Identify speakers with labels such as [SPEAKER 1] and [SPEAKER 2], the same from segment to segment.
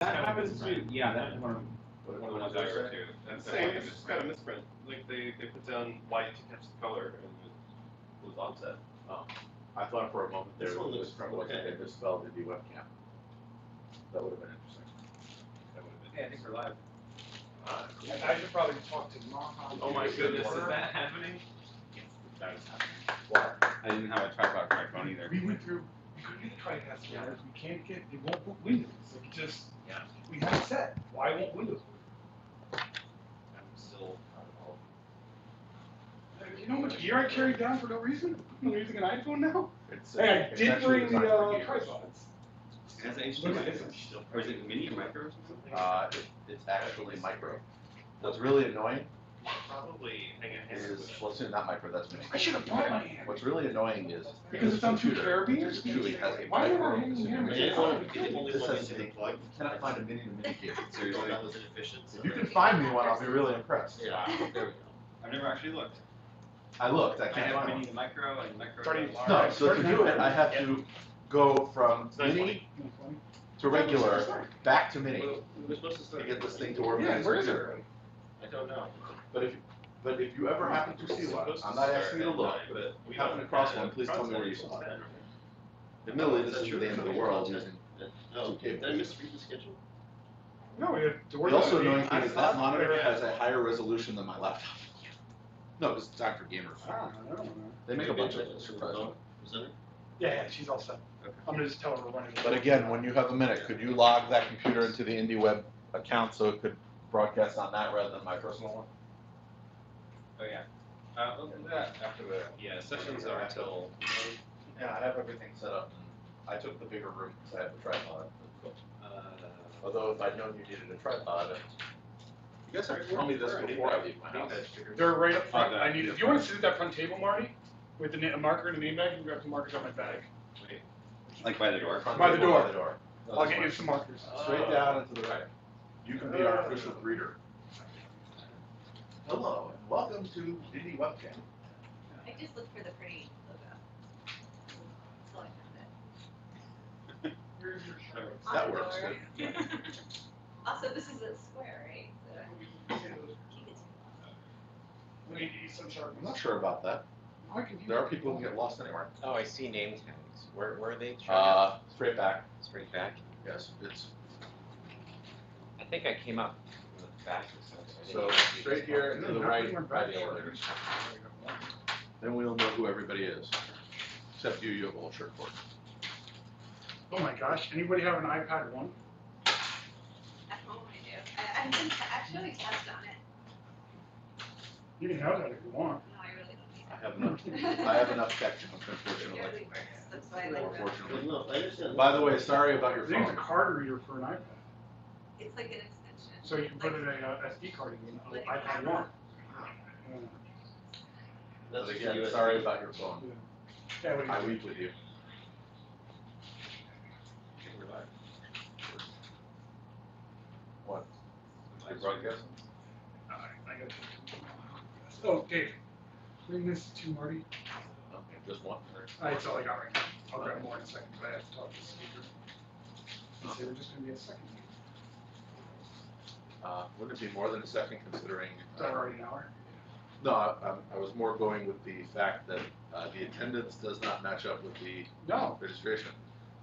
[SPEAKER 1] That happens too. Yeah, that's one of them.
[SPEAKER 2] What was I or two? That's same. It's just got a misprint. Like they put down white to catch the color and it was offset.
[SPEAKER 3] Oh, I thought for a moment there was a misprint wasn't they misspelled IndieWebCamp. That would have been interesting.
[SPEAKER 2] That would have been.
[SPEAKER 1] Yeah, I think we're live.
[SPEAKER 4] I should probably talk to Mom.
[SPEAKER 2] Oh my goodness, is that happening?
[SPEAKER 1] Yes, that was happening.
[SPEAKER 3] What?
[SPEAKER 1] I didn't have a tripod for my phone either.
[SPEAKER 4] We went through, we couldn't get the TriCast together. We can't get, it won't book Windows. Like, it just,
[SPEAKER 1] Yeah.
[SPEAKER 4] we have it set. Why won't Windows work?
[SPEAKER 2] I'm still out of all.
[SPEAKER 4] You know how much gear I carried down for no reason? I'm using an iPhone now?
[SPEAKER 3] It's,
[SPEAKER 4] Hey, I
[SPEAKER 3] it's
[SPEAKER 4] did
[SPEAKER 3] actually
[SPEAKER 4] bring the
[SPEAKER 3] designed for gears.
[SPEAKER 4] tripods.
[SPEAKER 1] It has
[SPEAKER 4] Look
[SPEAKER 1] HDMI.
[SPEAKER 4] at this.
[SPEAKER 1] Or is it mini or micro or something?
[SPEAKER 3] It's actually micro. What's really annoying
[SPEAKER 2] Probably hang a
[SPEAKER 3] is, well, it's not micro, that's mini.
[SPEAKER 4] I should have brought my hand.
[SPEAKER 3] What's really annoying is
[SPEAKER 4] Because it's on two
[SPEAKER 3] computer,
[SPEAKER 4] carabiners?
[SPEAKER 3] this truly has a
[SPEAKER 4] Why am I
[SPEAKER 3] micro.
[SPEAKER 4] hanging here?
[SPEAKER 3] This has a, you cannot find a mini to mini cable.
[SPEAKER 2] Seriously, that was inefficient.
[SPEAKER 3] If you can find me one, I'll be really impressed.
[SPEAKER 2] Yeah, there we go.
[SPEAKER 1] I've never actually looked.
[SPEAKER 3] I looked, I
[SPEAKER 1] I
[SPEAKER 3] can't
[SPEAKER 1] have
[SPEAKER 3] find
[SPEAKER 1] mini
[SPEAKER 3] one.
[SPEAKER 1] to micro and micro
[SPEAKER 4] Starting-
[SPEAKER 1] to large.
[SPEAKER 3] No, so to do it, I have to go from mini to regular, back to mini,
[SPEAKER 2] We were supposed to
[SPEAKER 3] to
[SPEAKER 2] start.
[SPEAKER 3] get this thing to work.
[SPEAKER 4] Yeah,
[SPEAKER 3] on
[SPEAKER 4] where is
[SPEAKER 3] this
[SPEAKER 4] it?
[SPEAKER 3] computer.
[SPEAKER 2] I don't know.
[SPEAKER 3] But if you ever happen to see one, I'm not asking you to look, but if you happen to cross one, please tell me where you saw it. Admittedly, this isn't the end of the world using two
[SPEAKER 2] Did I
[SPEAKER 3] cables.
[SPEAKER 2] misread the schedule?
[SPEAKER 4] No, we had to work
[SPEAKER 3] The
[SPEAKER 4] on
[SPEAKER 3] also
[SPEAKER 4] it.
[SPEAKER 3] annoying thing is that
[SPEAKER 4] I
[SPEAKER 3] monitor
[SPEAKER 4] thought-
[SPEAKER 3] has a higher resolution than my laptop. No, it's designed for gamers.
[SPEAKER 4] I don't know.
[SPEAKER 3] They make a bunch of them, surprisingly.
[SPEAKER 2] Was that it?
[SPEAKER 4] Yeah, she's all set.
[SPEAKER 2] Okay.
[SPEAKER 4] I'm gonna just tell her we're running.
[SPEAKER 3] But again, when you have a minute, could you log that computer into the IndieWeb account so it could broadcast on that rather than my personal one?
[SPEAKER 1] Oh yeah. We'll do that after the.
[SPEAKER 2] Yeah, sessions are until.
[SPEAKER 3] Yeah, I have everything set up, and I took the bigger room because I had the tripod. Although if I'd known you needed a tripod, you guys have to tell me this before I leave my house.
[SPEAKER 4] They're right up front.
[SPEAKER 1] Oh,
[SPEAKER 4] I need. If you want to sit at that front table, Marty, with a marker and a name bag, you can grab some markers out my bag.
[SPEAKER 2] Wait.
[SPEAKER 1] Like by the door.
[SPEAKER 4] By the door.
[SPEAKER 3] By the door. No,
[SPEAKER 4] I'll
[SPEAKER 3] that's
[SPEAKER 4] get you
[SPEAKER 3] fine.
[SPEAKER 4] some markers.
[SPEAKER 3] Straight down and to the right. You can be our official greeter. Hello, and welcome to IndieWebCamp.
[SPEAKER 5] I just looked for the pretty logo. So I found it.
[SPEAKER 3] That
[SPEAKER 5] On the
[SPEAKER 3] works.
[SPEAKER 5] door.
[SPEAKER 3] Good.
[SPEAKER 5] Also, this is a square, right? So keep it
[SPEAKER 4] We need to eat some sharp.
[SPEAKER 3] I'm not sure about that.
[SPEAKER 4] I can
[SPEAKER 3] There are people who get lost anywhere.
[SPEAKER 6] Oh, I see name tags. Where are they?
[SPEAKER 3] Straight back.
[SPEAKER 6] Straight back.
[SPEAKER 3] Yes, it's
[SPEAKER 6] I think I came up from the back or something.
[SPEAKER 3] so straight here and to the right by the elevators. Then we'll know who everybody is. Except you, you have a little shirt for it.
[SPEAKER 4] Oh my gosh, anybody have an iPad 1?
[SPEAKER 5] at home. I do. I've been actually test on it.
[SPEAKER 4] You can have that if you want.
[SPEAKER 5] No, I really don't need
[SPEAKER 3] I
[SPEAKER 5] it.
[SPEAKER 3] have enough. I have enough tech junk,
[SPEAKER 5] It
[SPEAKER 3] unfortunately.
[SPEAKER 5] barely works. That's why I like that.
[SPEAKER 3] Unfortunately.
[SPEAKER 2] No, I understand.
[SPEAKER 3] By the way, sorry about your
[SPEAKER 4] I think it's a
[SPEAKER 3] phone.
[SPEAKER 4] card reader for an iPad.
[SPEAKER 5] It's like an extension.
[SPEAKER 4] So you can put
[SPEAKER 5] Like-
[SPEAKER 4] in a SD card in an
[SPEAKER 5] Like
[SPEAKER 4] iPad
[SPEAKER 5] camera.
[SPEAKER 4] 1.
[SPEAKER 3] But again, sorry about your phone.
[SPEAKER 4] Yeah, what do
[SPEAKER 3] I
[SPEAKER 4] you
[SPEAKER 3] weep with you. What? You're broadcasting?
[SPEAKER 4] I got Oh, Dave, bring this to Marty.
[SPEAKER 3] Okay, just one.
[SPEAKER 4] That's all I got right now. I'll grab more in a second, but I have to talk to the speaker. He said we're just gonna be a second.
[SPEAKER 3] Wouldn't it be more than a second considering?
[SPEAKER 4] Is that already an hour?
[SPEAKER 3] No, I was more going with the fact that the attendance does not match up with the
[SPEAKER 4] No.
[SPEAKER 3] registration.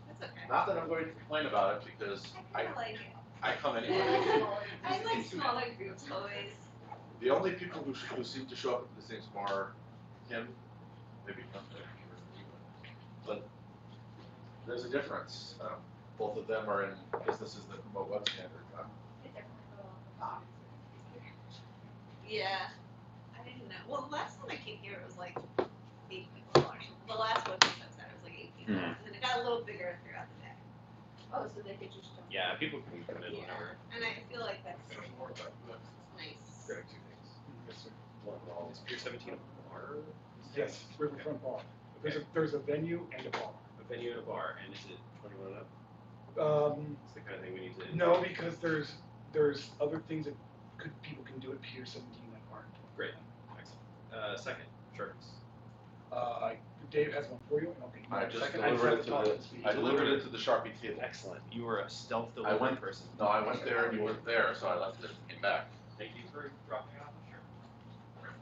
[SPEAKER 5] That's okay.
[SPEAKER 3] Not that I'm going to complain about it because
[SPEAKER 5] I kinda like it.
[SPEAKER 3] I come anyway.
[SPEAKER 5] I like smaller groups always.
[SPEAKER 3] The only people who seem to show up at the things are him, maybe him, but there's a difference. Both of them are in businesses that promote web standards.
[SPEAKER 5] Yeah. I didn't know. Well, the last time I came here, it was like 8 people. Actually. The last one was upset. It was like 8 people.
[SPEAKER 1] Mhm.
[SPEAKER 5] And then it got a little bigger throughout the day.
[SPEAKER 7] Oh, so they could just jump.
[SPEAKER 2] Yeah, people can come in
[SPEAKER 5] Yeah.
[SPEAKER 2] whenever.
[SPEAKER 5] And I feel like that's
[SPEAKER 4] There's more about this.
[SPEAKER 5] nice.
[SPEAKER 2] Grab two things. One wall. Is Pier 17 a bar?
[SPEAKER 4] Yes, riverfront bar. There's a venue and a bar.
[SPEAKER 2] A venue and a bar, and is it 21 and up? It's the kind of thing we need to.
[SPEAKER 4] No, because there's other things that people can do at Pier 17 that aren't.
[SPEAKER 2] Great. Excellent. Second, shirts.
[SPEAKER 4] Dave has one for you. And I'll be
[SPEAKER 3] I just
[SPEAKER 4] second.
[SPEAKER 3] delivered it
[SPEAKER 4] just
[SPEAKER 3] to
[SPEAKER 4] have
[SPEAKER 3] the,
[SPEAKER 4] talk speed.
[SPEAKER 3] I delivered it to the Sharpie table.
[SPEAKER 6] Excellent. You were a stealth
[SPEAKER 3] I
[SPEAKER 6] delivery
[SPEAKER 3] went,
[SPEAKER 6] person.
[SPEAKER 3] no, I went there and you weren't there, so I left it and came back.
[SPEAKER 1] Thank you for dropping off. Sure.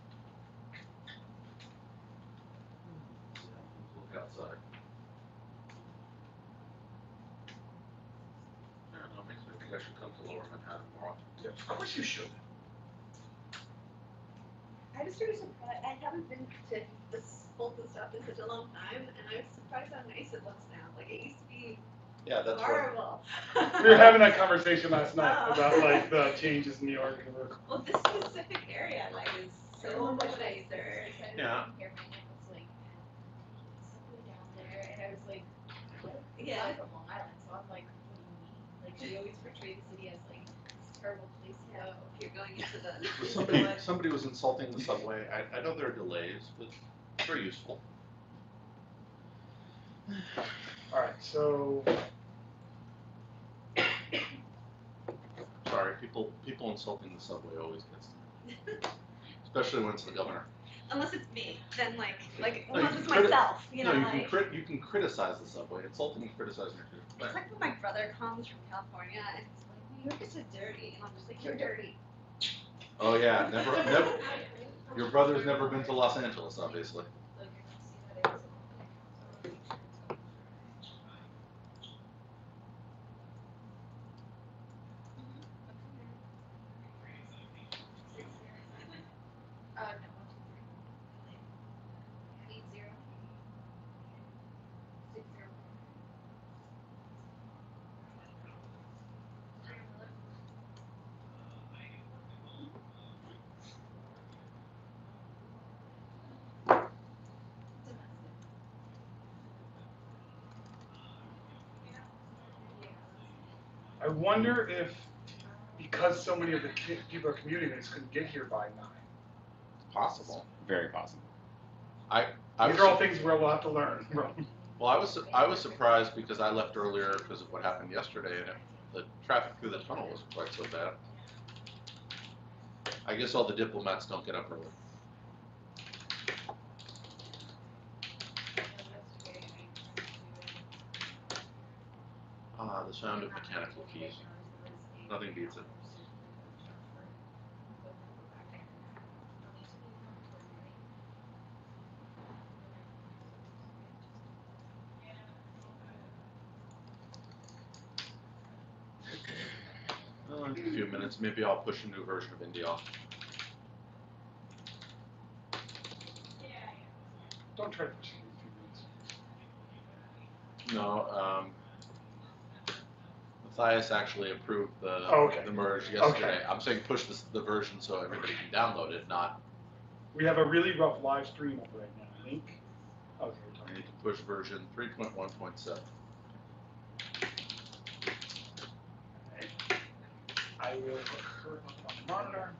[SPEAKER 3] Look outside. I don't know, makes me think I should come to Lower Manhattan more often.
[SPEAKER 4] Yeah, of course you should.
[SPEAKER 5] I was sort of surprised. I haven't been to this Fulton stuff in such a long time, and I was surprised how nice it looks now. Like it used to be
[SPEAKER 3] Yeah, that's what,
[SPEAKER 5] horrible.
[SPEAKER 4] We were having that conversation last night
[SPEAKER 5] Oh.
[SPEAKER 4] about like the changes in New York and the.
[SPEAKER 5] Well, this specific area like is so much nicer.
[SPEAKER 3] Yeah.
[SPEAKER 7] Here, my neck was like, something down there, and I was like, what?
[SPEAKER 5] Yeah.
[SPEAKER 7] I'm from Long Island, so I'm like, what do you mean? Like, she always portrayed the city as like this terrible place to go.
[SPEAKER 5] If you're going into the
[SPEAKER 3] somebody was insulting the subway. I know there are delays, but it's very useful.
[SPEAKER 4] All right, so
[SPEAKER 3] Sorry, people insulting the subway always gets to me. Especially when it's the governor.
[SPEAKER 5] unless it's me, then like
[SPEAKER 3] No,
[SPEAKER 5] unless
[SPEAKER 3] you
[SPEAKER 5] it's
[SPEAKER 3] can
[SPEAKER 5] myself, you know,
[SPEAKER 3] No,
[SPEAKER 5] like
[SPEAKER 3] you can criticize the subway. Insulting and criticizing are two
[SPEAKER 5] it's like when my brother comes from California and he's like, New York is so dirty, and I'm just like, you're dirty.
[SPEAKER 3] Oh yeah, never. Your brother's never been to Los Angeles, obviously.
[SPEAKER 7] Like, I can see that it was no, 1, 2, 3. 8, 0. 6, 0.
[SPEAKER 4] I wonder if because so many of the people are commuting, they just couldn't get here by 9.
[SPEAKER 3] Possible.
[SPEAKER 6] Very possible.
[SPEAKER 3] I
[SPEAKER 4] These
[SPEAKER 3] was,
[SPEAKER 4] are all things where we'll have to learn from.
[SPEAKER 3] well, I was surprised because I left earlier because of what happened yesterday, and the traffic through the tunnel wasn't quite so bad. I guess all the diplomats don't get up early. Ah, the sound of mechanical keys. Nothing beats it. In a few minutes, maybe I'll push a new version of Indie off.
[SPEAKER 4] Don't try to push it in 3 minutes.
[SPEAKER 3] No, Matthias actually approved the the merge yesterday.
[SPEAKER 4] Okay.
[SPEAKER 3] I'm saying push the version so everybody can download it, not.
[SPEAKER 4] We have a really rough live stream up right now. Link. Okay, we're
[SPEAKER 3] I
[SPEAKER 4] talking.
[SPEAKER 3] need to push version 3.1.7.
[SPEAKER 4] I will put her up on the monitor.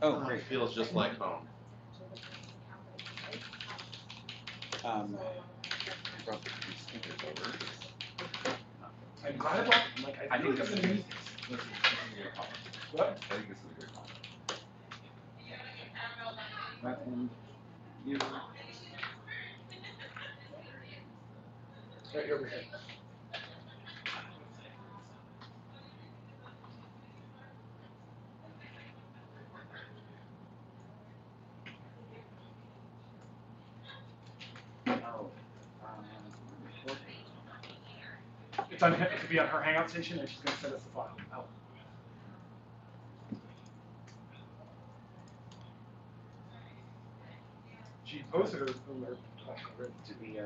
[SPEAKER 6] Oh, great.
[SPEAKER 3] It feels just like home.
[SPEAKER 6] I brought the speakers over.
[SPEAKER 4] I'm glad I brought them. Like, I think I'm gonna use these.
[SPEAKER 1] This is a good call.
[SPEAKER 4] What?
[SPEAKER 1] I think this is a good call. And you.
[SPEAKER 4] Right over here. It's on. It could be on her Hangout station, and she's gonna send us the file. Oh. She posted her alert already.
[SPEAKER 6] Did we,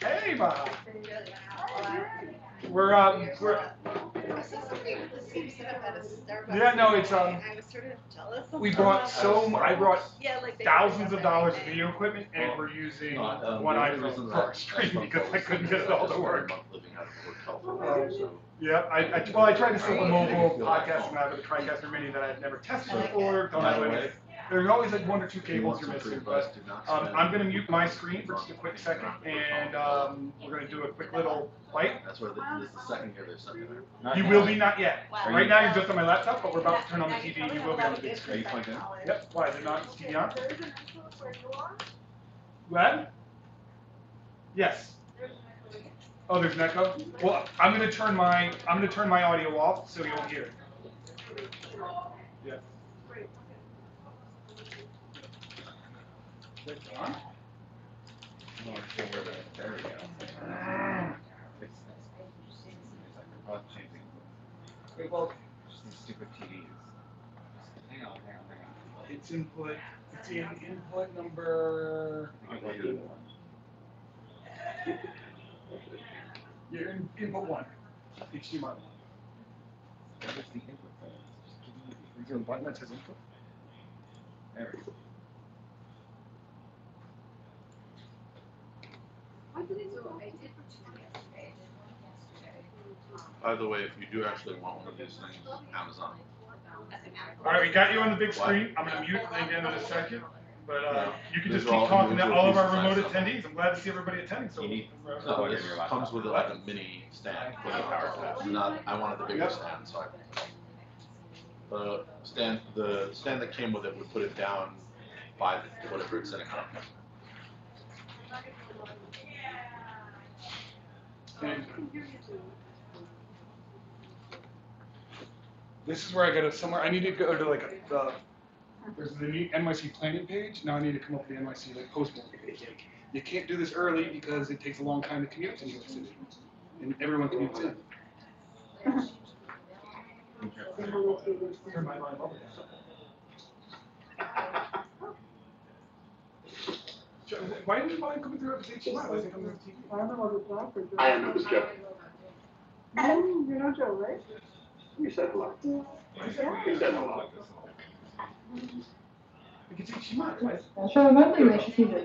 [SPEAKER 4] Hey, Bob.
[SPEAKER 5] They really went out.
[SPEAKER 4] We're
[SPEAKER 5] I saw somebody with the same setup at a Starbucks.
[SPEAKER 4] Yeah, no, it's,
[SPEAKER 5] I was sort of jealous.
[SPEAKER 4] we brought I brought
[SPEAKER 5] Yeah, like they
[SPEAKER 4] thousands of
[SPEAKER 5] did
[SPEAKER 4] dollars of
[SPEAKER 5] everything.
[SPEAKER 4] video equipment, and we're using
[SPEAKER 3] No,
[SPEAKER 4] one
[SPEAKER 3] the only
[SPEAKER 4] iPhone
[SPEAKER 3] reason
[SPEAKER 4] for
[SPEAKER 3] that
[SPEAKER 4] our stream
[SPEAKER 3] phone
[SPEAKER 4] because
[SPEAKER 3] call
[SPEAKER 4] I
[SPEAKER 3] is
[SPEAKER 4] couldn't
[SPEAKER 3] because
[SPEAKER 4] get it all
[SPEAKER 3] I
[SPEAKER 4] to
[SPEAKER 3] just
[SPEAKER 4] work.
[SPEAKER 3] spent a month living out of California, so.
[SPEAKER 4] Yeah, I tried to set up a mobile podcasting lab with a TriCaster Mini that I'd never tested before. Don't
[SPEAKER 3] By
[SPEAKER 4] have
[SPEAKER 3] the
[SPEAKER 4] any.
[SPEAKER 3] way,
[SPEAKER 4] There's always like 1 or 2
[SPEAKER 3] If you
[SPEAKER 4] cables
[SPEAKER 3] want
[SPEAKER 4] you're
[SPEAKER 3] some free
[SPEAKER 4] missing,
[SPEAKER 3] advice,
[SPEAKER 4] but
[SPEAKER 3] do not spend
[SPEAKER 4] I'm gonna mute my
[SPEAKER 3] money
[SPEAKER 4] screen for just a quick
[SPEAKER 3] on
[SPEAKER 4] second,
[SPEAKER 3] things
[SPEAKER 4] and
[SPEAKER 3] around
[SPEAKER 4] we're gonna do a quick little bite.
[SPEAKER 3] That's where this is the second year they've sent me there.
[SPEAKER 6] Not
[SPEAKER 4] You
[SPEAKER 6] yet.
[SPEAKER 4] will be not yet.
[SPEAKER 6] Are
[SPEAKER 4] Right
[SPEAKER 6] you-
[SPEAKER 4] now you're just on my laptop, but we're about to turn on the TV. You will be on the big
[SPEAKER 6] Are you
[SPEAKER 4] screen.
[SPEAKER 6] plugged in?
[SPEAKER 4] Yep. Why? Is it not TV on? What? Yes. Oh, there's an echo. Well, I'm gonna turn my audio off so you won't hear it. Yeah. Is it on?
[SPEAKER 6] No, it's over there. There we go. It's like we're both changing.
[SPEAKER 4] Wait, well,
[SPEAKER 6] Just these stupid TVs. Hang on.
[SPEAKER 4] it's input. It's in input number.
[SPEAKER 6] I think I plugged it in.
[SPEAKER 4] You're in input 1. HDMI 1.
[SPEAKER 6] Where's the input thing? Just give me. Is there a button that says input? There we go.
[SPEAKER 3] By the way, if you do actually want one of these things, Amazon.
[SPEAKER 4] All right, we got you on the big screen. I'm gonna mute again in a second, but you can just
[SPEAKER 3] These are
[SPEAKER 4] keep
[SPEAKER 3] all
[SPEAKER 4] talking to all of our
[SPEAKER 3] individual
[SPEAKER 4] remote
[SPEAKER 3] pieces.
[SPEAKER 4] attendees. I'm glad to see everybody attending. So
[SPEAKER 6] You need-
[SPEAKER 3] No,
[SPEAKER 6] Plug in
[SPEAKER 3] this
[SPEAKER 6] your laptop.
[SPEAKER 3] comes with like a mini stand, mini power stand. Not, I wanted the bigger
[SPEAKER 4] Yep.
[SPEAKER 3] stand, so the stand that came with it would put it down by whatever it's sitting on.
[SPEAKER 4] And this is where I go to somewhere. I need to go to like there's the new NYC planning page. Now I need to come up with the NYC like postman page. Like, you can't do this early because it takes a long time to commute to New York City, and everyone commutes in. Turn my volume up again. Why didn't the volume come through at the HDMI? Why is it coming through the TV?
[SPEAKER 8] I am Mrs. Jeff. You know Joe, right? You said hello. You said hello.
[SPEAKER 4] Like it's HDMI, right?
[SPEAKER 9] I'm sure remember you should see the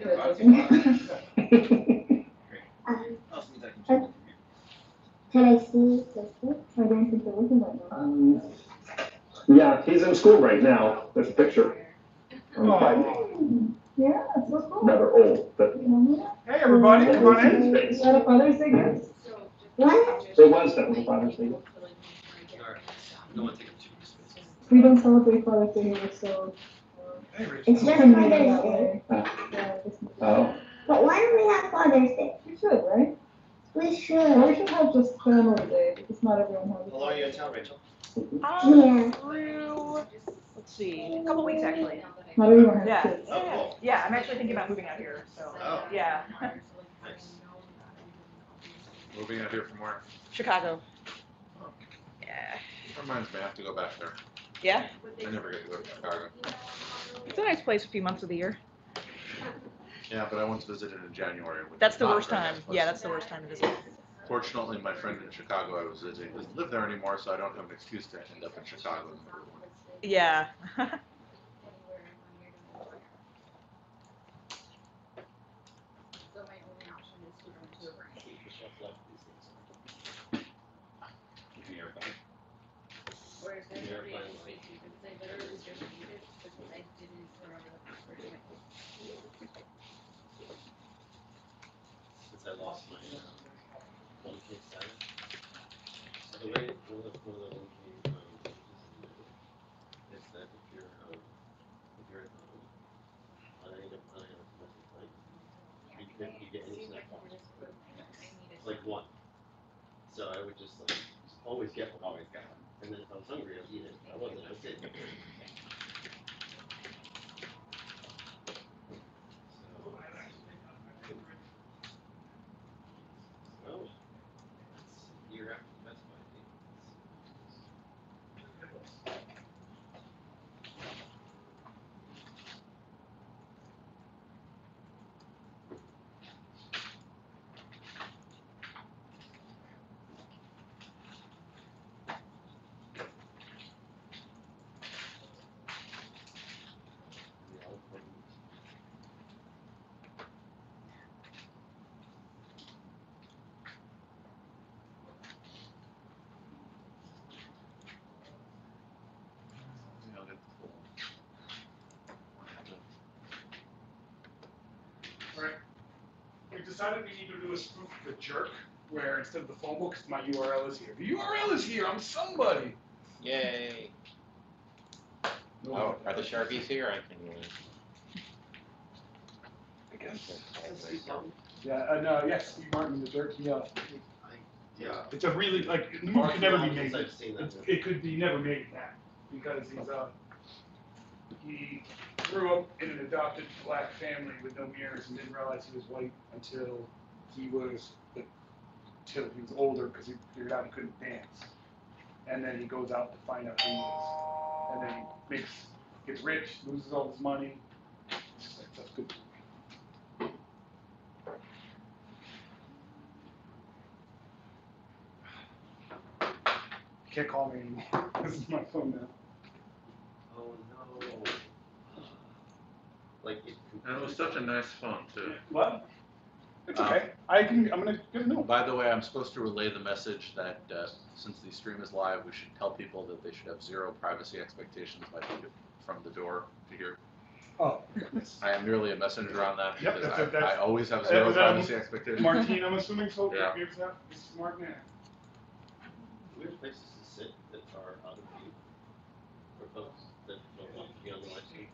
[SPEAKER 10] Can I see Sister? I don't think they're looking right now.
[SPEAKER 8] Yeah, he's in school right now. There's a picture.
[SPEAKER 9] Yeah, it's so cool.
[SPEAKER 8] Rather old, but
[SPEAKER 4] Hey everybody, come on in.
[SPEAKER 9] Is that a Father's Day gift?
[SPEAKER 10] What?
[SPEAKER 8] there was that was Father's Day.
[SPEAKER 9] We don't celebrate Father's Day here, so.
[SPEAKER 4] Hey Rachel.
[SPEAKER 10] It's just
[SPEAKER 9] Couldn't
[SPEAKER 10] Father's
[SPEAKER 9] do it that
[SPEAKER 10] Day.
[SPEAKER 9] way.
[SPEAKER 8] Ah.
[SPEAKER 9] Yeah, just-
[SPEAKER 8] Oh.
[SPEAKER 10] But why don't we have Father's Day?
[SPEAKER 9] We should, right?
[SPEAKER 10] We
[SPEAKER 9] Or we
[SPEAKER 10] should.
[SPEAKER 9] should have just Family Day, because not everyone has.
[SPEAKER 11] How long are you in town, Rachel?
[SPEAKER 10] Yeah.
[SPEAKER 12] Through, let's see, a couple weeks actually.
[SPEAKER 9] Not everyone has
[SPEAKER 12] Yeah.
[SPEAKER 9] kids.
[SPEAKER 11] Oh, cool.
[SPEAKER 12] Yeah, I'm actually thinking about moving out here, so,
[SPEAKER 11] Oh.
[SPEAKER 12] yeah.
[SPEAKER 11] Nice.
[SPEAKER 3] Moving out here from where?
[SPEAKER 12] Chicago. Yeah.
[SPEAKER 3] Reminds me, I have to go back there.
[SPEAKER 12] Yeah?
[SPEAKER 3] I never get to go to Chicago.
[SPEAKER 12] It's a nice place a few months of the year.
[SPEAKER 3] Yeah, but I once visited in January. which
[SPEAKER 12] That's
[SPEAKER 3] is
[SPEAKER 12] the
[SPEAKER 3] not a
[SPEAKER 12] worst
[SPEAKER 3] very
[SPEAKER 12] time.
[SPEAKER 3] nice place.
[SPEAKER 12] Yeah, that's the worst time to visit.
[SPEAKER 3] Fortunately, my friend in Chicago I was visiting doesn't live there anymore, so I don't have an excuse to end up in Chicago in the middle of winter.
[SPEAKER 12] Yeah.
[SPEAKER 6] Give me your phone.
[SPEAKER 11] Since I lost my one kid status. So the way one of the one kid is that if you're on any domestic flight, you get any snack box. It's like one. So I would just always get one.
[SPEAKER 6] Always got one.
[SPEAKER 11] And then if I was hungry, I'd eat it. If I wasn't, I would sit. So, that's year after the best one.
[SPEAKER 4] decided we need to do a spoof of the jerk, where instead of the phone book, my URL is here. The URL is here. I'm somebody.
[SPEAKER 6] Yay.
[SPEAKER 4] No,
[SPEAKER 6] Oh, are the Sharpies here? I can.
[SPEAKER 4] I guess. Yeah. No. Yes, Steve Martin, the jerk. Yeah.
[SPEAKER 3] Yeah.
[SPEAKER 4] It's a really like the movie could never be made.
[SPEAKER 11] I've seen that.
[SPEAKER 4] It could be never made now because he grew up in an adopted black family with no mirrors and didn't realize he was white until he was older because he figured out he couldn't dance. And then he goes out to find out who he is. And then he gets rich, loses all his money. That's good. You can't call me anymore. This is my phone now.
[SPEAKER 11] Oh no. Like it.
[SPEAKER 3] And it was such a nice phone too.
[SPEAKER 4] What? It's okay. I'm gonna get a note.
[SPEAKER 3] By the way, I'm supposed to relay the message that since the stream is live, we should tell people that they should have zero privacy expectations from the door to here.
[SPEAKER 4] Oh.
[SPEAKER 3] I am merely a messenger on that
[SPEAKER 4] Yep,
[SPEAKER 3] because
[SPEAKER 4] that's
[SPEAKER 3] I always have zero privacy expectations.
[SPEAKER 4] Martine, I'm assuming so.
[SPEAKER 3] Yeah.
[SPEAKER 4] Gives that. This is smart man.
[SPEAKER 11] Weird places to sit that are out of view for folks that don't want to be on the live stream.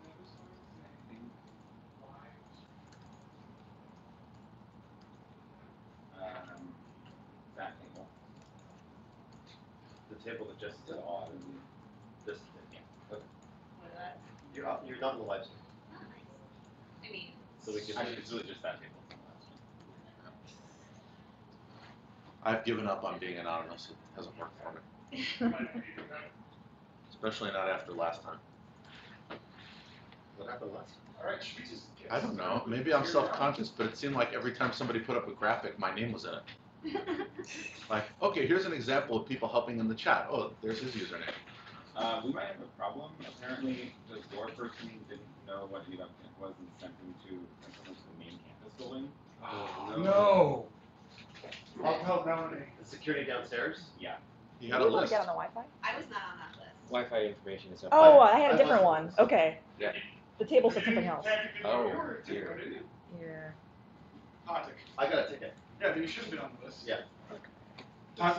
[SPEAKER 6] That table. The table that just did all and this yeah. Okay.
[SPEAKER 11] You're not in the live stream.
[SPEAKER 7] I mean,
[SPEAKER 11] So we can.
[SPEAKER 6] Actually, it's really just that table.
[SPEAKER 3] I've given up on being anonymous. It hasn't worked for me. Especially not after last time.
[SPEAKER 11] What happened last time?
[SPEAKER 4] All right, should we just get
[SPEAKER 3] I don't know. Maybe I'm self-conscious, but it seemed like every time somebody put up a graphic, my name was in it. Like, okay, here's an example of people helping in the chat. Oh, there's his username.
[SPEAKER 6] We might have a problem. Apparently, the door person didn't know what IndieWebCamp was and sent him to the main campus building.
[SPEAKER 4] Oh, no. I'll help Melanie.
[SPEAKER 11] The security downstairs?
[SPEAKER 6] Yeah.
[SPEAKER 3] He
[SPEAKER 12] You
[SPEAKER 3] had a
[SPEAKER 12] want to
[SPEAKER 3] list.
[SPEAKER 12] get on the Wi-Fi?
[SPEAKER 5] I was not on that list.
[SPEAKER 6] Wi-Fi information is up
[SPEAKER 12] Oh,
[SPEAKER 6] there.
[SPEAKER 12] I had a different one. Okay.
[SPEAKER 6] Yeah.
[SPEAKER 12] The table said something else.
[SPEAKER 6] Oh, dear.
[SPEAKER 12] Yeah.
[SPEAKER 11] I got a ticket.
[SPEAKER 4] Yeah, then you should have been on the list.
[SPEAKER 11] Yeah.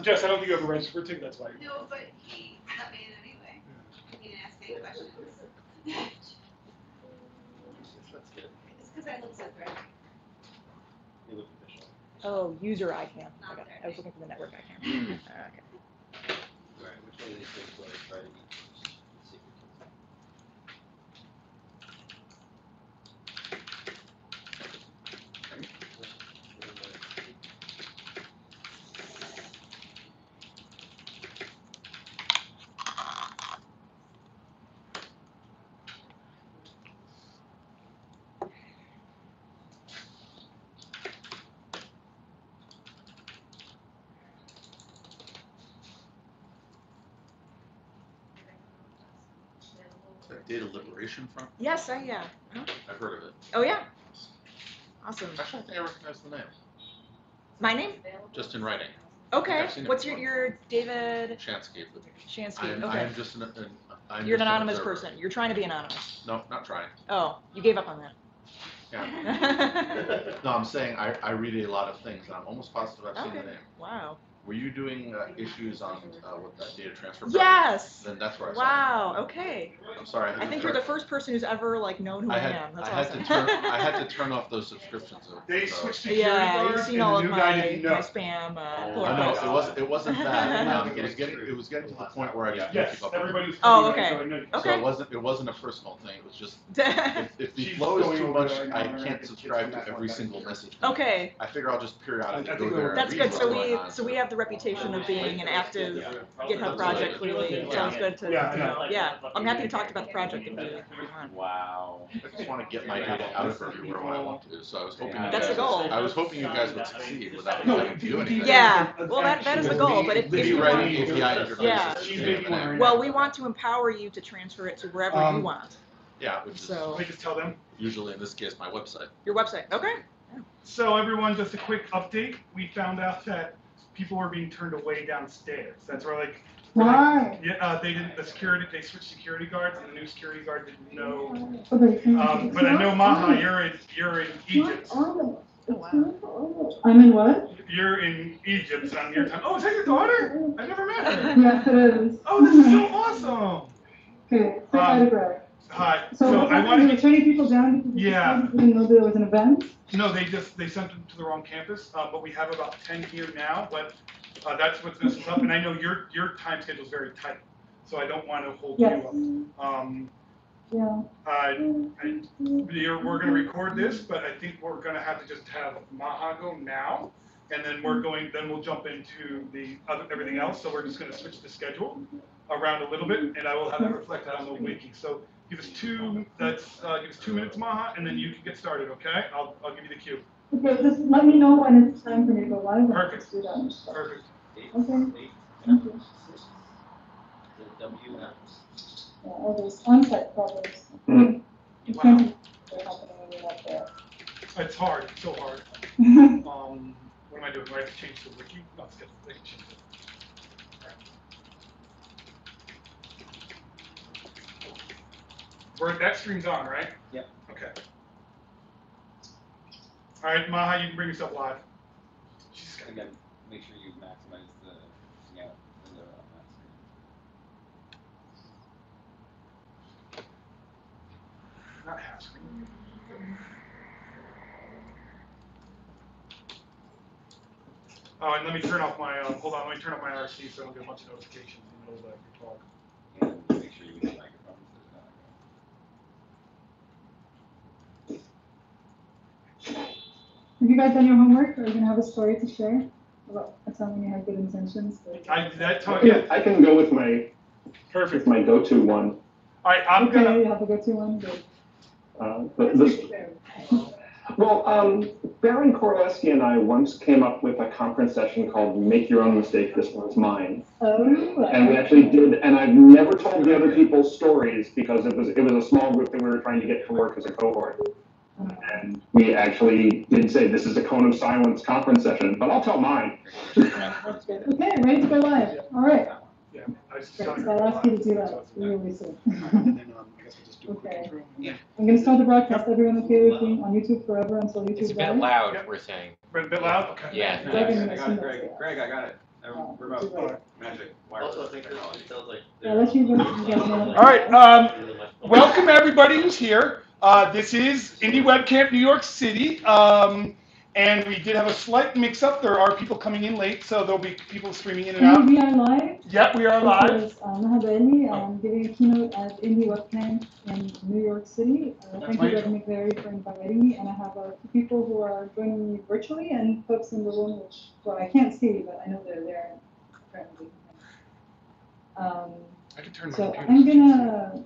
[SPEAKER 4] Jess, I don't think you have a register for a ticket, that's why.
[SPEAKER 5] No, but he let me in anyway. He didn't ask any questions.
[SPEAKER 11] That's good.
[SPEAKER 5] It's because I look so great.
[SPEAKER 11] You look official.
[SPEAKER 12] Oh, user ICAM. I was looking for the network ICAM. Okay.
[SPEAKER 11] Alright, which one of these things do I try to eat first? Let's see if we can.
[SPEAKER 3] Is that Data Liberation Front?
[SPEAKER 12] Yes, yeah. Huh?
[SPEAKER 3] I've heard of it.
[SPEAKER 12] Oh, yeah. Awesome.
[SPEAKER 3] Actually, I think I recognize the name.
[SPEAKER 12] My name?
[SPEAKER 3] Just in writing.
[SPEAKER 12] Okay.
[SPEAKER 3] I've seen it
[SPEAKER 12] What's
[SPEAKER 3] before.
[SPEAKER 12] your David
[SPEAKER 3] Chance gave it.
[SPEAKER 12] Shansky?
[SPEAKER 3] I
[SPEAKER 12] Okay.
[SPEAKER 3] am just I'm
[SPEAKER 12] You're an
[SPEAKER 3] just
[SPEAKER 12] anonymous
[SPEAKER 3] observer.
[SPEAKER 12] person. You're trying to be anonymous.
[SPEAKER 3] No, not trying.
[SPEAKER 12] Oh, you gave up on that.
[SPEAKER 3] Yeah. No, I'm saying I read a lot of things, and I'm almost positive I've seen
[SPEAKER 12] Okay.
[SPEAKER 3] the name.
[SPEAKER 12] Wow.
[SPEAKER 3] Were you doing issues on with that data transfer?
[SPEAKER 12] Yes.
[SPEAKER 3] Then that's where I saw
[SPEAKER 12] Wow. Okay.
[SPEAKER 3] it. I'm sorry.
[SPEAKER 12] I think you're the first person who's ever like known who I am. That's awesome.
[SPEAKER 3] I had to turn off those subscriptions.
[SPEAKER 4] They
[SPEAKER 3] so.
[SPEAKER 4] switched security
[SPEAKER 12] Yeah,
[SPEAKER 4] guards,
[SPEAKER 12] you've seen
[SPEAKER 4] and
[SPEAKER 12] all
[SPEAKER 4] the
[SPEAKER 12] of
[SPEAKER 4] new guy
[SPEAKER 12] my
[SPEAKER 4] didn't know.
[SPEAKER 12] spam. pull
[SPEAKER 3] I know
[SPEAKER 12] requests.
[SPEAKER 3] it wasn't that. It was getting to the point where I just couldn't
[SPEAKER 4] Yes,
[SPEAKER 3] keep up with it.
[SPEAKER 4] everybody's
[SPEAKER 12] Oh,
[SPEAKER 4] coming,
[SPEAKER 12] okay.
[SPEAKER 4] so I know you-
[SPEAKER 12] Okay.
[SPEAKER 3] So it wasn't a personal thing. It was just
[SPEAKER 12] Okay.
[SPEAKER 3] if the
[SPEAKER 4] She's
[SPEAKER 3] flow is
[SPEAKER 4] going
[SPEAKER 3] too
[SPEAKER 4] over
[SPEAKER 3] much,
[SPEAKER 4] there right now,
[SPEAKER 3] I
[SPEAKER 4] and we're gonna
[SPEAKER 3] can't
[SPEAKER 4] get
[SPEAKER 3] subscribe
[SPEAKER 4] kids
[SPEAKER 3] to
[SPEAKER 4] from
[SPEAKER 3] every
[SPEAKER 4] that
[SPEAKER 3] single
[SPEAKER 4] one.
[SPEAKER 3] message.
[SPEAKER 12] Okay.
[SPEAKER 3] I figure I'll just periodically
[SPEAKER 4] I
[SPEAKER 3] go
[SPEAKER 4] think
[SPEAKER 3] there. and
[SPEAKER 12] That's
[SPEAKER 3] read
[SPEAKER 12] good.
[SPEAKER 3] what's
[SPEAKER 12] So
[SPEAKER 3] going on.
[SPEAKER 12] we have the reputation of being an active GitHub project. Clearly, sounds good to
[SPEAKER 4] Yeah, I
[SPEAKER 12] know.
[SPEAKER 4] know.
[SPEAKER 12] Yeah, I'm happy to talk about the project if you want.
[SPEAKER 6] Wow.
[SPEAKER 3] I just want to get my data out of everywhere when I want to. So I was hoping. You
[SPEAKER 12] That's the
[SPEAKER 3] guys,
[SPEAKER 12] goal.
[SPEAKER 3] I was hoping you guys would succeed without
[SPEAKER 4] No,
[SPEAKER 3] having to do anything.
[SPEAKER 12] Yeah. Well, that is the goal. But if
[SPEAKER 3] Maybe
[SPEAKER 12] you
[SPEAKER 3] writing
[SPEAKER 12] want,
[SPEAKER 3] API interfaces.
[SPEAKER 12] Yeah.
[SPEAKER 4] She's making one right
[SPEAKER 12] well,
[SPEAKER 4] now.
[SPEAKER 12] we want to empower you to transfer it to wherever you want.
[SPEAKER 3] Yeah, which is
[SPEAKER 12] So
[SPEAKER 4] Let me just tell them.
[SPEAKER 3] usually in this case my website.
[SPEAKER 12] your website. Okay.
[SPEAKER 4] So everyone, just a quick update. We found out that people were being turned away downstairs. That's where like,
[SPEAKER 10] Why?
[SPEAKER 4] yeah, they didn't. They switched security guards, and the new security guard didn't know.
[SPEAKER 10] Okay,
[SPEAKER 4] But I know Maha, you're in Egypt.
[SPEAKER 10] On
[SPEAKER 12] wow.
[SPEAKER 9] I'm in what?
[SPEAKER 4] You're in Egypt on your time. Oh, is that your daughter? I've never met her.
[SPEAKER 9] Yes, it is.
[SPEAKER 4] Oh, this is so awesome.
[SPEAKER 9] Okay, say hi to Greg.
[SPEAKER 4] Hi.
[SPEAKER 9] So what's
[SPEAKER 4] I
[SPEAKER 9] happening?
[SPEAKER 4] want to
[SPEAKER 9] They're turning people down because
[SPEAKER 4] Yeah.
[SPEAKER 9] people didn't know there was an event?
[SPEAKER 4] No, they sent them to the wrong campus, but we have about 10 here now, but that's what's messing us up. And I know your time schedule is very tight, so I don't want to hold
[SPEAKER 9] Yes.
[SPEAKER 4] you up.
[SPEAKER 9] Yeah.
[SPEAKER 4] We're going to record this, but I think we're going to have to just have Maha go now, and then we'll jump into everything else. So we're just going to switch the schedule around a little bit, and I will have that reflected on the wiki. So give us 2 minutes, Maha, and then you can get started. Okay? I'll give you the cue.
[SPEAKER 9] Okay, just let me know when it's time for me to go live.
[SPEAKER 4] Perfect.
[SPEAKER 9] Do that.
[SPEAKER 4] Perfect.
[SPEAKER 9] Okay. Thank you.
[SPEAKER 11] The WM.
[SPEAKER 9] Yeah, all those on-site problems. It
[SPEAKER 4] Wow.
[SPEAKER 9] can't be happening when you're not there.
[SPEAKER 4] It's hard. It's so hard. What am I doing? Do I have to change the wiki? No, it's good. I can change it. That stream's on, right?
[SPEAKER 6] Yep.
[SPEAKER 4] Okay. All right, Maha, you can bring yourself live.
[SPEAKER 6] Again, make sure you maximize the window on that screen.
[SPEAKER 4] Not half screen. Oh, and let me turn off my, hold on, let me turn off my RC so I don't get a bunch of notifications in the middle of your talk.
[SPEAKER 6] And make sure you mute microphones.
[SPEAKER 9] Have you guys done your homework? Are you gonna have a story to share about something you have good intentions?
[SPEAKER 4] Yeah.
[SPEAKER 8] I can go with my
[SPEAKER 4] Perfect.
[SPEAKER 8] my go-to one.
[SPEAKER 4] All right, I'm
[SPEAKER 9] okay,
[SPEAKER 4] gonna.
[SPEAKER 9] You have a go-to one. Good.
[SPEAKER 8] Baron Korleski and I once came up with a conference session called "Make Your Own Mistake, This One's Mine."
[SPEAKER 9] Oh.
[SPEAKER 8] And we actually did, and I've never told the other people's stories because it was a small group that we were trying to get to work as a cohort. And we actually did say this is a cone of silence conference session, but I'll tell mine.
[SPEAKER 9] Okay, ready to go live. All right.
[SPEAKER 4] Yeah,
[SPEAKER 9] Great. So I'll ask you to do that really soon. Okay. I'm going to start the broadcast. Everyone okay with being on YouTube forever until YouTube
[SPEAKER 1] It's a bit
[SPEAKER 9] dies?
[SPEAKER 1] loud,
[SPEAKER 4] Yep.
[SPEAKER 1] we're saying.
[SPEAKER 4] A bit loud? Okay.
[SPEAKER 1] Yeah.
[SPEAKER 9] Greg,
[SPEAKER 6] I got it, Greg. Greg, I got it. Remote. Magic.
[SPEAKER 11] Also, I think it sounds like.
[SPEAKER 9] Yeah, I'll let you guys know.
[SPEAKER 4] All right, welcome everybody who's here. This is IndieWebCamp New York City, and we did have a slight mix-up. There are people coming in late, so there'll be people streaming in and out.
[SPEAKER 9] We are live.
[SPEAKER 4] Yep, we are live.
[SPEAKER 9] This is Maha Bailey. I'm giving a keynote at IndieWebCamp in New York City. Thank you, Greg McVeary, for inviting me. And I have two people who are joining me virtually and folks in the room, which I can't see, but I know they're there. Apparently.
[SPEAKER 4] I can turn my
[SPEAKER 9] So
[SPEAKER 4] computer.
[SPEAKER 9] I'm gonna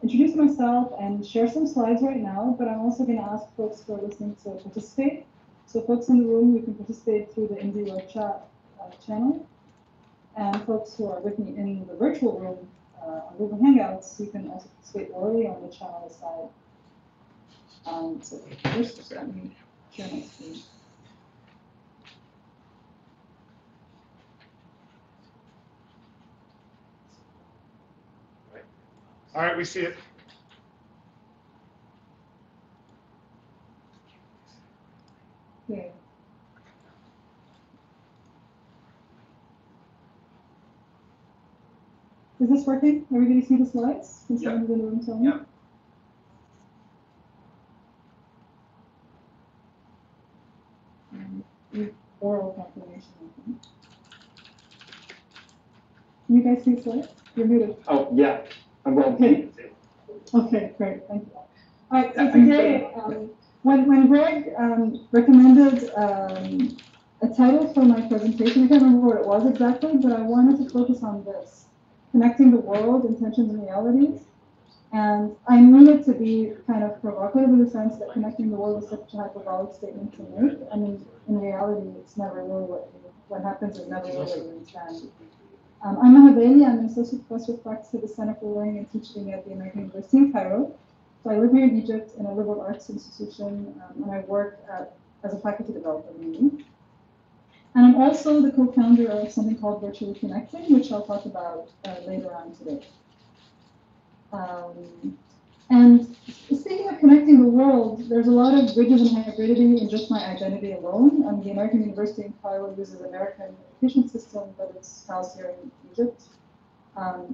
[SPEAKER 9] introduce myself and share some slides right now, but I'm also gonna ask folks who are listening to participate. So folks in the room, you can participate through the IndieWeb chat channel. And folks who are with me in the virtual room on Google Hangouts, you can also participate orally on the channel side. So first, just let me share my screen.
[SPEAKER 4] All right, we see it.
[SPEAKER 9] Okay. Is this working? Everybody see the slides? Can someone in the room tell me? Oral confirmation, I think. Can you guys see the slides? You're muted.
[SPEAKER 8] Oh, yeah. I'm well.
[SPEAKER 9] Okay, great. Thank you. All right, so today, when Greg recommended a title for my presentation, I can't remember what it was exactly, but I wanted to focus on this, connecting the world, intentions and realities. And I mean it to be kind of provocative in the sense that connecting the world is such a hyperbolic statement to make. I mean, in reality, it's never really what happens is never really what you intend. I'm Maha Bailey. I'm an associate professor of practice at the Center for Learning and Teaching at the American University in Cairo. So I live here in Egypt in a liberal arts institution, and I work as a faculty developer mainly. And I'm also the co-founder of something called Virtually Connecting, which I'll talk about later on today. And speaking of connecting the world, there's a lot of bridges and hybridity in just my identity alone. The American University in Cairo uses American education system, but it's housed here in Egypt.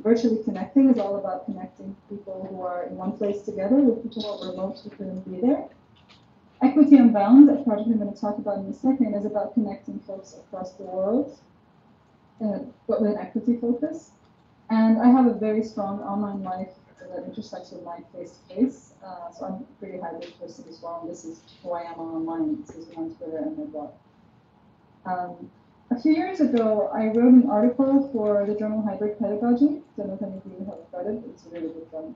[SPEAKER 9] Virtually connecting is all about connecting people who are in one place together with people who are remote who couldn't be there. Equity Unbound, a project I'm going to talk about in a second, is about connecting folks across the world, but with an equity focus. And I have a very strong online life that intersects with my face-to-face. So I'm a pretty hybrid person as well. And this is who I am online. This is me on Twitter and my blog. A few years ago, I wrote an article for the journal Hybrid Pedagogy. Don't know if any of you have read it, but it's a really good journal.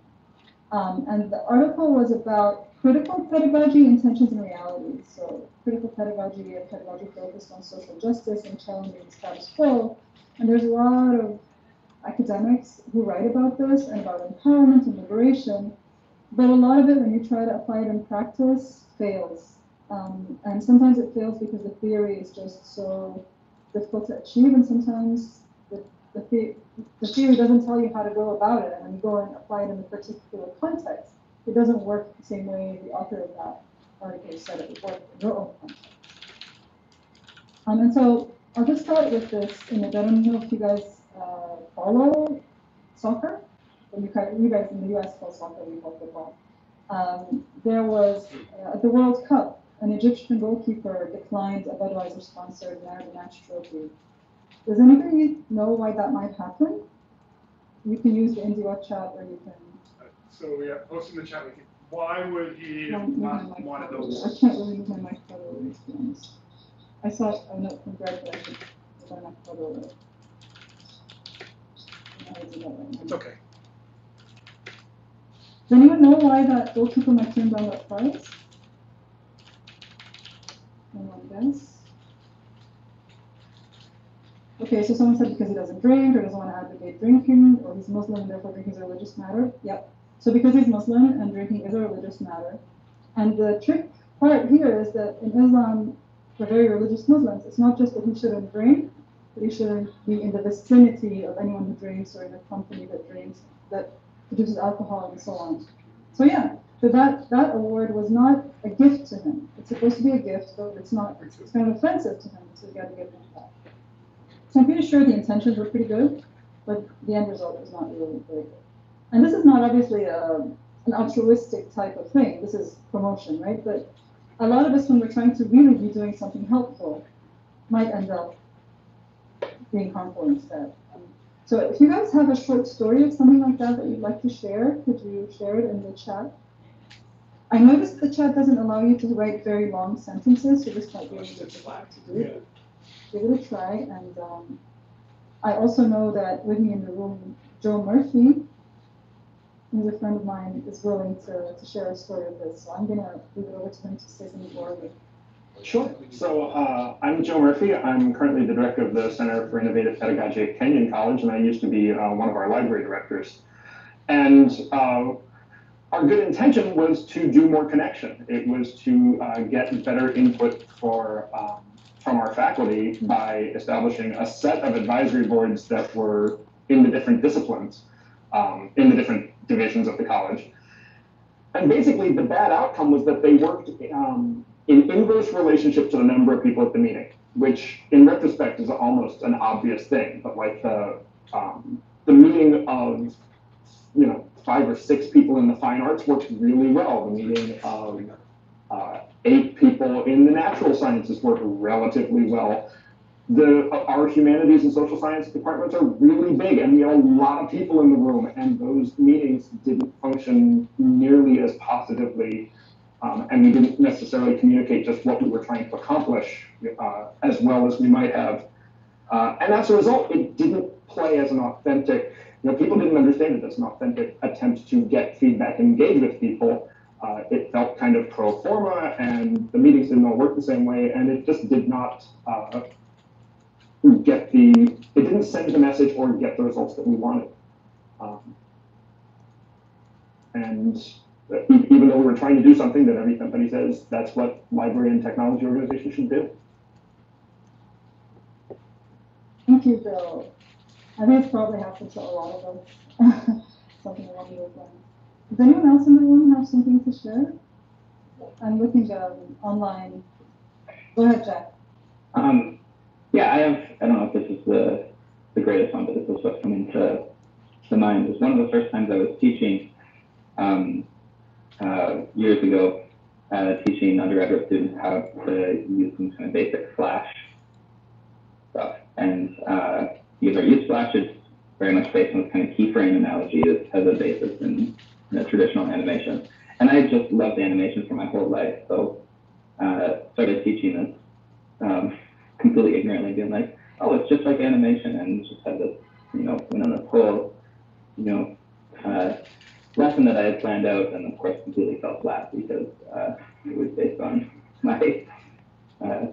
[SPEAKER 9] And the article was about critical pedagogy, intentions, and realities. So critical pedagogy, a pedagogy focused on social justice and challenging the status quo. And there's a lot of academics who write about this and about empowerment and liberation, but a lot of it, when you try to apply it in practice, fails. And sometimes it fails because the theory is just so difficult to achieve, and sometimes the theory doesn't tell you how to go about it, and when you go and apply it in a particular context, it doesn't work the same way the author of that article said it would work in your own context. And so I'll just start with this image. I don't know if you guys follow soccer. You guys in the US call soccer, we call football. There was, at the World Cup, an Egyptian goalkeeper declined a Budweiser-sponsored Man of the Match trophy. Does anybody know why that might happen? You can use the IndieWeb chat, or you can...
[SPEAKER 4] So yeah, post in the chat. Why would he not want those?
[SPEAKER 9] I can't really move my mic further away, to be honest. I saw a note from Greg that I could move my mic further away.
[SPEAKER 4] It's okay.
[SPEAKER 9] Does anyone know why that goalkeeper might turn down that prize? Anyone guess? Okay, so someone said because he doesn't drink or doesn't want to advocate drinking, or he's Muslim and therefore drinking is a religious matter. Yep. So because he's Muslim and drinking is a religious matter. And the trick part here is that in Islam, for very religious Muslims, it's not just that he shouldn't drink, but he shouldn't be in the vicinity of anyone who drinks or in a company that drinks, that produces alcohol and so on. So yeah, so that award was not a gift to him. It's supposed to be a gift, but it's not. It's kind of offensive to him, so we got to give him that. So I'm pretty sure the intentions were pretty good, but the end result was not really very good. And this is not obviously an altruistic type of thing. This is promotion, right? But a lot of us, when we're trying to really be doing something helpful, might end up being harmful instead. So if you guys have a short story of something like that you'd like to share, could you share it in the chat? I noticed the chat doesn't allow you to write very long sentences, so this might be a good to do. Give it a try. And I also know that with me in the room, Joe Murphy, who's a friend of mine, is willing to share a story of this. So I'm going to leave it over to him to say something more of it.
[SPEAKER 8] Sure. So I'm Joe Murphy. I'm currently the director of the Center for Innovative Pedagogy at Kenyon College, and I used to be one of our library directors. And our good intention was to do more connection. It was to get better input from our faculty by establishing a set of advisory boards that were in the different disciplines, in the different divisions of the college. And basically, the bad outcome was that they worked in inverse relationship to the number of people at the meeting, which in retrospect is almost an obvious thing. But like the meeting of 5 or 6 people in the fine arts worked really well. The meeting of 8 people in the natural sciences worked relatively well. Our humanities and social science departments are really big, and we have a lot of people in the room, and those meetings didn't function nearly as positively, and we didn't necessarily communicate just what we were trying to accomplish as well as we might have. And as a result, it didn't play as an authentic, people didn't understand it as an authentic attempt to get feedback and engage with people. It felt kind of pro forma, and the meetings didn't all work the same way, and it just did not it didn't send the message or get the results that we wanted. And even though we were trying to do something that every company says that's what library and technology organizations should do.
[SPEAKER 9] Thank you, Bill. I think it's probably happened to a lot of us. Something along those lines. Does anyone else in the room have something to share? I'm looking online. Go ahead, Jack.
[SPEAKER 8] Yeah, I don't know if this is the greatest one, but this is what's coming to mind. It was one of the first times I was teaching years ago, teaching undergraduate students how to use some kind of basic Flash stuff. And because our use Flash is very much based on this kind of keyframe analogy that has a basis in traditional animation. And I just loved animation for my whole life, so started teaching this completely ignorantly, being like, oh, it's just like animation, and just had this, went on this whole, lesson that I had planned out, and of course completely fell flat because it was based on my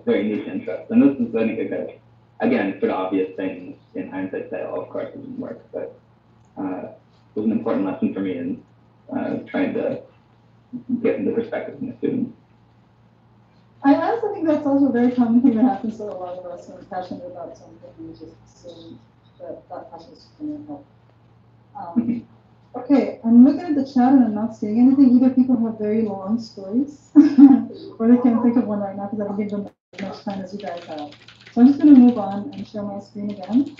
[SPEAKER 8] very niche interest. And this is, I think, again, sort of obvious thing in hindsight say, oh, of course it didn't work, but it was an important lesson for me in trying to get into perspective from the students.
[SPEAKER 9] I also think that's also a very common thing that happens to a lot of us when we're passionate about something. We just assume that passion is going to help. Okay, I'm looking at the chat and I'm not seeing anything. Either people have very long stories, or they can't think of one right now because I don't give them as much time as you guys have. So I'm just going to move on and share my screen again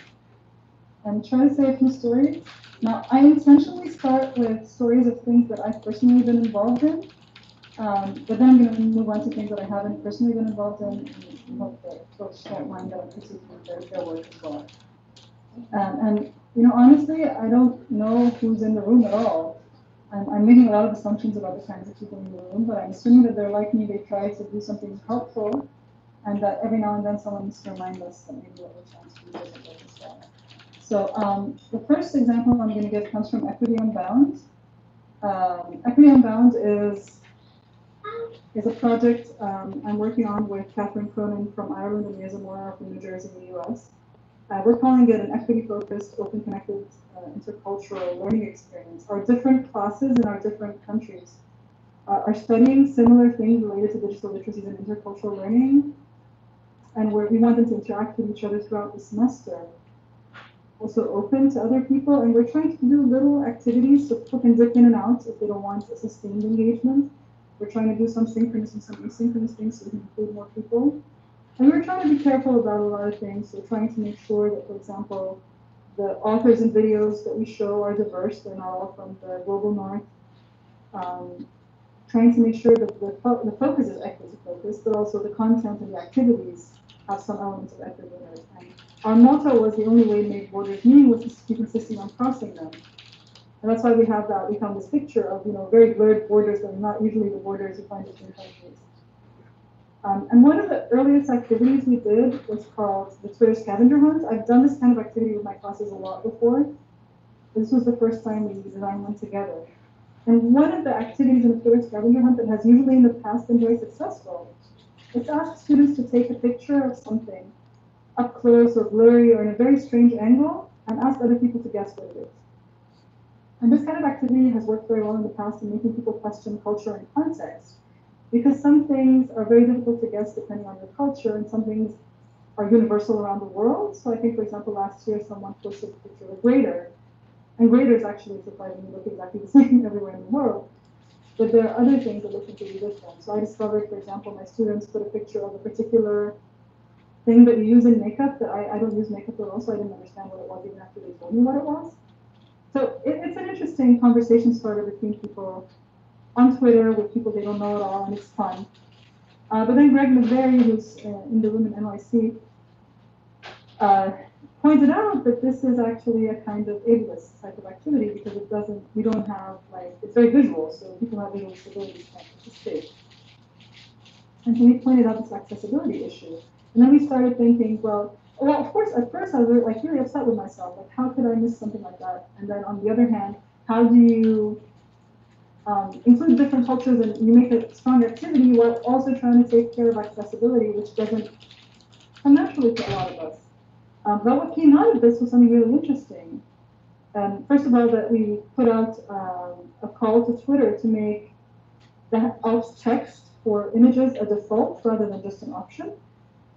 [SPEAKER 9] and try to say a few stories. Now, I intentionally start with stories of things that I've personally been involved in, but then I'm going to move on to things that I haven't personally been involved in, and hope that folks don't mind that I'm critiquing their work as well. And honestly, I don't know who's in the room at all. I'm making a lot of assumptions about the kinds of people in the room, but I'm assuming that they're like me, they try to do something helpful, and that every now and then someone needs to remind us that maybe what we're trying to do doesn't work as well. So the first example I'm going to give comes from Equity Unbound. Equity Unbound is a project I'm working on with Catherine Cronin from Ireland and Liza Moore from New Jersey in the US. We're calling it an equity-focused, open-connected, intercultural learning experience. Our different classes in our different countries are studying similar things related to digital literacies and intercultural learning, and we want them to interact with each other throughout the semester. Also open to other people, and we're trying to do little activities so people can dip in and out if they don't want a sustained engagement. We're trying to do some synchronous and some asynchronous things so we can include more people. And we're trying to be careful about a lot of things. We're trying to make sure that, for example, the authors and videos that we show are diverse. They're not all from the global north. Trying to make sure that the focus is equity focused, but also the content and the activities have some elements of equity in it. And our motto was the only way to make borders meaningless is to keep insisting on crossing them. And that's why we have that. We found this picture of very blurred borders that are not usually the borders you find between countries. And one of the earliest activities we did was called the Twitter scavenger hunt. I've done this kind of activity with my classes a lot before. This was the first time we designed one together. And one of the activities in the Twitter scavenger hunt that has usually in the past been very successful is to ask students to take a picture of something up close or blurry or in a very strange angle and ask other people to guess what it is. And this kind of activity has worked very well in the past in making people question culture and context. Because some things are very difficult to guess depending on your culture, and some things are universal around the world. So I think, for example, last year someone posted a picture of a grater, and graters actually surprisingly look exactly the same everywhere in the world. But there are other things that look completely different. So I discovered, for example, my students put a picture of a particular thing that you use in makeup that I don't use makeup at all, so I didn't understand what it was even after they told me what it was. So it's an interesting conversation starter between people on Twitter with people they don't know at all, and it's fun. But then Greg McVeary, who's in the room in NYC, pointed out that this is actually a kind of ableist type of activity because we don't have, it's very visual, so people have visual disabilities can't participate. And so he pointed out this accessibility issue. And then we started thinking, well, of course, at first I was really upset with myself, how could I miss something like that? And then on the other hand, how do you include different cultures and you make a strong activity while also trying to take care of accessibility, which doesn't come naturally to a lot of us. But what came out of this was something really interesting. First of all, that we put out a call to Twitter to make the alt text for images a default rather than just an option.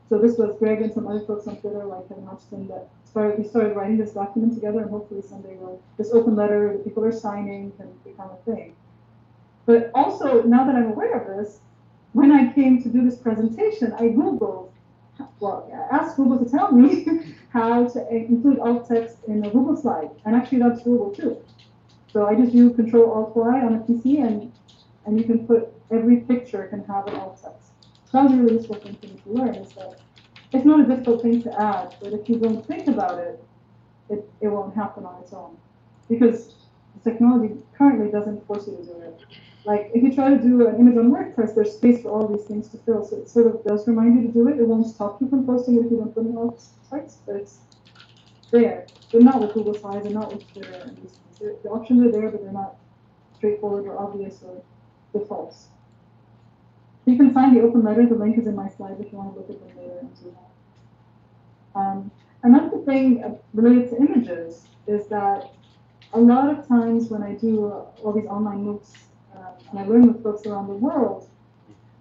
[SPEAKER 9] So this was Greg and some other folks on Twitter, like Kevin Hodgson, that we started writing this document together, and hopefully someday this open letter that people are signing can become a thing. But also, now that I'm aware of this, when I came to do this presentation, I Googled, well, I asked Google to tell me how to include alt text in a Google slide, and actually that's Google too. So I just do Control-Alt-Y on a PC, and you can put, every picture can have an alt text. So that was a really useful thing for me to learn, is that it's not a difficult thing to add, but if you don't think about it, it won't happen on its own. Because the technology currently doesn't force you to do it. Like, if you try to do an image on WordPress, there's space for all these things to fill, so it sort of does remind you to do it. It won't stop you from posting it if you don't put in alt text, but it's there. But not with Google Slides and not with Twitter and these things. The options are there, but they're not straightforward or obvious or defaults. You can find the open letter. The link is in my slide if you want to look at them later and see that. Another thing related to images is that a lot of times when I do all these online MOOCs and I learn with folks around the world,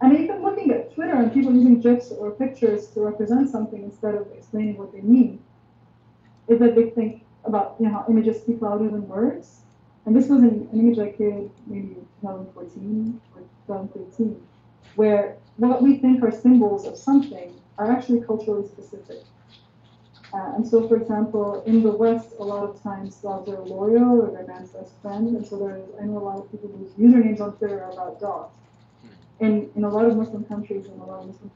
[SPEAKER 9] and even looking at Twitter and people using GIFs or pictures to represent something instead of explaining what they mean, is that they think about how images speak louder than words. And this was an image I created maybe 2014 or 2013, where what we think are symbols of something are actually culturally specific. And so, for example, in the West, a lot of times dogs are loyal or their man's best friend, and so I know a lot of people whose usernames on Twitter are about dogs. In a lot of Muslim countries and a lot of Muslim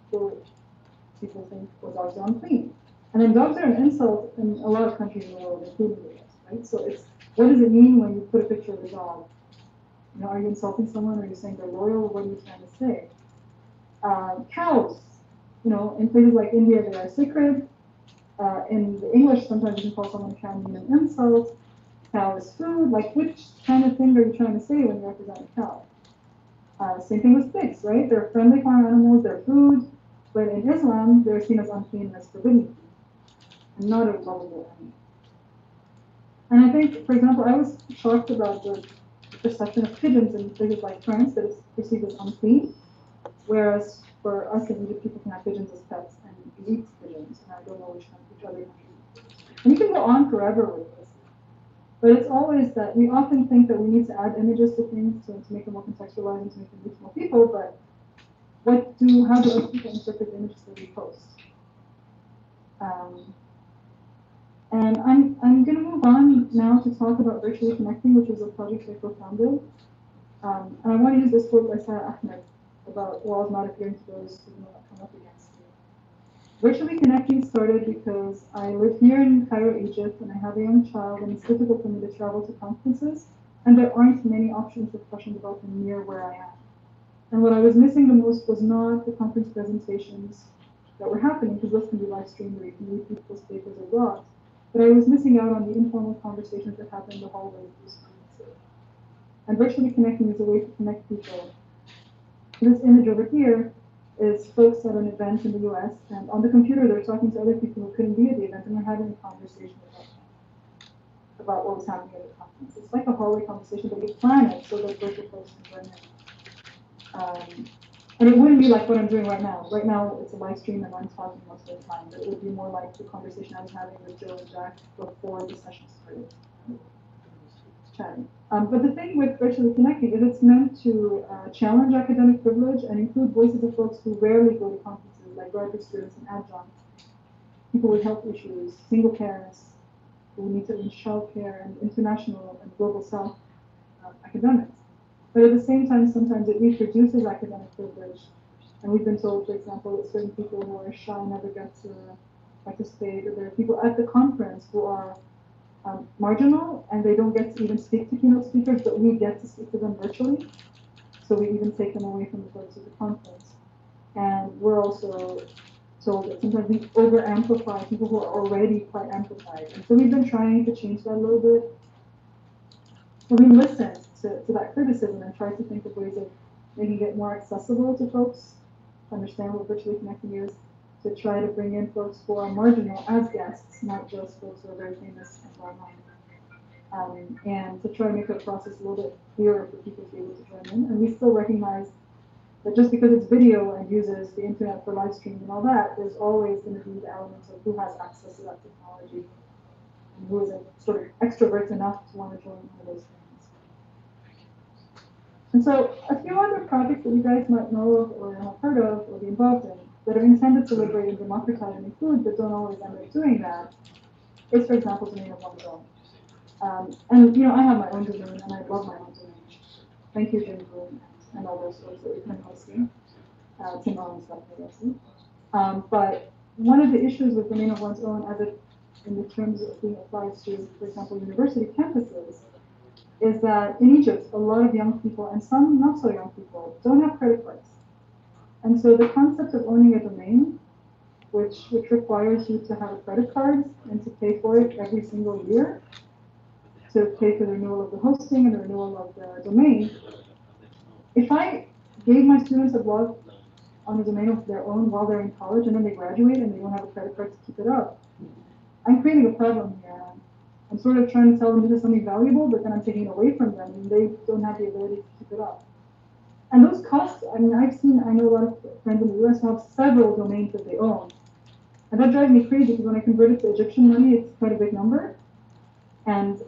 [SPEAKER 9] people think, well, dogs are unclean. And then dogs are an insult in a lot of countries in the world, including the US, right? So it's, what does it mean when you put a picture of a dog? Are you insulting someone? Are you saying they're loyal? What are you trying to say? Cows, in places like India, they are sacred. In the English, sometimes you can call someone a cow mean an insult. Cow is food. Like, which kind of thing are you trying to say when you represent a cow? Same thing with pigs, right? They're friendly farm animals, they're food, but in Islam, they're seen as unclean and as forbidden, and not a lovable animal. And I think, for example, I was shocked about the perception of pigeons in places like France that it's perceived as unclean, whereas for us in Egypt, people can have pigeons as pets and eat pigeons, and I don't know which other country. And you can go on forever with this. But it's always that we often think that we need to add images to things to make them more contextualized and to make them reach more people, but how do other people interpret the images that we post? And I'm going to move on now to talk about virtually connecting, which is a project I co-founded. And I want to use this quote by Sarah Ahmed about walls not appearing to those who do not come up against you. Virtually connecting started because I live here in Cairo, Egypt, and I have a young child, and it's difficult for me to travel to conferences, and there aren't many options for professional development near where I am. And what I was missing the most was not the conference presentations that were happening, because those can be live streamed or you can read people's papers or blogs, but I was missing out on the informal conversations that happen in the hallway of these conferences. And virtually connecting is a way to connect people. This image over here is folks at an event in the US, and on the computer they're talking to other people who couldn't be at the event, and they're having a conversation about what was happening at the conference. It's like a hallway conversation, but you plan it so that virtual folks can join in. And it wouldn't be like what I'm doing right now. Right now it's a live stream and I'm talking most of the time, but it would be more like the conversation I was having with Joe and Jack before the session started. Chatting. But the thing with virtually connecting is it's meant to challenge academic privilege and include voices of folks who rarely go to conferences, like graduate students and adjuncts, people with health issues, single parents who need to arrange childcare, and international and global South academics. But at the same time, sometimes it reproduces academic privilege. And we've been told, for example, that certain people who are shy never get to participate, or there are people at the conference who are marginal, and they don't get to even speak to keynote speakers, but we get to speak to them virtually. So we even take them away from the focus of the conference. And we're also told that sometimes we over-amplify people who are already quite amplified. And so we've been trying to change that a little bit. So we listened to that criticism and tried to think of ways of making it more accessible to folks, to understand what virtually connecting is, to try to bring in folks who are marginal as guests, not just folks who are very famous and well-known. And to try to make the process a little bit clearer for people to be able to join in. And we still recognize that just because it's video and uses the internet for live streaming and all that, there's always going to be the elements of who has access to that technology and who isn't sort of extrovert enough to want to join one of those things. And so a few other projects that you guys might know of or have heard of or be involved in that are intended to liberate and democratize and include but don't always end up doing that is, for example, domain of one's own. And you know, I have my own domain and I love my own domain. Thank you, Jim Bloom, and all those folks that we can all see. Tim and stuff, obviously. But one of the issues with domain of one's own, as it in the terms of being applied to, for example, university campuses, is that in Egypt, a lot of young people and some not so young people don't have credit cards. And so the concept of owning a domain, which requires you to have a credit card and to pay for it every single year, to pay for the renewal of the hosting and the renewal of the domain, if I gave my students a blog on a domain of their own while they're in college and then they graduate and they don't have a credit card to keep it up, I'm creating a problem here. I'm sort of trying to tell them this is something valuable, but then I'm taking it away from them and they don't have the ability to keep it up. And those costs, I mean, I know a lot of friends in the US who have several domains that they own. And that drives me crazy because when I convert it to Egyptian money, it's quite a big number. And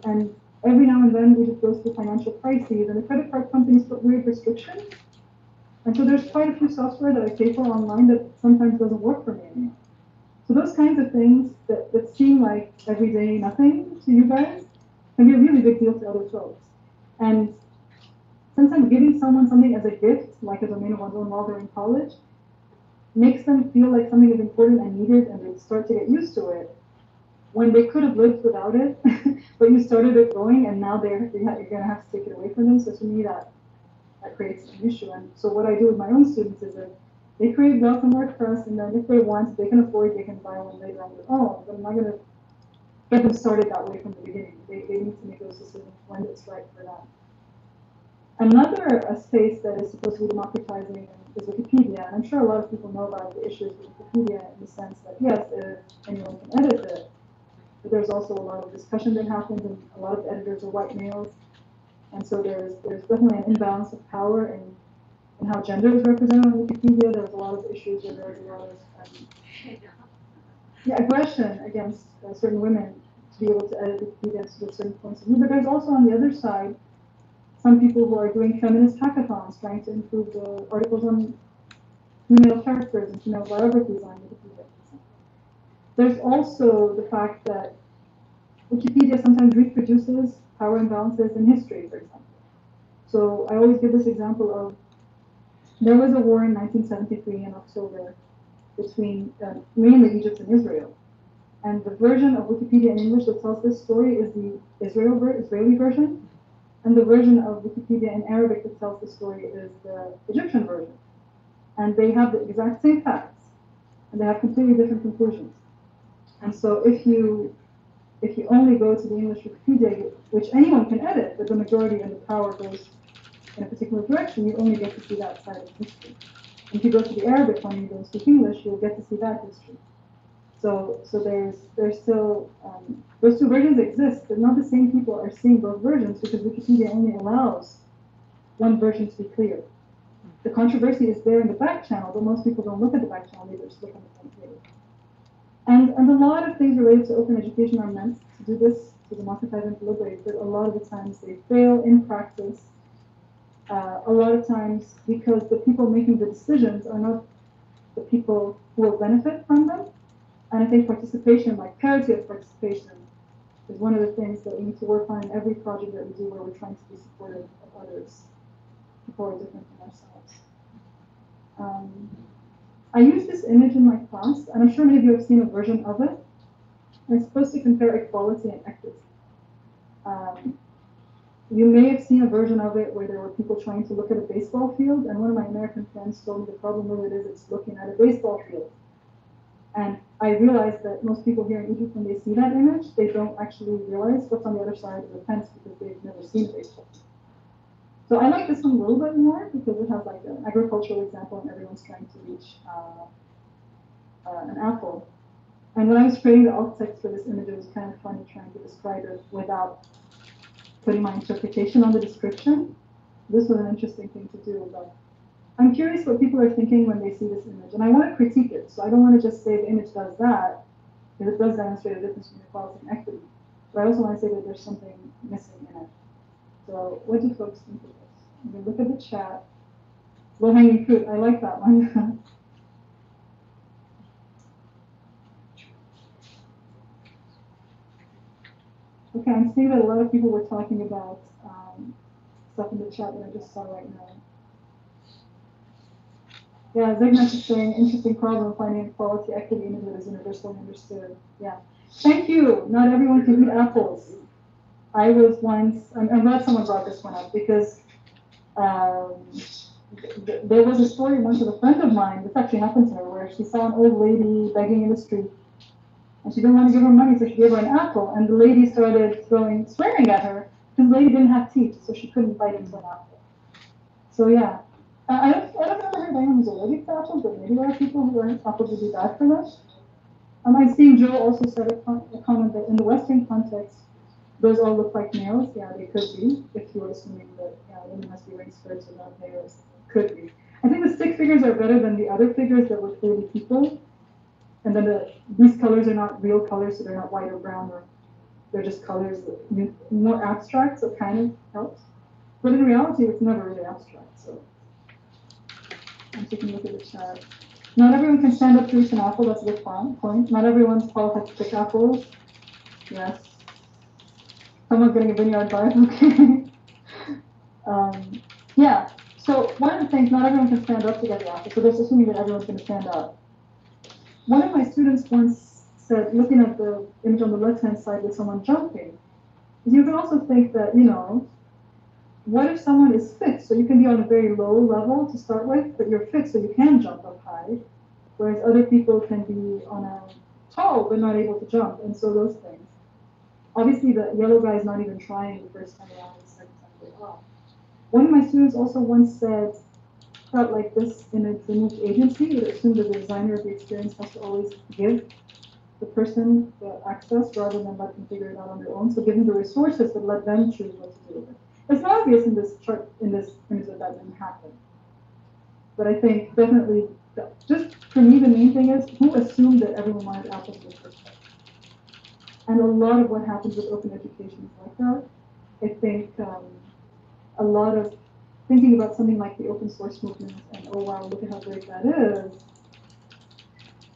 [SPEAKER 9] every now and then Egypt goes through financial crises and the credit card companies put weird restrictions. And so there's quite a few software that I pay for online that sometimes doesn't work for me anymore. So those kinds of things that seem like everyday nothing to you guys can be a really big deal to other folks. And sometimes giving someone something as a gift, like a domain of one's own while they're in college, makes them feel like something is important and needed and they start to get used to it when they could have lived without it, but you started it going and now you're going to have to take it away from them. So to me, that creates an issue. And so what I do with my own students is that they create welcome work for us, and then if they want, they can afford, they can buy one later on their own. But I'm not going to get them started that way from the beginning. They need to make those decisions when it's right for them. Another space that is supposed to be democratizing is Wikipedia. And I'm sure a lot of people know about the issues with Wikipedia in the sense that, yes, anyone can edit it, but there's also a lot of discussion that happens, and a lot of editors are white males. And so there's definitely an imbalance of power in how gender is represented on Wikipedia. There's a lot of issues where there's a lot of aggression against certain women to be able to edit Wikipedia with certain points of view. But there's also on the other side some people who are doing feminist hackathons, trying to improve the articles on female characters and female biographies on Wikipedia. There's also the fact that Wikipedia sometimes reproduces power imbalances in history, for example. So I always give this example of there was a war in 1973 in October between mainly Egypt and Israel. And the version of Wikipedia in English that tells this story is the Israeli version. And the version of Wikipedia in Arabic that tells the story is the Egyptian version. And they have the exact same facts. And they have completely different conclusions. And so if you only go to the English Wikipedia, which anyone can edit, but the majority and the power goes in a particular direction, you only get to see that side of history. And if you go to the Arabic one and you don't speak English, you'll get to see that history. So there's still, those two versions exist, but not the same people are seeing both versions because Wikipedia only allows one version to be clear. The controversy is there in the back channel, but most people don't look at the back channel, they just look on the front page. And a lot of things related to open education are meant to do this, to democratize and to liberate, but a lot of the times they fail in practice. A lot of times because the people making the decisions are not the people who will benefit from them. And I think participation, like parity of participation, is one of the things that we need to work on in every project that we do where we're trying to be supportive of others. People are different from ourselves. I use this image in my class, and I'm sure many of you have seen a version of it. And it's supposed to compare equality and equity. You may have seen a version of it where there were people trying to look at a baseball field, and one of my American friends told me the problem with it is it's looking at a baseball field. And I realized that most people here in Egypt, when they see that image, they don't actually realize what's on the other side of the fence because they've never seen a baseball field. So I like this one a little bit more because it has like an agricultural example and everyone's trying to reach an apple. And when I was creating the alt text for this image, it was kind of funny trying to describe it without putting my interpretation on the description. This was an interesting thing to do, but I'm curious what people are thinking when they see this image, and I want to critique it. So I don't want to just say the image does that, because it does demonstrate a difference between equality and equity. But I also want to say that there's something missing in it. So what do folks think of this? You can look at the chat. Low-hanging fruit, I like that one. Okay, I'm seeing that a lot of people were talking about stuff in the chat that I just saw right now. Yeah, Zignash is saying, interesting problem finding quality equity in it that is universally understood. Yeah. Thank you. Not everyone can eat apples. I was once, I'm glad someone brought this one up because there was a story once with a friend of mine, this actually happened to her, where she saw an old lady begging in the street and she didn't want to give her money, so she gave her an apple, and the lady started swearing at her because the lady didn't have teeth, so she couldn't bite into an apple. So yeah. I don't ever heard anyone who's allergic to apples, but maybe there are people who are apples would be bad for them. I'm seeing Joe also said a comment that in the Western context, those all look like males. Yeah, they could be, if you're assuming that women must be wearing skirts or not males. Could be. I think the stick figures are better than the other figures that were clearly people. And then these colors are not real colors, so they're not white or brown, or they're just colors that more abstract, so it kind of helps. But in reality, it's never really abstract, so. I'm taking a look at the chat. Not everyone can stand up to eat an apple, that's a good point. Not everyone's qualified to pick apples. Yes. Someone's getting a vineyard vibe, okay. Yeah, so one of the things, not everyone can stand up to get the apple, so that's assuming that everyone's going to stand up. One of my students once said, looking at the image on the left-hand side with someone jumping, you can also think that, what if someone is fit? So you can be on a very low level to start with, but you're fit so you can jump up high, whereas other people can be on a tall but not able to jump, and so those things. Obviously, the yellow guy is not even trying the first time around, the second time they off. One of my students also once said, felt like this in a image agency, it assumed that the designer of the experience has to always give the person the access rather than let them figure it out on their own. So give them the resources, but let them choose what to do with it. It's not obvious in this chart, in this image that didn't happen. But I think definitely, just for me, the main thing is who assumed that everyone wanted apples in the first place. And a lot of what happens with open education is like that. I think a lot of thinking about something like the open source movement and, oh wow, look at how great that is,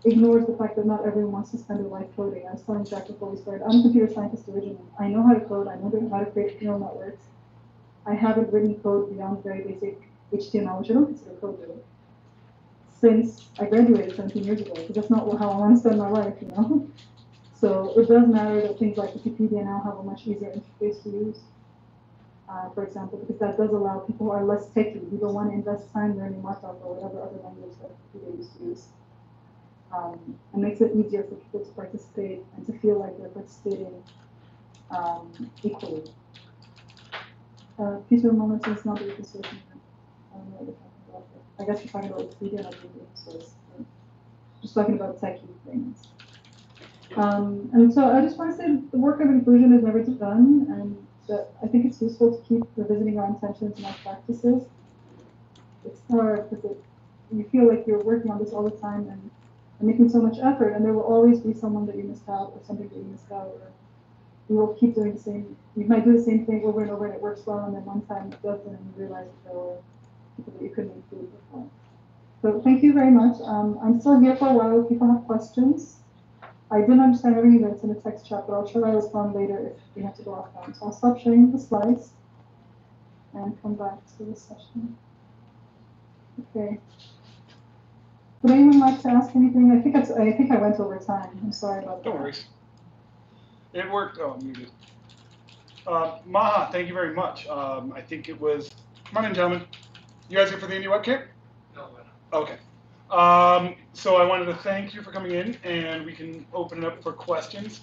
[SPEAKER 9] ignores the fact that not everyone wants to spend their life coding. I was telling Jack before we started, I'm a computer scientist originally. I know how to code, I know how to create neural networks. I haven't written code beyond very basic HTML, which I don't consider code really, since I graduated 17 years ago, because that's not how I want to spend my life, So it does matter that things like Wikipedia now have a much easier interface to use. For example, because that does allow people who are less techy, who don't want to invest time learning markup or whatever other language that people used to use. It makes it easier for people to participate and to feel like they're participating equally. Peter Moment says not the open source. I don't know what you're talking about. I guess you're talking about Wikipedia, not the open source. Just talking about techy things. And so I just want to say the work of inclusion is never done, and that I think it's useful to keep revisiting our intentions and our practices. It's hard because you feel like you're working on this all the time and making so much effort, and there will always be someone that you missed out or something that you missed out, or you will keep doing the same. You might do the same thing over and over, and it works well, and then one time it doesn't, and you realize that there were people that you couldn't include before. So thank you very much. I'm still here for a while if people have questions. I didn't understand everything that's in the text chat, but I'll try to respond later if we have to go offline. So I'll stop sharing the slides and come back to the session. Okay. Would anyone like to ask anything? I think I went over time. I'm sorry about that.
[SPEAKER 4] Don't worry. It worked. Oh, muted. Maha, thank you very much. I think it was. Come on in, gentlemen. You guys here for the IndieWebCamp?
[SPEAKER 1] No, we're not.
[SPEAKER 4] Okay. So I wanted to thank you for coming in, and we can open it up for questions.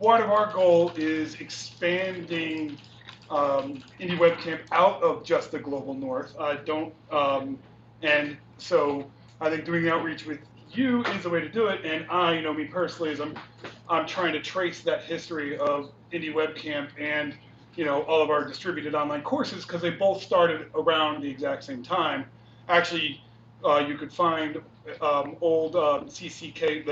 [SPEAKER 4] Part of our goal is expanding IndieWebCamp out of just the global north. And so I think doing the outreach with you is the way to do it. And me personally, is I'm trying to trace that history of IndieWebCamp and all of our distributed online courses, because they both started around the exact same time. Actually, you could find old CCK,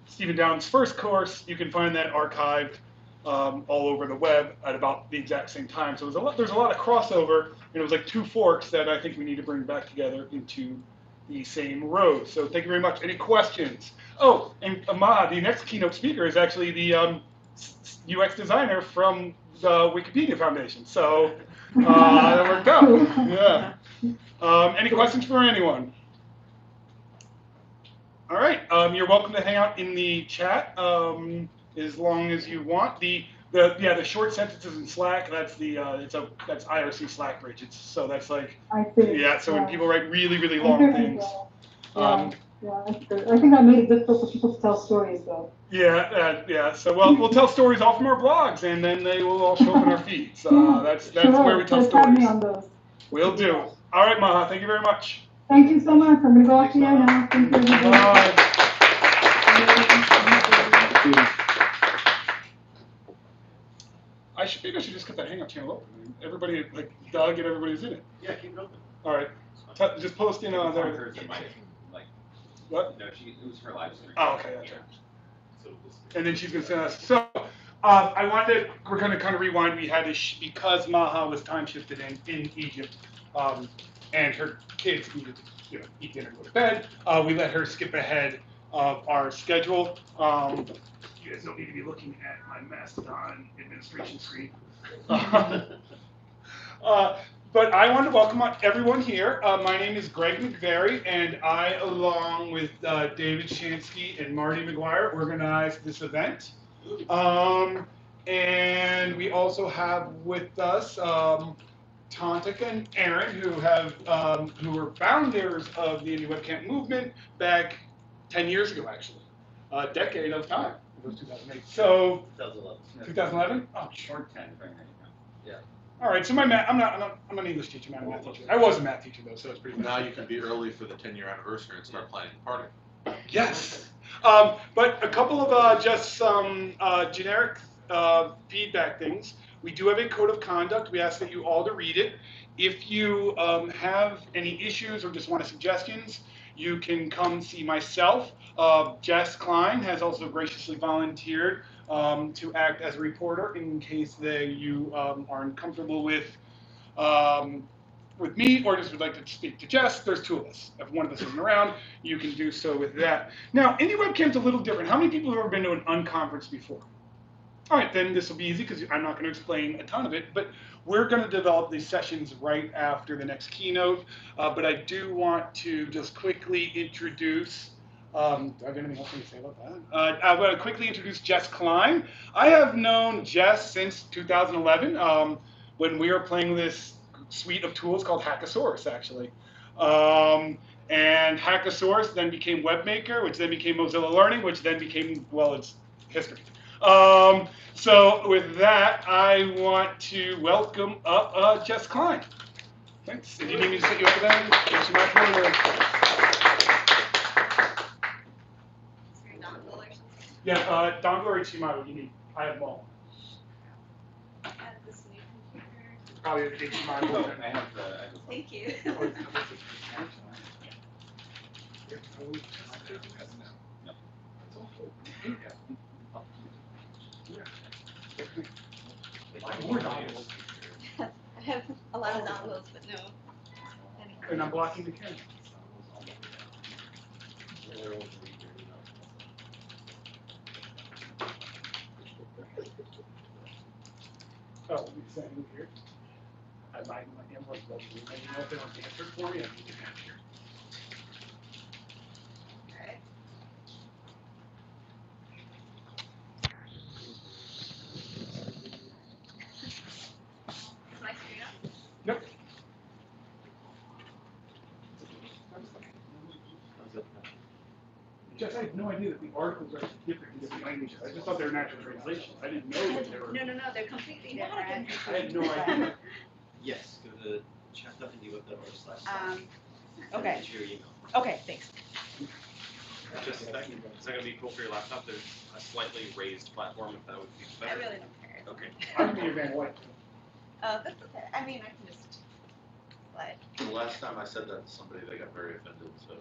[SPEAKER 4] Stephen Downes' first course. You can find that archived all over the web at about the exact same time. So there's a lot of crossover, and it was like two forks that I think we need to bring back together into the same road. So thank you very much. Any questions? Oh, and Maha, the next keynote speaker is actually the UX designer from the Wikipedia Foundation. So that worked out. Yeah. Any questions for anyone? All right. You're welcome to hang out in the chat as long as you want. The short sentences in Slack. That's that's IRC Slack bridge. So that's like
[SPEAKER 9] I see.
[SPEAKER 4] yeah. So when people write really long things.
[SPEAKER 9] Yeah, that's good. I think that made it difficult for people to tell stories, though.
[SPEAKER 4] Yeah. So we'll tell stories all from our blogs, and then they will all show up in our feeds. That's where we tell stories.
[SPEAKER 9] Tag me on those.
[SPEAKER 4] Will do. All right, Maha. Thank you very much.
[SPEAKER 9] Thank you so much. I'm gonna go off the air now. Thank you.
[SPEAKER 4] Bye. I should just get that Hangout channel open. Everybody, like Doug and everybody's in it.
[SPEAKER 11] Yeah, keep it open.
[SPEAKER 4] All right. Just post in there. What?
[SPEAKER 6] No, it was her live stream.
[SPEAKER 4] Oh, okay, that's right. And then she's gonna send us. So we're gonna kind of rewind. We had this because Maha was time shifted in Egypt, and her kids needed to eat dinner and go to bed. We let her skip ahead of our schedule. You guys don't need to be looking at my Mastodon administration screen. But I want to welcome everyone here. My name is Greg McVeary, and I, along with David Shansky and Marty McGuire, organized this event. And we also have with us Tantika and Aaron, who were founders of the IndieWebCamp movement back 10 years ago, actually. A decade of time. It was 2008. So 2011. Oh,
[SPEAKER 6] short 10.
[SPEAKER 11] Yeah.
[SPEAKER 4] All right, so I'm an English teacher, not a math teacher. I was a math teacher though, so it's pretty.
[SPEAKER 3] Now you can be early for the 10-year anniversary and start planning the party.
[SPEAKER 4] Yes, but a couple of just some generic feedback things. We do have a code of conduct. We ask that you all to read it. If you have any issues or just want suggestions, you can come see myself. Jess Klein has also graciously volunteered to act as a reporter in case you are uncomfortable with me or just would like to speak to Jess. There's two of us. If one of us isn't around, you can do so with that. Now, IndieWebCamp's a little different. How many people have ever been to an unconference before? All right, then this will be easy because I'm not going to explain a ton of it, but we're going to develop these sessions right after the next keynote. But I do want to just quickly introduce do I have anything else to say about that? I'm going to quickly introduce Jess Klein. I have known Jess since 2011 when we were playing this suite of tools called Hackasaurus, actually. And Hackasaurus then became WebMaker, which then became Mozilla Learning, which then became, well, it's history. So with that, I want to welcome up Jess Klein. Thanks. If you need me to set you up with that, there's your microphone. Yeah, dongle or HDMI, you need. I have them all.
[SPEAKER 5] I have this new computer.
[SPEAKER 4] Probably the HDMI.
[SPEAKER 6] No, I have
[SPEAKER 5] Thank you. I have a lot of dongles, but no.
[SPEAKER 4] And I'm blocking the camera. Oh, let me send here. I might my invoice doesn't maybe know if they don't answer for me. I need to have here.
[SPEAKER 5] Okay. Is my screen up?
[SPEAKER 4] Yep. Jess, I had no idea that the articles are different in different languages. I just thought they were natural translations. I didn't know that they were.
[SPEAKER 5] No, they're completely different.
[SPEAKER 4] I had no idea.
[SPEAKER 11] Yes, go to chat.indieweb.org/.
[SPEAKER 12] Okay.
[SPEAKER 11] Enter your email.
[SPEAKER 12] Okay, thanks.
[SPEAKER 2] Just is that gonna be cool for your laptop? There's a slightly raised platform if that would be
[SPEAKER 5] I
[SPEAKER 2] better.
[SPEAKER 5] really don't care.
[SPEAKER 2] Okay.
[SPEAKER 4] I'm being Van White.
[SPEAKER 5] That's okay. I mean, I can just slide.
[SPEAKER 3] The last time I said that to somebody, they got very offended, so.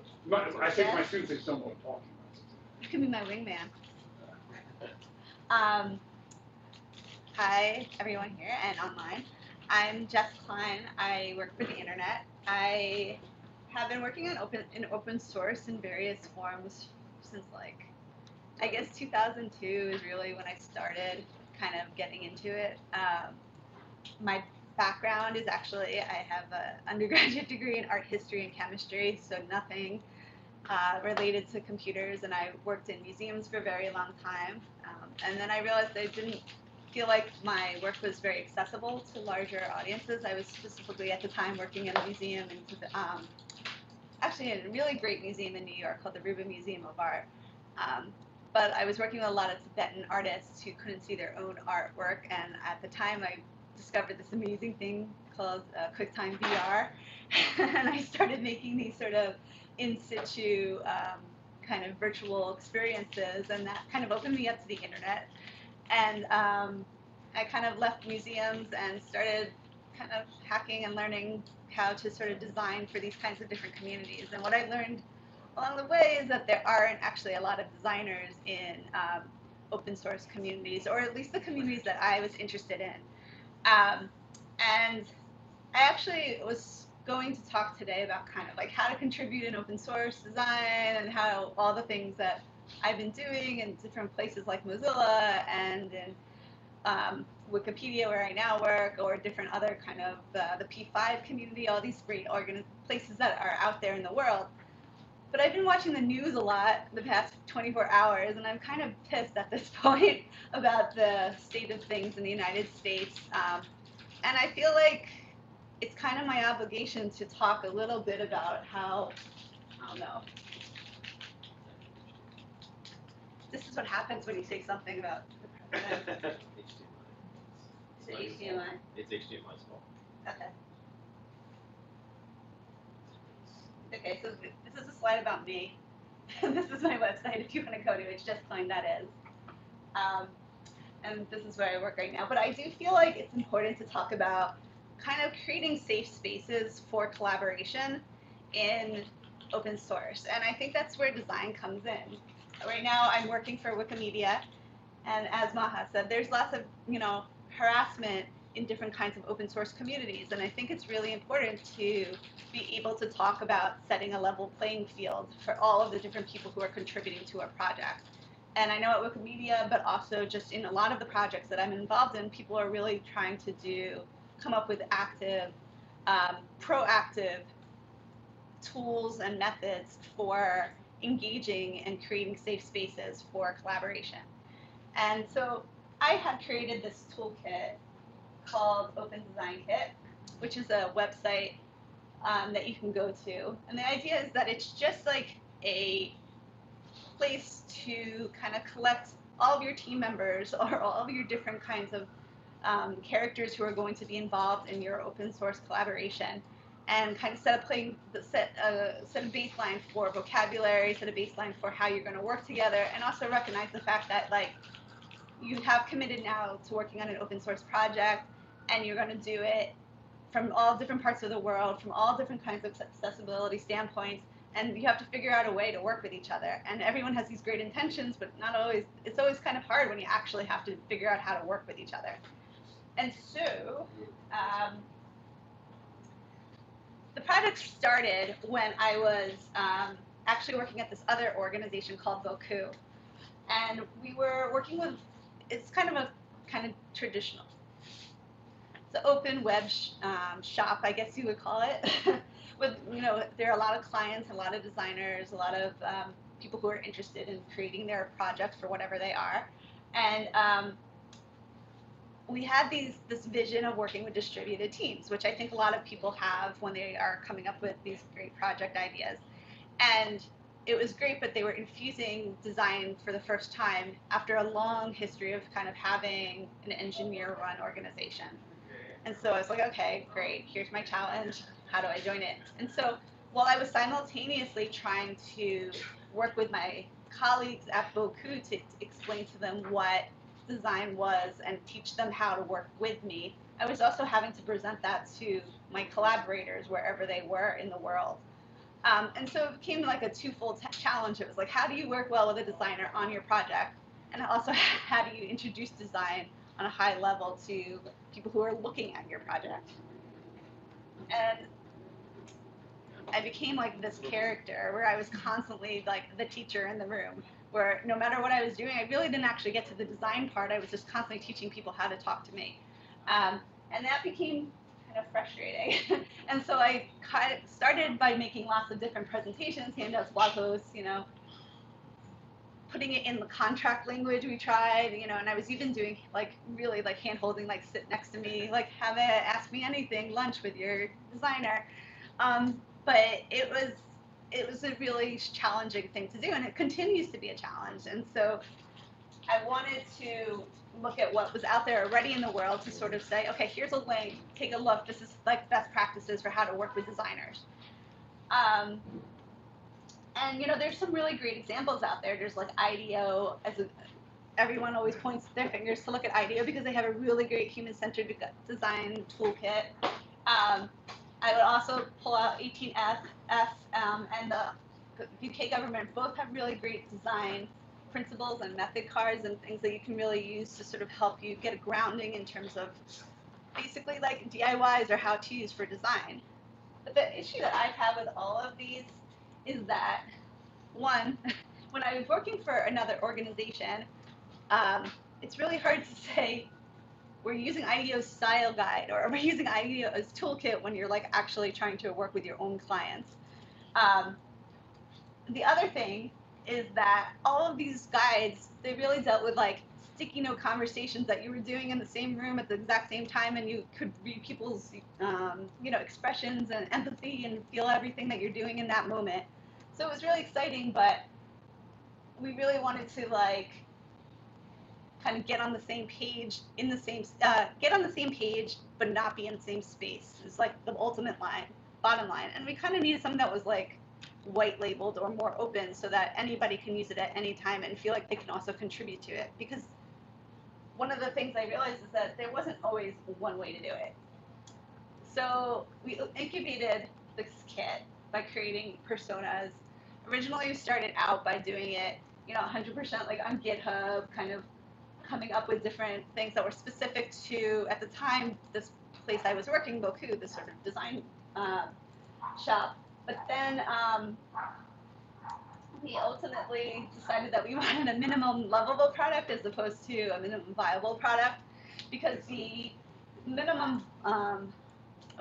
[SPEAKER 4] I think my students, they don't know what I'm talking about.
[SPEAKER 5] You can be my wingman. Hi, everyone here and online. I'm Jess Klein. I work for the internet. I have been working on open source in various forms since I guess 2002 is really when I started kind of getting into it. My background is actually I have an undergraduate degree in art history and chemistry, so nothing related to computers, and I worked in museums for a very long time. And then I realized I didn't feel like my work was very accessible to larger audiences. I was specifically at the time working in a museum, actually in a really great museum in New York called the Ruben Museum of Art. But I was working with a lot of Tibetan artists who couldn't see their own artwork, and at the time I discovered this amazing thing called QuickTime VR, and I started making these sort of in situ kind of virtual experiences, and that kind of opened me up to the internet. And I kind of left museums and started kind of hacking and learning how to sort of design for these kinds of different communities. And what I learned along the way is that there aren't actually a lot of designers in open source communities, or at least the communities that I was interested in. And I actually was going to talk today about kind of like how to contribute in open source design and how all the things that I've been doing in different places like Mozilla and in Wikipedia, where I now work, or different other kind of the P5 community, all these great places that are out there in the world. But I've been watching the news a lot the past 24 hours, and I'm kind of pissed at this point about the state of things in the United States. And I feel like it's kind of my obligation to talk a little bit about how, I don't know, this is what happens when you say something about the president. Is it HDMI?
[SPEAKER 11] It's HDMI's fault.
[SPEAKER 5] Okay. Okay, so this is a slide about me. This is my website if you want to go to it. It's justklein.is. And this is where I work right now. But I do feel like it's important to talk about kind of creating safe spaces for collaboration in open source. And I think that's where design comes in. Right now I'm working for Wikimedia, and as Maha said, there's lots of, harassment in different kinds of open source communities. And I think it's really important to be able to talk about setting a level playing field for all of the different people who are contributing to a project. And I know at Wikimedia, but also just in a lot of the projects that I'm involved in, people are really trying to come up with active, proactive tools and methods for engaging and creating safe spaces for collaboration. And so I had created this toolkit called Open Design Kit, which is a website that you can go to. And the idea is that it's just like a place to kind of collect all of your team members or all of your different kinds of characters who are going to be involved in your open source collaboration, and kind of set a baseline for vocabulary, set a baseline for how you're going to work together, and also recognize the fact that you have committed now to working on an open source project, and you're going to do it from all different parts of the world, from all different kinds of accessibility standpoints, and you have to figure out a way to work with each other. And everyone has these great intentions, but not always. It's always kind of hard when you actually have to figure out how to work with each other. And so the project started when I was actually working at this other organization called Boku, and we were working with, it's kind of traditional. It's an open web shop, I guess you would call it. With, there are a lot of clients, a lot of designers, a lot of people who are interested in creating their projects for whatever they are. And we had this vision of working with distributed teams, which I think a lot of people have when they are coming up with these great project ideas. And it was great, but they were infusing design for the first time after a long history of kind of having an engineer-run organization. And so I was like, okay, great, here's my challenge. How do I join it? And so while I was simultaneously trying to work with my colleagues at Boku to explain to them what design was and teach them how to work with me, I was also having to present that to my collaborators wherever they were in the world. And so it became like a twofold challenge. It was like, how do you work well with a designer on your project? And also, how do you introduce design on a high level to people who are looking at your project. And I became like this character where I was constantly like the teacher in the room, where no matter what I was doing, I really didn't actually get to the design part. I was just constantly teaching people how to talk to me. And that became kind of frustrating. And so I kind of started by making lots of different presentations, handouts, blog posts, putting it in the contract language we tried, and I was even doing like really like hand holding, like sit next to me, like have it, ask me anything, lunch with your designer. But it was a really challenging thing to do, and it continues to be a challenge. And so I wanted to look at what was out there already in the world to sort of say, okay, here's a link, take a look. This is like best practices for how to work with designers. And there's some really great examples out there. There's like IDEO, everyone always points their fingers to look at IDEO because they have a really great human-centered design toolkit. I would also pull out 18F and the UK government both have really great design principles and method cards and things that you can really use to sort of help you get a grounding in terms of basically like DIYs or how-tos for design. But the issue that I have with all of these is that, one, when I was working for another organization, it's really hard to say we're using IDEO's style guide or we're using IDEO's toolkit when you're like actually trying to work with your own clients. The other thing is that all of these guides, they really dealt with like sticky note conversations that you were doing in the same room at the exact same time, and you could read people's expressions and empathy and feel everything that you're doing in that moment. So it was really exciting, but we really wanted to like kind of get on the same page get on the same page but not be in the same space. It's like the ultimate bottom line. And we kind of needed something that was like white labeled or more open so that anybody can use it at any time and feel like they can also contribute to it. Because one of the things I realized is that there wasn't always one way to do it. So we incubated this kit by creating personas. Originally we started out by doing it 100% like on GitHub, kind of coming up with different things that were specific to, at the time, this place I was working, Boku, this sort of design shop. But then we ultimately decided that we wanted a minimum lovable product as opposed to a minimum viable product, because the minimum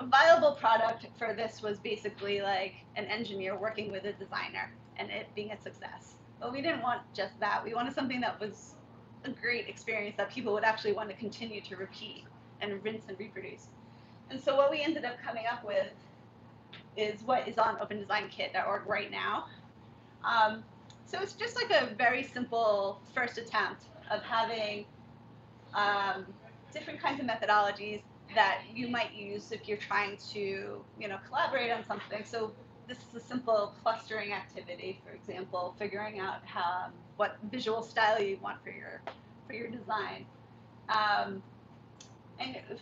[SPEAKER 5] viable product for this was basically like an engineer working with a designer and it being a success. But we didn't want just that. We wanted something that was a great experience that people would actually want to continue to repeat and rinse and reproduce. And so what we ended up coming up with is what is on opendesignkit.org right now. So it's just like a very simple first attempt of having different kinds of methodologies that you might use if you're trying to, collaborate on something. So this is a simple clustering activity, for example, figuring out what visual style you want for your design, and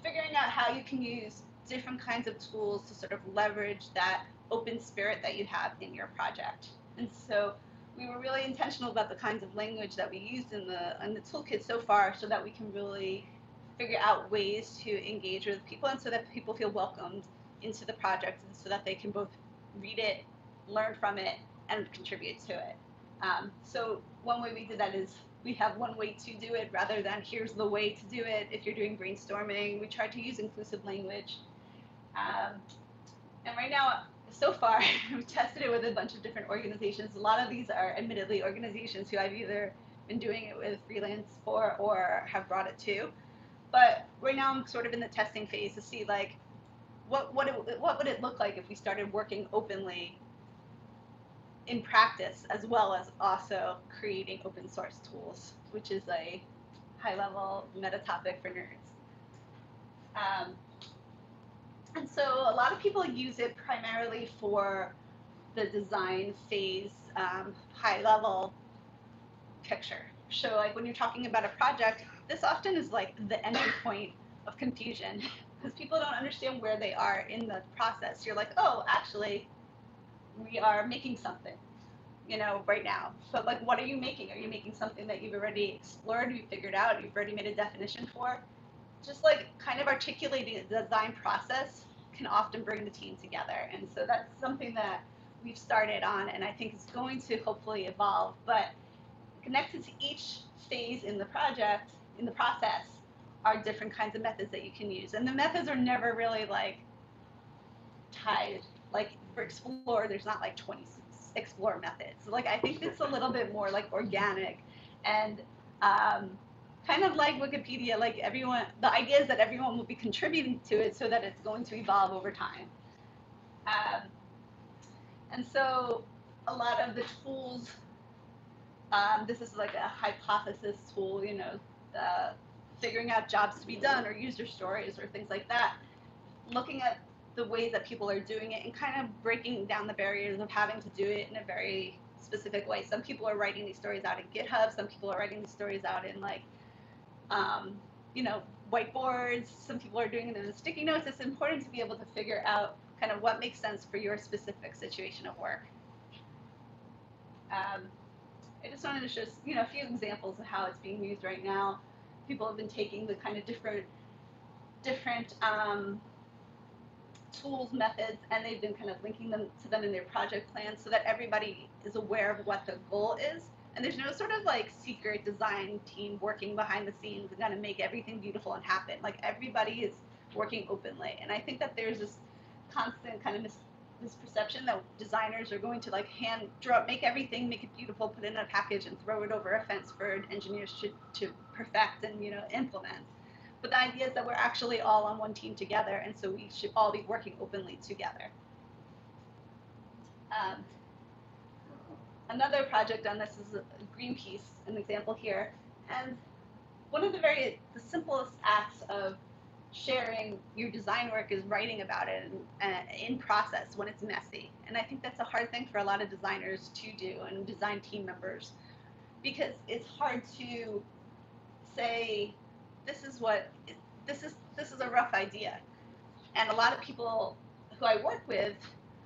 [SPEAKER 5] figuring out how you can use different kinds of tools to sort of leverage that open spirit that you have in your project. And so we were really intentional about the kinds of language that we used in the toolkit so far, so that we can really figure out ways to engage with people and so that people feel welcomed into the project and so that they can both read it, learn from it, and contribute to it. So one way we did that is we have one way to do it rather than here's the way to do it. If you're doing brainstorming, we try to use inclusive language. And right now, so far, we've tested it with a bunch of different organizations. A lot of these are admittedly organizations who I've either been doing it with freelance for or have brought it to. But right now I'm sort of in the testing phase to see like what would it look like if we started working openly in practice as well as also creating open source tools, which is a high level meta topic for nerds. And so a lot of people use it primarily for the design phase, high level picture. So like when you're talking about a project, this often is like the entry point of confusion because people don't understand where they are in the process. You're like, oh, actually, we are making something. right now. But like, what are you making? Are you making something that you've already explored, you've figured out, you've already made a definition for? Just like kind of articulating the design process can often bring the team together. And so that's something that we've started on, and I think is going to hopefully evolve. But connected to each phase in the project, in the process, are different kinds of methods that you can use. And the methods are never really like tied. Like for Explore, there's not like 20 Explore methods. Like I think it's a little bit more like organic and kind of like Wikipedia, like everyone, the idea is that everyone will be contributing to it so that it's going to evolve over time. And so a lot of the tools, this is like a hypothesis tool, figuring out jobs to be done or user stories or things like that, looking at the ways that people are doing it and kind of breaking down the barriers of having to do it in a very specific way. Some people are writing these stories out in GitHub, some people are writing these stories out in like, whiteboards, some people are doing it in the sticky notes. It's important to be able to figure out kind of what makes sense for your specific situation of work. I just wanted to show a few examples of how it's being used right now. People have been taking the kind of different tools, methods, and they've been kind of linking them to them in their project plans so that everybody is aware of what the goal is. And there's no sort of like secret design team working behind the scenes and gonna make everything beautiful and happen. Like everybody is working openly. And I think that there's this constant kind of misperception that designers are going to like hand draw, make everything, make it beautiful, put it in a package and throw it over a fence for engineers to perfect and implement. But the idea is that we're actually all on one team together, and so we should all be working openly together. Another project on this is Greenpeace, an example here. And one of the simplest acts of sharing your design work is writing about it in process when it's messy. And I think that's a hard thing for a lot of designers to do and design team members, because it's hard to say, this is a rough idea. And a lot of people who I work with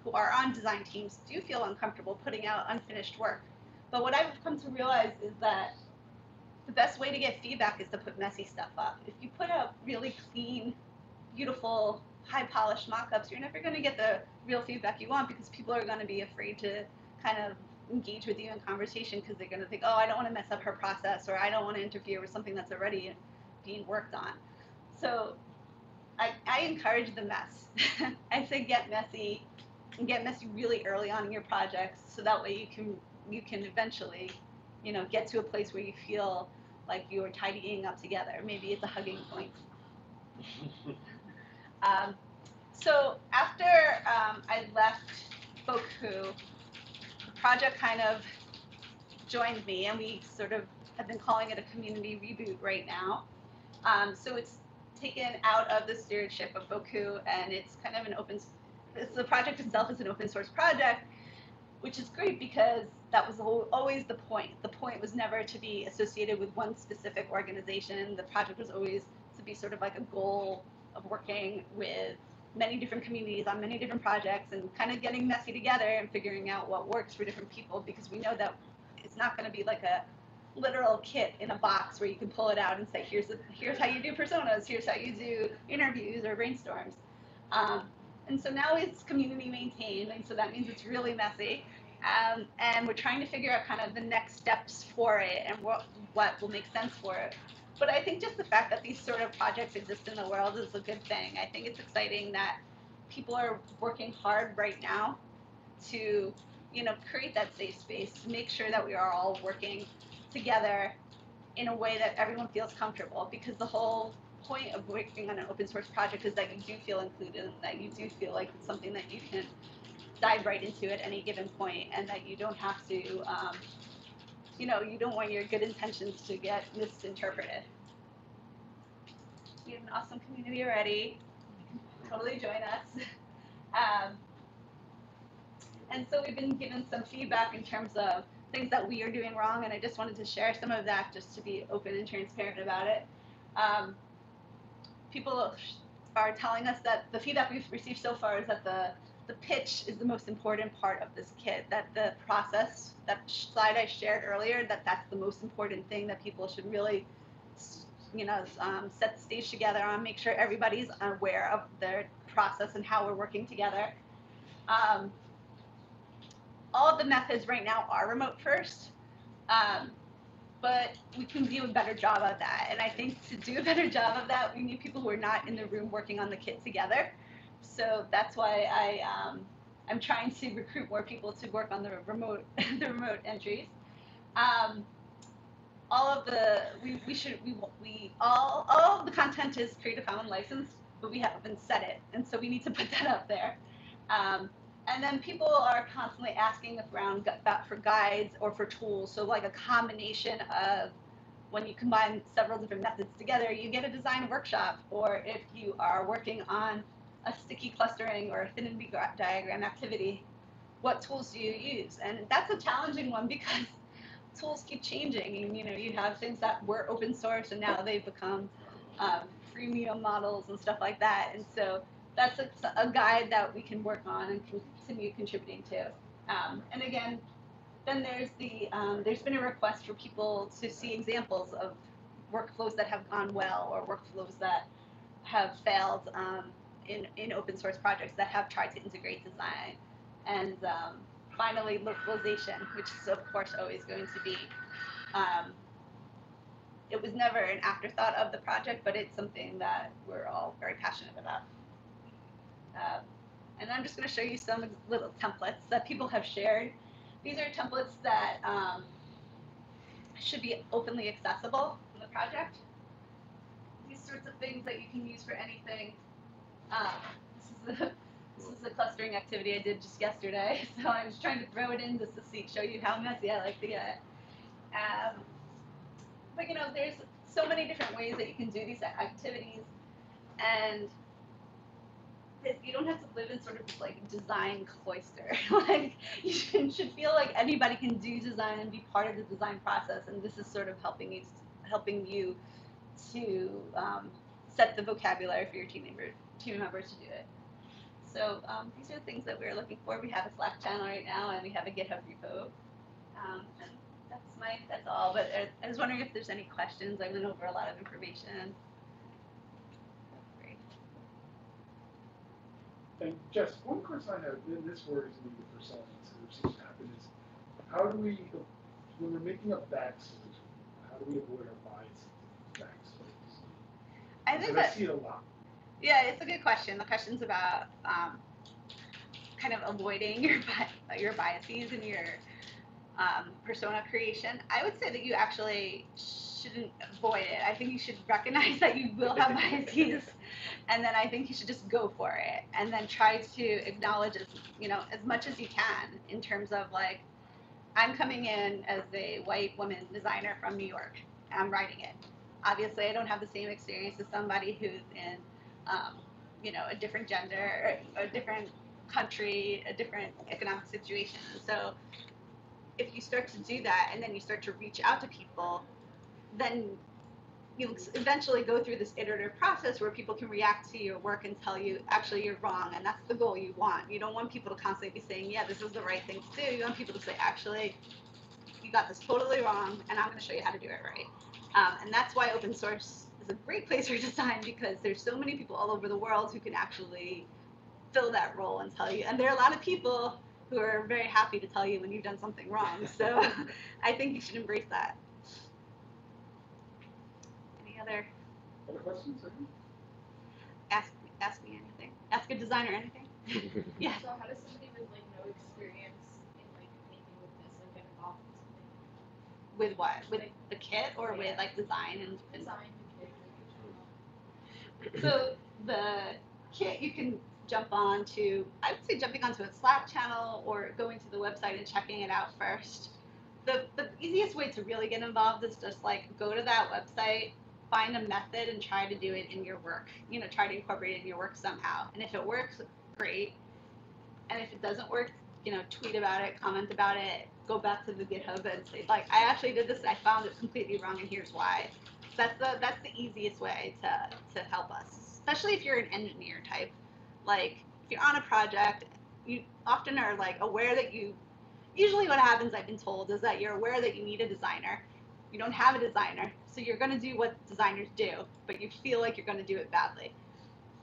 [SPEAKER 5] who are on design teams do feel uncomfortable putting out unfinished work. But what I've come to realize is that the best way to get feedback is to put messy stuff up. If you put out really clean, beautiful, high-polished mock-ups, you're never going to get the real feedback you want, because people are going to be afraid to kind of engage with you in conversation because they're going to think, oh, I don't want to mess up her process, or I don't want to interfere with something that's already being worked on. So I encourage the mess. I say get messy, and get messy really early on in your projects, so that way you can eventually, get to a place where you feel like you're tidying up together. Maybe it's a hugging point. So after I left Boku, the project kind of joined me, and we sort of have been calling it a community reboot right now. So it's taken out of the stewardship of Boku, and it's kind of the project itself is an open source project, which is great because that was always the point. The point was never to be associated with one specific organization. The project was always to be sort of like a goal of working with many different communities on many different projects and kind of getting messy together and figuring out what works for different people, because we know that it's not going to be like a literal kit in a box where you can pull it out and say, here's how you do personas, here's how you do interviews or brainstorms. And so now it's community maintained, and so that means it's really messy. And we're trying to figure out kind of the next steps for it and what will make sense for it. But I think just the fact that these sort of projects exist in the world is a good thing. I think it's exciting that people are working hard right now to, create that safe space, to make sure that we are all working together in a way that everyone feels comfortable, because the whole point of working on an open source project is that you do feel included, and that you do feel like it's something that you can dive right into at any given point, and that you don't have to, you don't want your good intentions to get misinterpreted. We have an awesome community already. You can totally join us. And so we've been given some feedback in terms of things that we are doing wrong, and I just wanted to share some of that just to be open and transparent about it. People are telling us that the feedback we've received so far is that the pitch is the most important part of this kit, that the process, that slide I shared earlier, that's the most important thing that people should really, set the stage together on, make sure everybody's aware of their process and how we're working together. All of the methods right now are remote first, but we can do a better job of that. And I think to do a better job of that, we need people who are not in the room working on the kit together. So that's why I'm trying to recruit more people to work on the remote entries. All of the all of the content is Creative Commons licensed, but we haven't set it, and so we need to put that up there. And then people are constantly asking around for guides or for tools. So like a combination of when you combine several different methods together, you get a design workshop. Or if you are working on a sticky clustering or affinity diagram activity, what tools do you use? And that's a challenging one because tools keep changing. And you have things that were open source and now they've become freemium models and stuff like that. And so that's a guide that we can work on and continue contributing to. And again, then there's been a request for people to see examples of workflows that have gone well or workflows that have failed in open source projects that have tried to integrate design. And finally, localization, which is of course always going to be, it was never an afterthought of the project, but it's something that we're all very passionate about. And I'm just going to show you some little templates that people have shared. These are templates that should be openly accessible in the project. These sorts of things that you can use for anything. This is a clustering activity I did just yesterday, so I'm just trying to throw it in just to show you how messy I like to get. But there's so many different ways that you can do these activities, and you don't have to live in sort of this like design cloister. Like you should feel like anybody can do design and be part of the design process, and this is sort of helping you to set the vocabulary for your team members to do it. So these are the things that we're looking for. We have a Slack channel right now, and we have a GitHub repo. And that's all. But I was wondering if there's any questions. I went over a lot of information.
[SPEAKER 4] And Jess, one question I have, and this worries me for some that seems to happen, is how do we, when we're making up backstories, how do we avoid our biases in backstories?
[SPEAKER 5] I think
[SPEAKER 4] I see it a lot.
[SPEAKER 5] Yeah, it's a good question. The question's about kind of avoiding your biases in your persona creation. I would say that you actually shouldn't avoid it. I think you should recognize that you will have biases, and then I think you should just go for it, and then try to acknowledge as much as you can in terms of like, I'm coming in as a white woman designer from New York. I'm writing it. Obviously, I don't have the same experience as somebody who's in a different gender, a different country, a different economic situation. So if you start to do that and then you start to reach out to people, then you'll eventually go through this iterative process where people can react to your work and tell you, actually, you're wrong, and that's the goal you want. You don't want people to constantly be saying, yeah, this is the right thing to do. You want people to say, actually, you got this totally wrong, and I'm going to show you how to do it right. And that's why open source is a great place for design, because there's so many people all over the world who can actually fill that role and tell you. And there are a lot of people who are very happy to tell you when you've done something wrong. So I think you should embrace that. Any other
[SPEAKER 4] questions?
[SPEAKER 5] Ask me anything. Ask a designer anything. Yeah.
[SPEAKER 7] So how does somebody with like no experience in like anything with this like get involved in something?
[SPEAKER 5] With what? With the kit or with like design and
[SPEAKER 7] Design the kit.
[SPEAKER 5] So the kit you can jump on to, I would say jumping onto a Slack channel or going to the website and checking it out first. The easiest way to really get involved is just like go to that website, find a method and try to do it in your work. Try to incorporate it in your work somehow. And if it works, great. And if it doesn't work, tweet about it, comment about it, go back to the GitHub and say, like, I actually did this and I found it completely wrong and here's why. That's the easiest way to help us. especially if you're an engineer type. Like if you're on a project, you often are like aware that usually what happens, I've been told, is that you're aware that you need a designer. You don't have a designer, so you're going to do what designers do, but you feel like you're going to do it badly.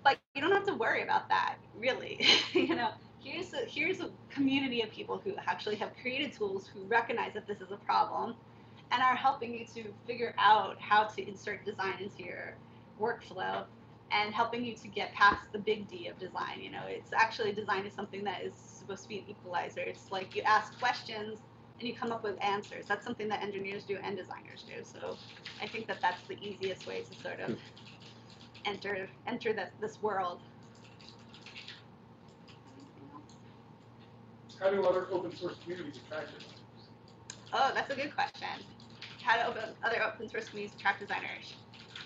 [SPEAKER 5] But you don't have to worry about that, really. Here's a community of people who actually have created tools, who recognize that this is a problem, and are helping you to figure out how to insert design into your workflow, and helping you to get past the big D of design. It's actually, design is something that is supposed to be an equalizer. It's like you ask questions and you come up with answers. That's something that engineers do and designers do. So I think that that's the easiest way to sort of enter this world.
[SPEAKER 4] How do other open source communities attract designers?
[SPEAKER 5] Oh, that's a good question. How do other open source communities attract designers?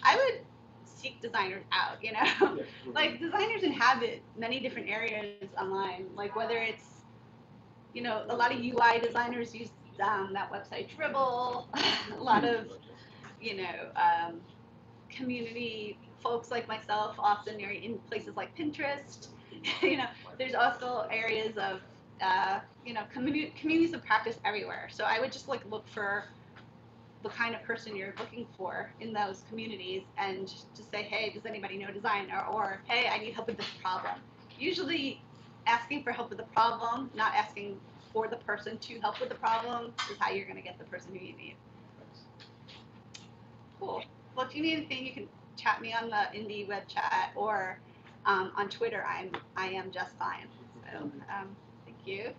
[SPEAKER 5] I would seek designers out, Like, designers inhabit many different areas online, like whether it's, a lot of UI designers use that website Dribble, a lot of, community folks like myself often are in places like Pinterest. There's also areas of, communities of practice everywhere. So I would just look for the kind of person you're looking for in those communities, and just say, hey, does anybody know design? Or hey, I need help with this problem. Usually asking for help with the problem, not asking for the person to help with the problem, is how you're going to get the person who you need. Cool. Well, if you need anything, you can chat me on the Indie web chat, or on Twitter. I am just fine. So thank you.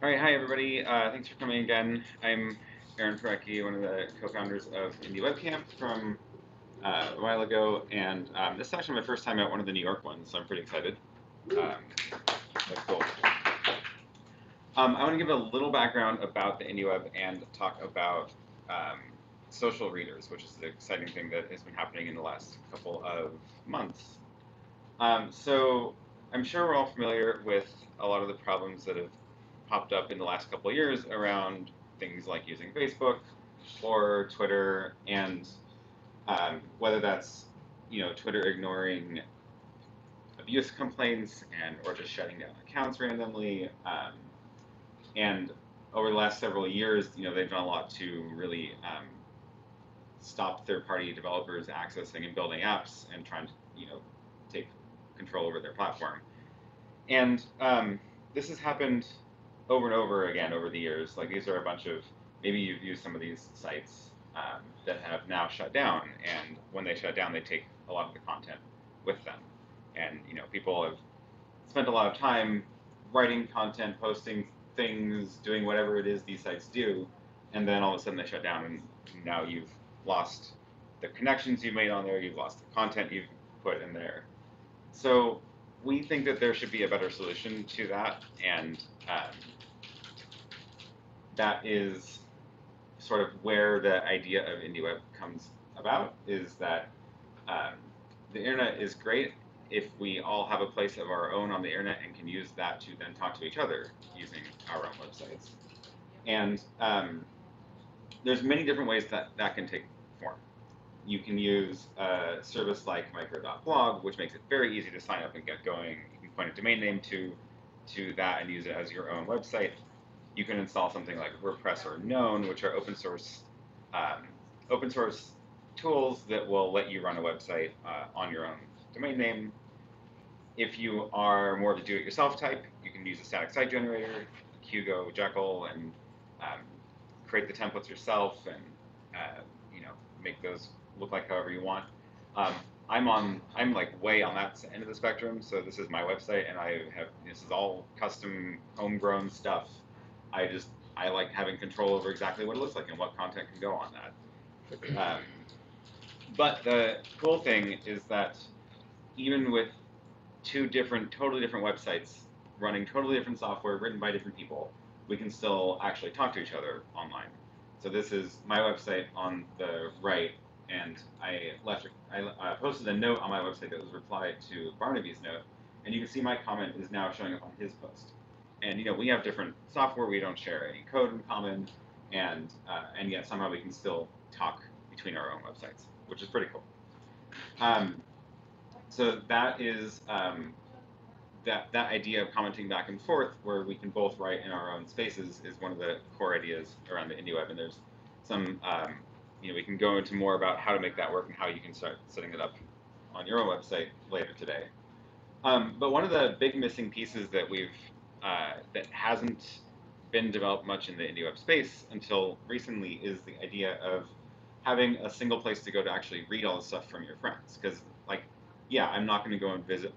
[SPEAKER 6] All right, hi everybody. Thanks for coming again. I'm Aaron Parecki, one of the co-founders of IndieWebCamp from a while ago, and this is actually my first time at one of the New York ones, so I'm pretty excited. That's cool. I want to give a little background about the IndieWeb and talk about social readers, which is the exciting thing that has been happening in the last couple of months. So I'm sure we're all familiar with a lot of the problems that have popped up in the last couple of years around things like using Facebook or Twitter, and whether that's Twitter ignoring abuse complaints or just shutting down accounts randomly. And over the last several years, they've done a lot to really stop third-party developers accessing and building apps and trying to take control over their platform. And this has happened over and over again over the years. Like, these are a bunch of, maybe you've used some of these sites that have now shut down, and when they shut down, they take a lot of the content with them. And people have spent a lot of time writing content, posting things, doing whatever it is these sites do, and then all of a sudden they shut down, and now you've lost the connections you made on there, you've lost the content you've put in there. So we think that there should be a better solution to that, and that is sort of where the idea of IndieWeb comes about, is that the internet is great if we all have a place of our own on the internet and can use that to then talk to each other using our own websites. And there's many different ways that that can take form. You can use a service like micro.blog, which makes it very easy to sign up and get going. You can point a domain name to that and use it as your own website. You can install something like WordPress or Known, which are open source tools that will let you run a website on your own domain name. if you are more of a do-it-yourself type, you can use a static site generator, Hugo, Jekyll, and create the templates yourself and you know, make those look like however you want. I'm like way on that end of the spectrum, so this is my website, and this is all custom, homegrown stuff. I like having control over exactly what it looks like and what content can go on that. But the cool thing is that even with two totally different websites running totally different software written by different people, we can still actually talk to each other online. So this is my website on the right, and I posted a note on my website that was replied to Barnaby's note, and you can see my comment is now showing up on his post. And you know, we have different software, we don't share any code in common, and yet somehow we can still talk between our own websites, which is pretty cool. So that is that idea of commenting back and forth, where we can both write in our own spaces, is one of the core ideas around the IndieWeb. And there's some, you know, we can go into more about how to make that work and how you can start setting it up on your own website later today. But one of the big missing pieces that that hasn't been developed much in the IndieWeb space until recently is the idea of having a single place to go to actually read all the stuff from your friends. Because, like, yeah, I'm not going to go and visit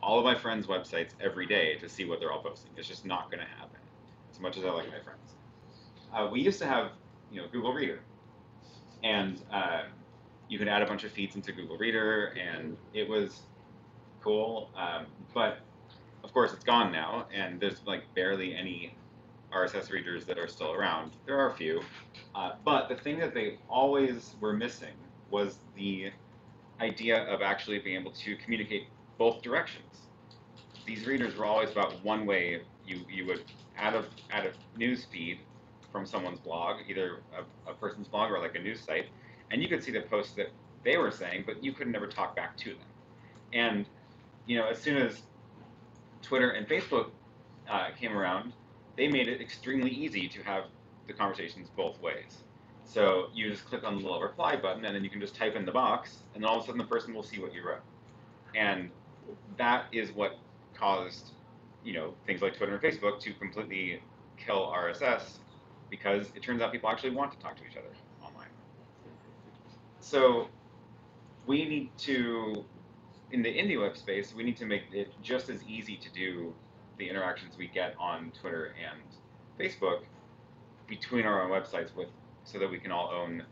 [SPEAKER 6] all of my friends' websites every day to see what they're all posting. It's just not going to happen, as much as I like my friends. We used to have, you know, Google Reader, and you could add a bunch of feeds into Google Reader, and it was cool. But of course, it's gone now, and there's like barely any RSS readers that are still around. There are a few, but the thing that they always were missing was the idea of actually being able to communicate both directions. These readers were always about one way. You would add a news feed from someone's blog, either a person's blog or like a news site, and you could see the posts that they were saying, but you could never talk back to them. And you know, as soon as Twitter and Facebook came around, they made it extremely easy to have the conversations both ways. So you just click on the little reply button, and then you can just type in the box, and then all of a sudden the person will see what you wrote. And that is what caused, you know, things like Twitter and Facebook to completely kill RSS, because it turns out people actually want to talk to each other online. So we need to, in the IndieWeb space, we need to make it just as easy to do the interactions we get on Twitter and Facebook between our own websites so that we can all own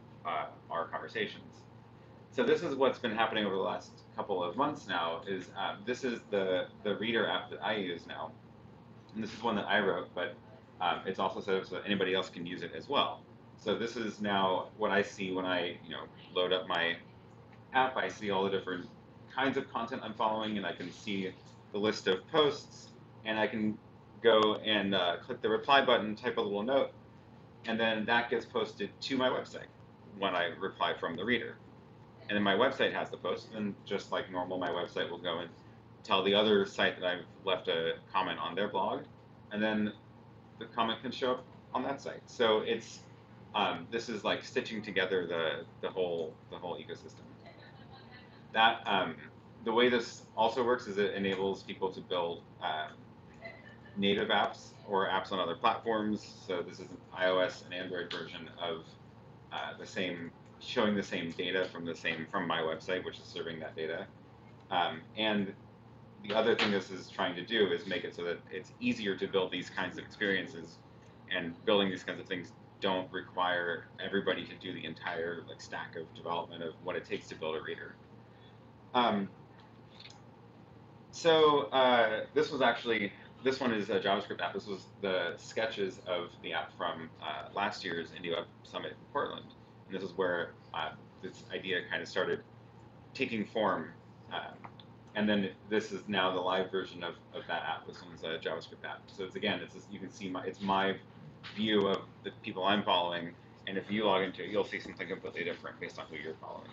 [SPEAKER 6] our conversations. So this is what's been happening over the last couple of months now, is this is the Reader app that I use now. And this is one that I wrote, but it's also set up so that anybody else can use it as well. So this is now what I see when I, you know, load up my app. I see all the different kinds of content I'm following, and I can see the list of posts, and I can go and click the reply button, type a little note, and then that gets posted to my website when I reply from the reader. And then my website has the post, and just like normal, my website will go and tell the other site that I've left a comment on their blog, and then the comment can show up on that site. So it's this is like stitching together the whole ecosystem. That the way this also works is it enables people to build native apps or apps on other platforms. So this is an iOS and Android version of showing the same data from my website, which is serving that data. And the other thing this is trying to do is make it so that it's easier to build these kinds of experiences, and building these kinds of things don't require everybody to do the entire like stack of development of what it takes to build a reader. This one is a JavaScript app. This was the sketches of the app from last year's IndieWeb Summit in Portland. And this is where this idea kind of started taking form. And then this is now the live version of that app. This one's a JavaScript app. So it's you can see it's my view of the people I'm following. And if you log into it, you'll see something completely different based on who you're following.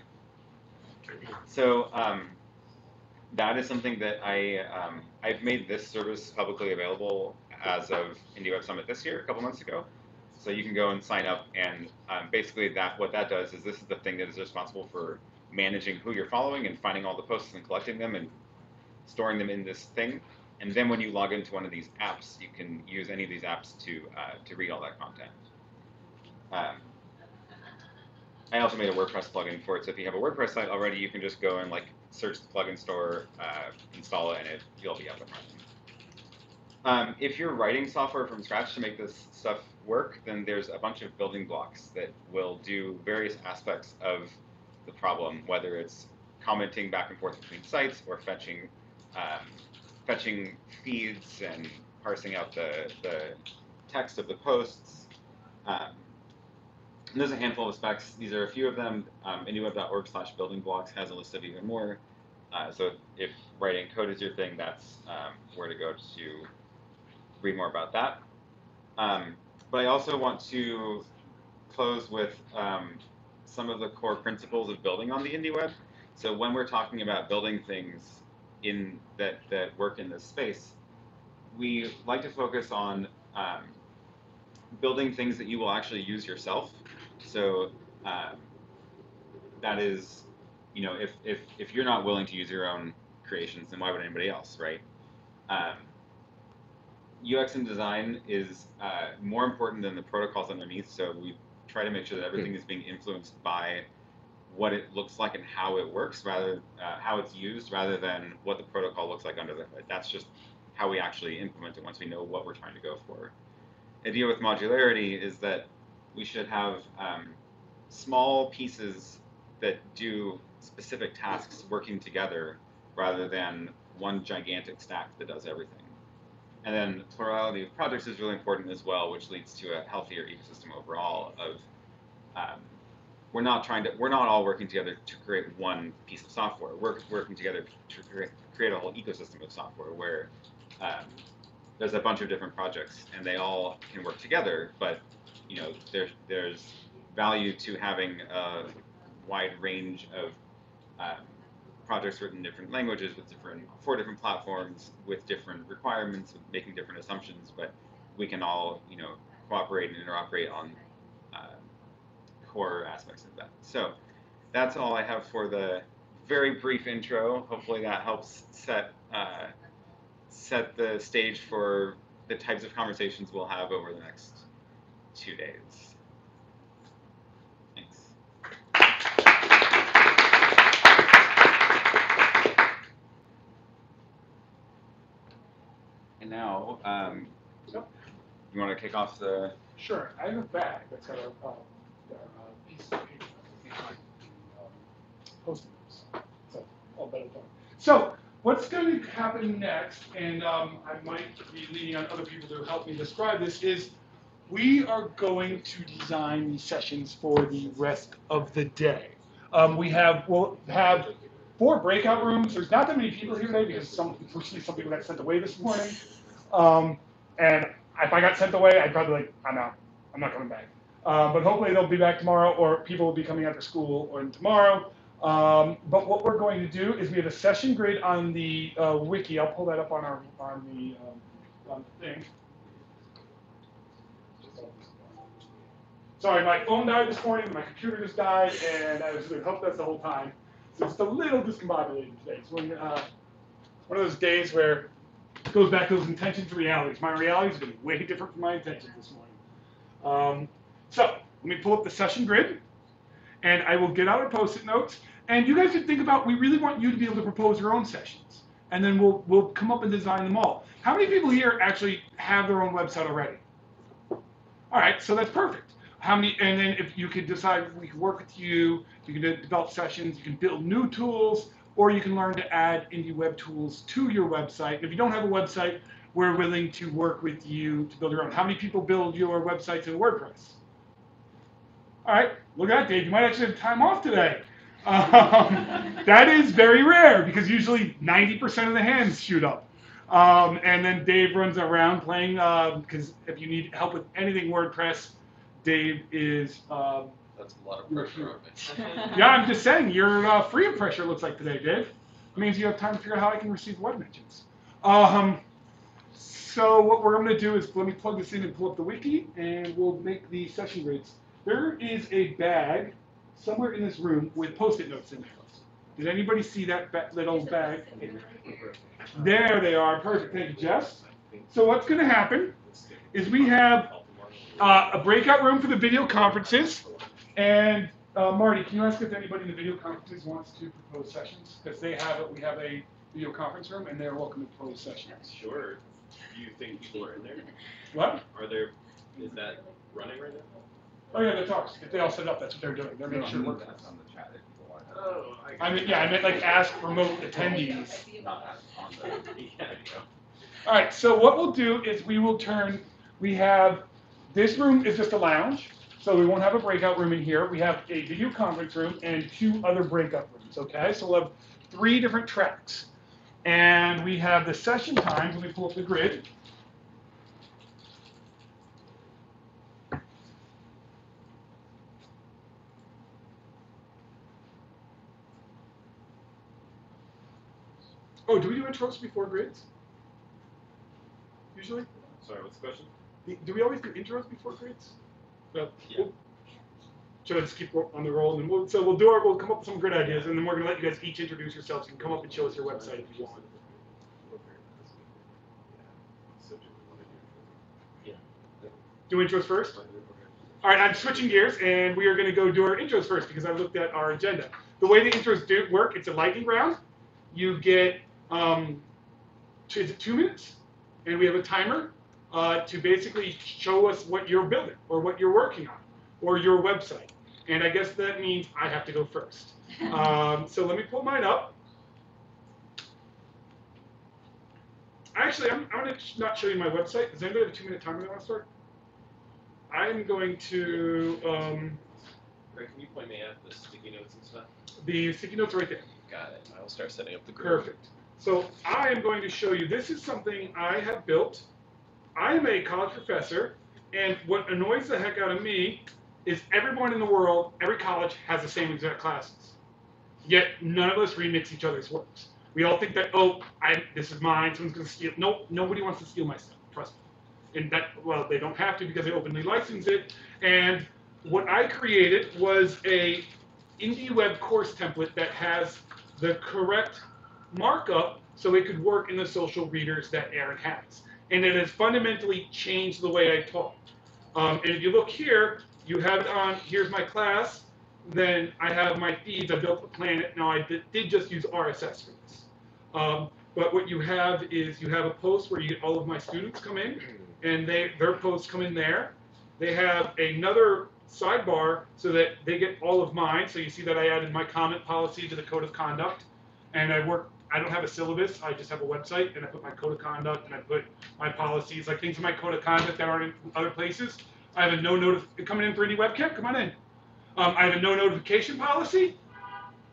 [SPEAKER 6] So that is something that I've made this service publicly available as of IndieWeb Summit this year, a couple months ago. So you can go and sign up, and basically what that does is this is the thing that is responsible for managing who you're following and finding all the posts and collecting them and storing them in this thing. And then when you log into one of these apps, you can use any of these apps to read all that content. I also made a WordPress plugin for it, so if you have a WordPress site already, you can just go and like search the plugin store, install it, and you'll be up and running. If you're writing software from scratch to make this stuff work, then there's a bunch of building blocks that will do various aspects of the problem, whether it's commenting back and forth between sites or fetching feeds and parsing out the text of the posts. And there's a handful of specs. These are a few of them. IndieWeb.org/building blocks has a list of even more. So if writing code is your thing, that's where to go to read more about that. But I also want to close with some of the core principles of building on the IndieWeb. So when we're talking about building things that work in this space, we like to focus on building things that you will actually use yourself. So that is, if you're not willing to use your own creations, then why would anybody else, right? UX and design is more important than the protocols underneath, so we try to make sure that everything is being influenced by what it looks like and how it works, rather how it's used, rather than what the protocol looks like under the hood. That's just how we actually implement it once we know what we're trying to go for. The idea with modularity is that we should have small pieces that do specific tasks working together rather than one gigantic stack that does everything. And then plurality of projects is really important as well, which leads to a healthier ecosystem overall of we're not all working together to create one piece of software. We're working together to create a whole ecosystem of software where there's a bunch of different projects and they all can work together, but there's value to having a wide range of projects written in different languages for different platforms with different requirements, making different assumptions, but we can all cooperate and interoperate on core aspects of that. So that's all I have for the very brief intro. Hopefully that helps set the stage for the types of conversations we'll have over the next 2 days. Thanks. And now, you want to kick off the...
[SPEAKER 4] Sure. I have a bag that's got a piece of paper behind Post-it notes. So, all better done. So, what's going to happen next, and I might be leaning on other people to help me describe this, is we are going to design these sessions for the rest of the day. We'll have 4 breakout rooms. There's not that many people here today because some people got sent away this morning. And if I got sent away, I'd probably I'm out. I'm not coming back. But hopefully they'll be back tomorrow, or people will be coming after school or tomorrow. But what we're going to do is we have a session grid on the wiki. I'll pull that up on the thing. Sorry, my phone died this morning, my computer just died, and I was doing help desk the whole time. So it's a little discombobulated today. It's one of those days where it goes back to those intentions to realities. My realities have been way different from my intentions this morning. So let me pull up the session grid, and I will get out our Post-it notes. And you guys should think about, we really want you to be able to propose your own sessions. And then we'll come up and design them all. How many people here actually have their own website already? All right, so that's perfect. How many? And then if you could decide, we can work with you. You can develop sessions. You can build new tools, or you can learn to add IndieWeb tools to your website. And if you don't have a website, we're willing to work with you to build your own. How many people build your websites in WordPress? All right, look at that, Dave. You might actually have time off today. That is very rare because usually 90% of the hands shoot up. And then Dave runs around playing, because if you need help with anything WordPress, Dave is...
[SPEAKER 3] That's a lot of pressure on me.
[SPEAKER 4] Yeah, I'm just saying, you're free of pressure, it looks like today, Dave. It means you have time to figure out how I can receive web mentions. So what we're going to do is, let me plug this in and pull up the wiki, and we'll make the session grids. There is a bag somewhere in this room with Post-it notes in there. Did anybody see that little bag? There they are. Perfect. Thank you, Jess. So what's going to happen is we have a breakout room for the video conferences. And Marty, can you ask if anybody in the video conferences wants to propose sessions? Because we have a video conference room, and they're welcome to propose sessions.
[SPEAKER 2] Sure. Do you think people are in there?
[SPEAKER 4] What?
[SPEAKER 2] Is that running right now?
[SPEAKER 4] Oh yeah, the talks. If they all set up, that's what they're doing. They're making sure it works.
[SPEAKER 1] That's on the chat if people want.
[SPEAKER 2] Oh,
[SPEAKER 4] I meant like ask remote attendees.
[SPEAKER 1] Not on the video.
[SPEAKER 4] All right, so what we'll do is we have, this room is just a lounge, so we won't have a breakout room in here. We have a video conference room and 2 other breakout rooms, okay? So we'll have 3 different tracks. And we have the session times. Let me pull up the grid. Oh, do we do intros before grids? Usually?
[SPEAKER 2] Sorry, what's the question?
[SPEAKER 4] Do we always do intros before grids? No.
[SPEAKER 2] Yeah.
[SPEAKER 4] Should I just keep on the roll? And we'll come up with some grid ideas, and then we're going to let you guys each introduce yourselves. You can come up and show us your website if you want. Do intros first? All right, I'm switching gears, and we are going to go do our intros first because I've looked at our agenda. The way the intros do work, it's a lightning round. You get, is it 2 minutes? And we have a timer to basically show us what you're building or what you're working on or your website. And I guess that means I have to go first. So let me pull mine up. Actually, I'm going to not show you my website. Does anybody have a 2-minute timer they want to start? I'm going to...
[SPEAKER 2] Greg, can you point me at the sticky notes and stuff?
[SPEAKER 4] The sticky notes right there.
[SPEAKER 2] Got it. I will start setting up the group.
[SPEAKER 4] Perfect. So I am going to show you, this is something I have built. I am a college professor, and what annoys the heck out of me is everyone in the world, every college has the same exact classes. Yet none of us remix each other's works. We all think that, oh, this is mine, someone's going to steal. Nope, nobody wants to steal my stuff, trust me. And that, well, they don't have to because they openly license it. And what I created was a IndieWeb course template that has the correct markup so it could work in the social readers that Aaron has. And it has fundamentally changed the way I talk. And if you look here, you have it on, here's my class, then I have my feeds, I built the planet. Now I did just use RSS for this. But what you have is you have a post where you get all of my students come in, and their posts come in there. They have another sidebar so that they get all of mine. So you see that I added my comment policy to the code of conduct. And I don't have a syllabus, I just have a website, and I put my code of conduct, and I put my policies, like things in my code of conduct that aren't in other places. I have a coming in for IndieWebCamp, come on in. I have a no notification policy.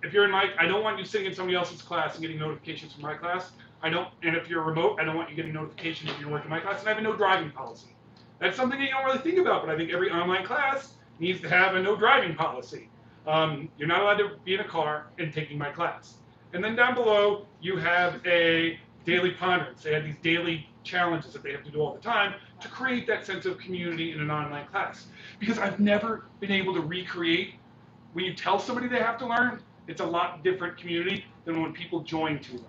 [SPEAKER 4] If you're in I don't want you sitting in somebody else's class and getting notifications from my class. And if you're remote, I don't want you getting notifications if you're working in my class. And I have a no driving policy. That's something that you don't really think about, but I think every online class needs to have a no driving policy. You're not allowed to be in a car and taking my class. And then down below, you have a daily ponderance. They have these daily challenges that they have to do all the time to create that sense of community in an online class. Because I've never been able to recreate, when you tell somebody they have to learn, it's a lot different community than when people join to learn.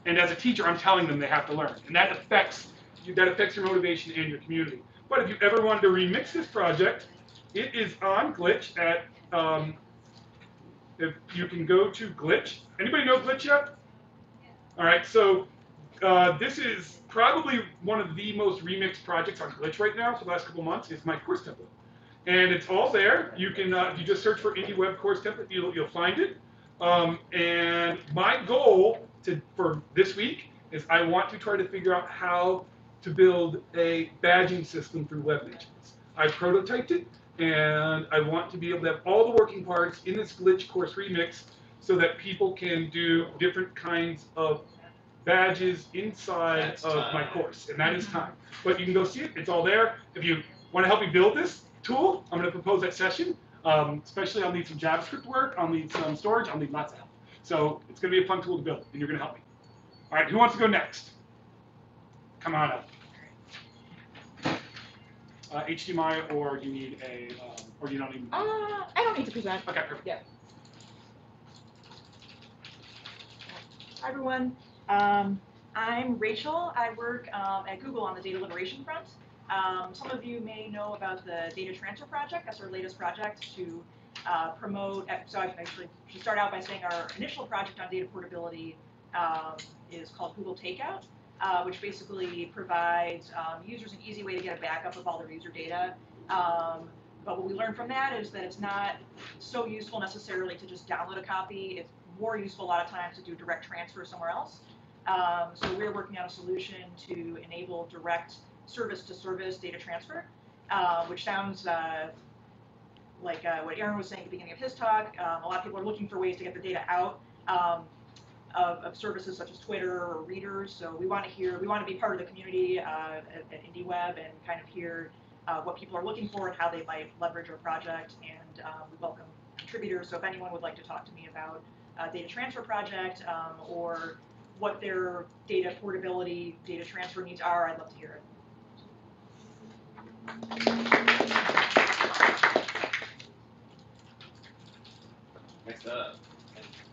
[SPEAKER 4] And as a teacher, I'm telling them they have to learn. And that affects your motivation and your community. But if you ever wanted to remix this project, it is on Glitch at, if you can go to Glitch. Anybody know Glitch yet? All right, so this is probably one of the most remixed projects on Glitch right now for the last couple months. It's my course template. And it's all there. You can, if you just search for IndieWeb course template, you'll find it. And my goal for this week is I want to try to figure out how to build a badging system through Web Agents. I prototyped it, and I want to be able to have all the working parts in this Glitch course remix so that people can do different kinds of badges inside of my course, and that is time. But you can go see it, it's all there. If you want to help me build this tool, I'm going to propose that session. Especially I'll need some JavaScript work, I'll need some storage, I'll need lots of help. So it's going to be a fun tool to build, and you're going to help me. All right, who wants to go next? Come on up. HDMI, or you need or you don't even.
[SPEAKER 12] I don't need to present.
[SPEAKER 4] Okay, perfect.
[SPEAKER 12] Yeah. Hi, everyone. I'm Rachel. I work at Google on the data liberation front. Some of you may know about the data transfer project. That's our latest project to promote. So I actually should start out by saying our initial project on data portability is called Google Takeout, which basically provides users an easy way to get a backup of all their user data. But what we learned from that is that it's not so useful necessarily to just download a copy. It's more useful a lot of times to do direct transfer somewhere else. So we're working on a solution to enable direct service-to-service data transfer, which sounds like what Aaron was saying at the beginning of his talk. A lot of people are looking for ways to get their data out of services such as Twitter or readers. So we want to be part of the community at IndieWeb and kind of hear what people are looking for and how they might leverage our project. And we welcome contributors. So if anyone would like to talk to me about data transfer project or what their data portability, data transfer needs are, I'd love to hear it.
[SPEAKER 2] Next up.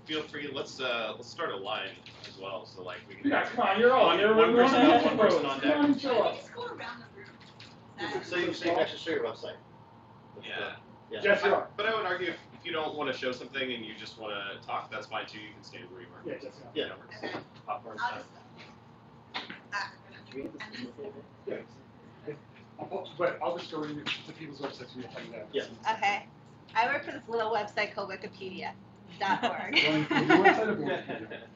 [SPEAKER 2] Feel free. Let's start a line as well. So like we can.
[SPEAKER 4] Yeah, come on, you're on.
[SPEAKER 2] One person up, one person on
[SPEAKER 4] Come on,
[SPEAKER 2] deck.
[SPEAKER 4] show up.
[SPEAKER 7] Just go around the room.
[SPEAKER 11] So you can actually show your website.
[SPEAKER 2] Yeah.
[SPEAKER 11] Yeah.
[SPEAKER 4] Yes, you're on.
[SPEAKER 2] But I would argue if you don't want to show something and you just want to talk, that's fine too. You can stay where you are.
[SPEAKER 4] Yeah, just
[SPEAKER 11] Yeah.
[SPEAKER 5] Okay.
[SPEAKER 2] Popcorn
[SPEAKER 5] I'll
[SPEAKER 2] time.
[SPEAKER 4] But I'll just go in to people's websites and you'll find that.
[SPEAKER 11] Yeah.
[SPEAKER 5] Okay. I work for this little website called Wikipedia.org.
[SPEAKER 4] Going to your website or Wikipedia?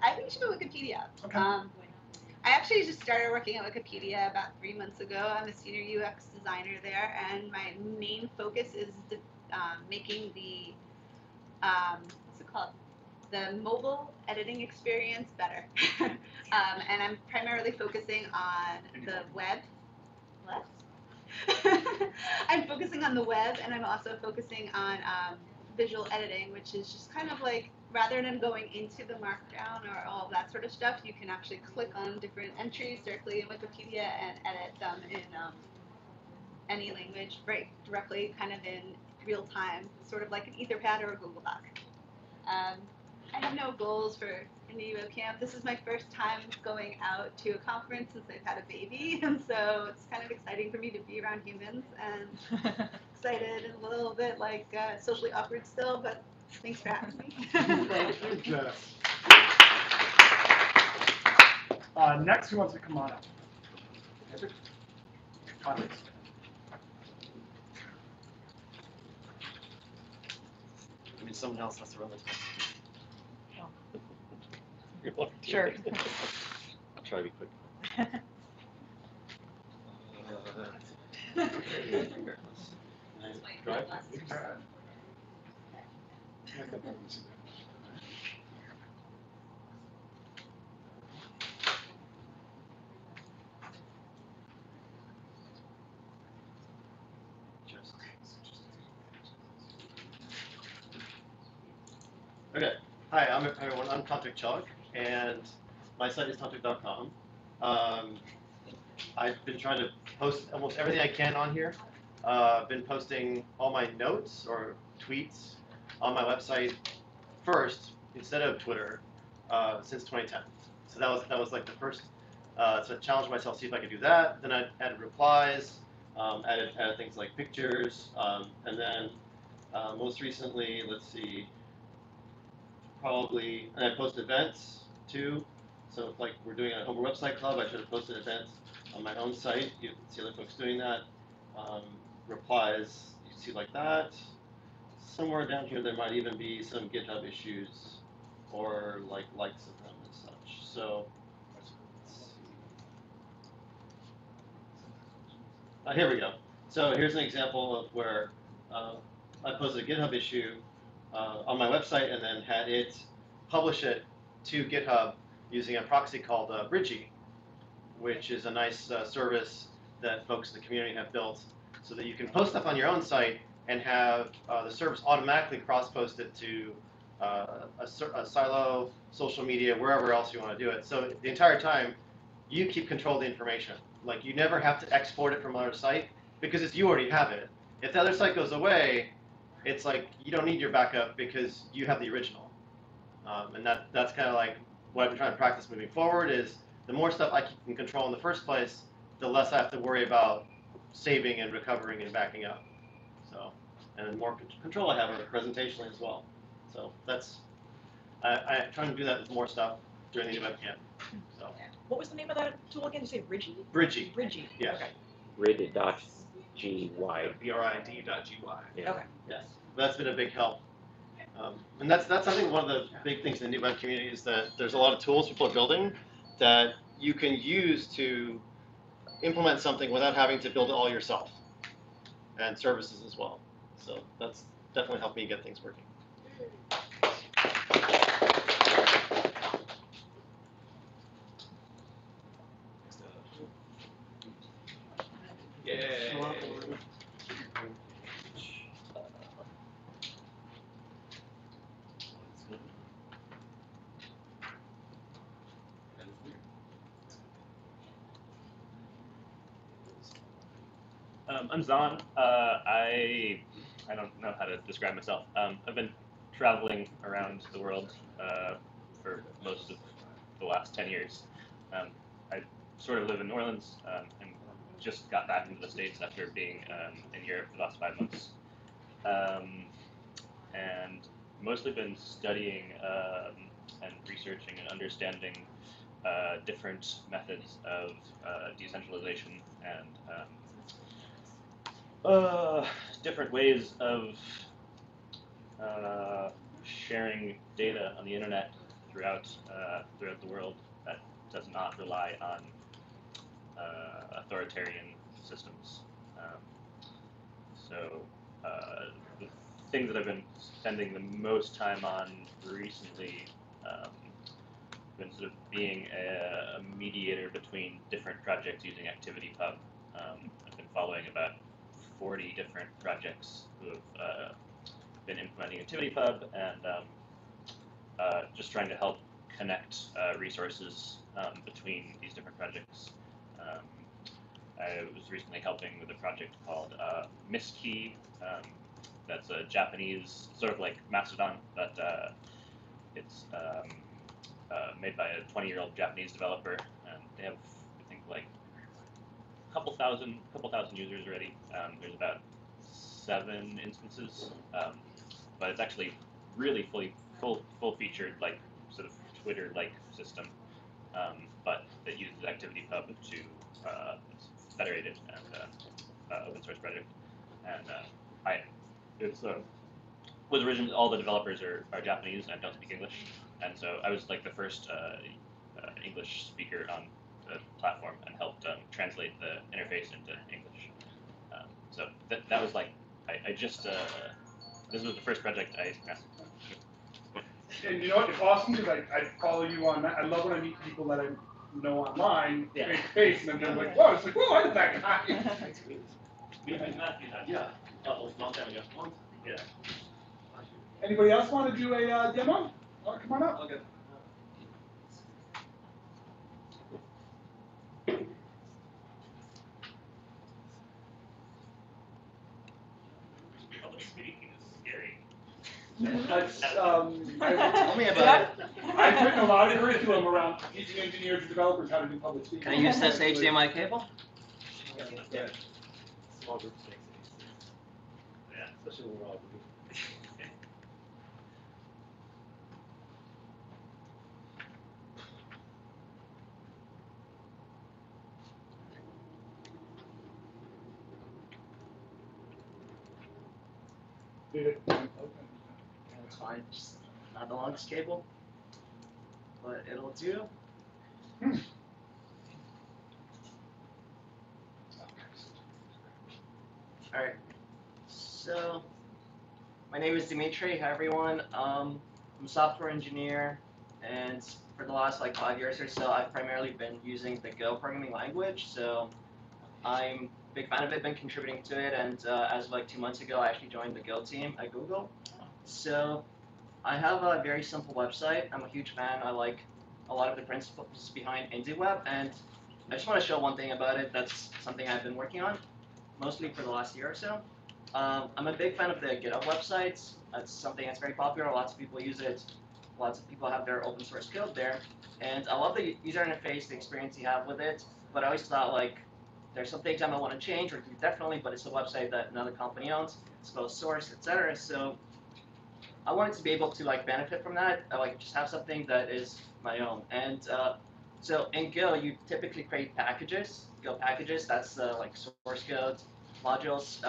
[SPEAKER 5] I think you should go Wikipedia.
[SPEAKER 4] Okay.
[SPEAKER 5] I actually just started working at Wikipedia about 3 months ago. I'm a senior UX designer there, and my main focus is making the what's it called? The mobile editing experience better. And I'm primarily focusing on the web. What? I'm focusing on the web, and I'm also focusing on visual editing, which is just kind of like, rather than going into the markdown or all of that sort of stuff, you can actually click on different entries directly in Wikipedia and edit them in any language, right, directly, kind of in real time, sort of like an Etherpad or a Google Doc. I have no goals for IndieWebCamp. This is my first time going out to a conference since I've had a baby, and so it's kind of exciting for me to be around humans, and excited and a little bit like socially awkward still, but thanks for having me.
[SPEAKER 4] Thank you, Jess. Next, who wants to come on up? Comments?
[SPEAKER 11] I mean, someone else has to run the test.
[SPEAKER 12] Sure.
[SPEAKER 11] I'll try to be quick. Drive? Okay. Hi, everyone. I'm Tantric Chog, and my site is tantric.com. I've been trying to post almost everything I can on here. I've been posting all my notes or tweets on my website first instead of Twitter since 2010. So that was like the first. So I challenged myself, see if I could do that. Then I added replies, added things like pictures, and then most recently, let's see. Probably, and I post events too. So if like we're doing a home website club, I should have posted events on my own site. You can see other folks doing that. Replies, you can see like that. Somewhere down here, there might even be some GitHub issues or like likes of them and such. So let's see. Here we go. So here's an example of where I posted a GitHub issue on my website and then had it publish it to GitHub using a proxy called Bridgie, which is a nice service that folks in the community have built so that you can post stuff on your own site and have the service automatically cross-post it to a silo, social media, wherever else you want to do it. So the entire time, you keep control of the information. Like, you never have to export it from another site because you already have it. If the other site goes away, it's like you don't need your backup because you have the original. And that's kind of like what I've been trying to practice moving forward is the more stuff I can control in the first place, the less I have to worry about saving and recovering and backing up. So, and the more control I have over it presentationally as well. So that's, I'm trying to do that with more stuff during the IndieWebCamp. So.
[SPEAKER 12] What was the name of that tool again? Did you say Bridgie?
[SPEAKER 11] Bridgie.
[SPEAKER 12] Bridgie.
[SPEAKER 11] Yes.
[SPEAKER 12] Okay.
[SPEAKER 13] Rid.gy.
[SPEAKER 3] BRID.GY.
[SPEAKER 13] Yeah.
[SPEAKER 12] Okay.
[SPEAKER 11] Yes. That's been a big help. And that's I think one of the big things in the web community is that there's a lot of tools people are building that you can use to implement something without having to build it all yourself, and services as well. So that's definitely helped me get things working.
[SPEAKER 3] Yay.
[SPEAKER 14] I'm Zahn. I don't know how to describe myself. I've been traveling around the world for most of the last 10 years. I sort of live in New Orleans and just got back into the States after being in Europe for the last 5 months. And mostly been studying and researching and understanding different methods of decentralization and different ways of sharing data on the internet throughout the world that does not rely on authoritarian systems. So the things that I've been spending the most time on recently been sort of being a mediator between different projects using ActivityPub. I've been following about 40 different projects who have been implementing ActivityPub and just trying to help connect resources between these different projects. I was recently helping with a project called Miskey. That's a Japanese, sort of like Mastodon, but it's made by a 20-year-old Japanese developer, and they have, I think, like a couple thousand users already. There's about 7 instances, but it's actually really full-featured, like sort of Twitter-like system, but that uses ActivityPub to it's federated and open source project, and was originally all the developers are Japanese and don't speak English, and so I was like the first English speaker on the platform and helped translate the interface into English. So that was like I just this was the first project I.
[SPEAKER 4] And you know what? It's awesome because I follow you on that. I love when I meet people that I know online, face to face, and then they're like, "Whoa!" It's like, "Whoa, I did that guy."
[SPEAKER 11] Yeah. Oh, long time ago. Yeah.
[SPEAKER 4] Anybody else want to do a demo? Oh, come on up.
[SPEAKER 3] Okay.
[SPEAKER 14] Public speaking is scary.
[SPEAKER 4] That's,
[SPEAKER 11] Tell me about it.
[SPEAKER 4] I've written a lot of curriculum around teaching engineers and developers how to do public speaking.
[SPEAKER 15] Can I use this HDMI cable?
[SPEAKER 11] Yeah.
[SPEAKER 3] Small groups makes it easier.
[SPEAKER 14] Yeah.
[SPEAKER 3] Especially when we're all grouped.
[SPEAKER 15] It's fine. Just not the longest cable, but it'll do. All right. So, my name is Dimitri. Hi everyone. I'm a software engineer, and for the last like 5 years or so, I've primarily been using the Go programming language. So, I'm a big fan of it. Been contributing to it, and as of like 2 months ago, I actually joined the Go team at Google. So, I have a very simple website. I'm a huge fan. I like a lot of the principles behind IndieWeb, and I just want to show one thing about it. That's something I've been working on, mostly for the last year or so. I'm a big fan of the GitHub websites. That's something that's very popular. Lots of people use it. lots of people have their open source code there, and I love the user interface, the experience you have with it. But I always thought like there's some things I might want to change or do differently, but it's a website that another company owns, it's closed source, etc. So I wanted to be able to like benefit from that, like just have something that is my own. And so in Go, you typically create packages, Go packages. That's like source code modules.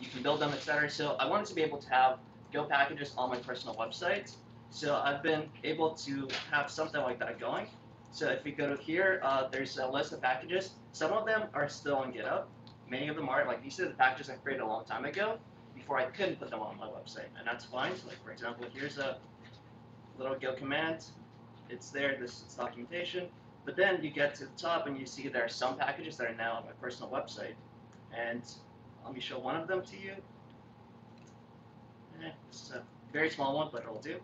[SPEAKER 15] You can build them, etc. So I wanted to be able to have Go packages on my personal website. So I've been able to have something like that going. So if we go to here, there's a list of packages. Some of them are still on GitHub. Many of them are like these are the packages I created a long time ago, before I couldn't put them on my website, and that's fine. So like for example, here's a little Go command. It's there, this is documentation. But then you get to the top and you see there are some packages that are now on my personal website. And let me show one of them to you. This is a very small one, but it'll do.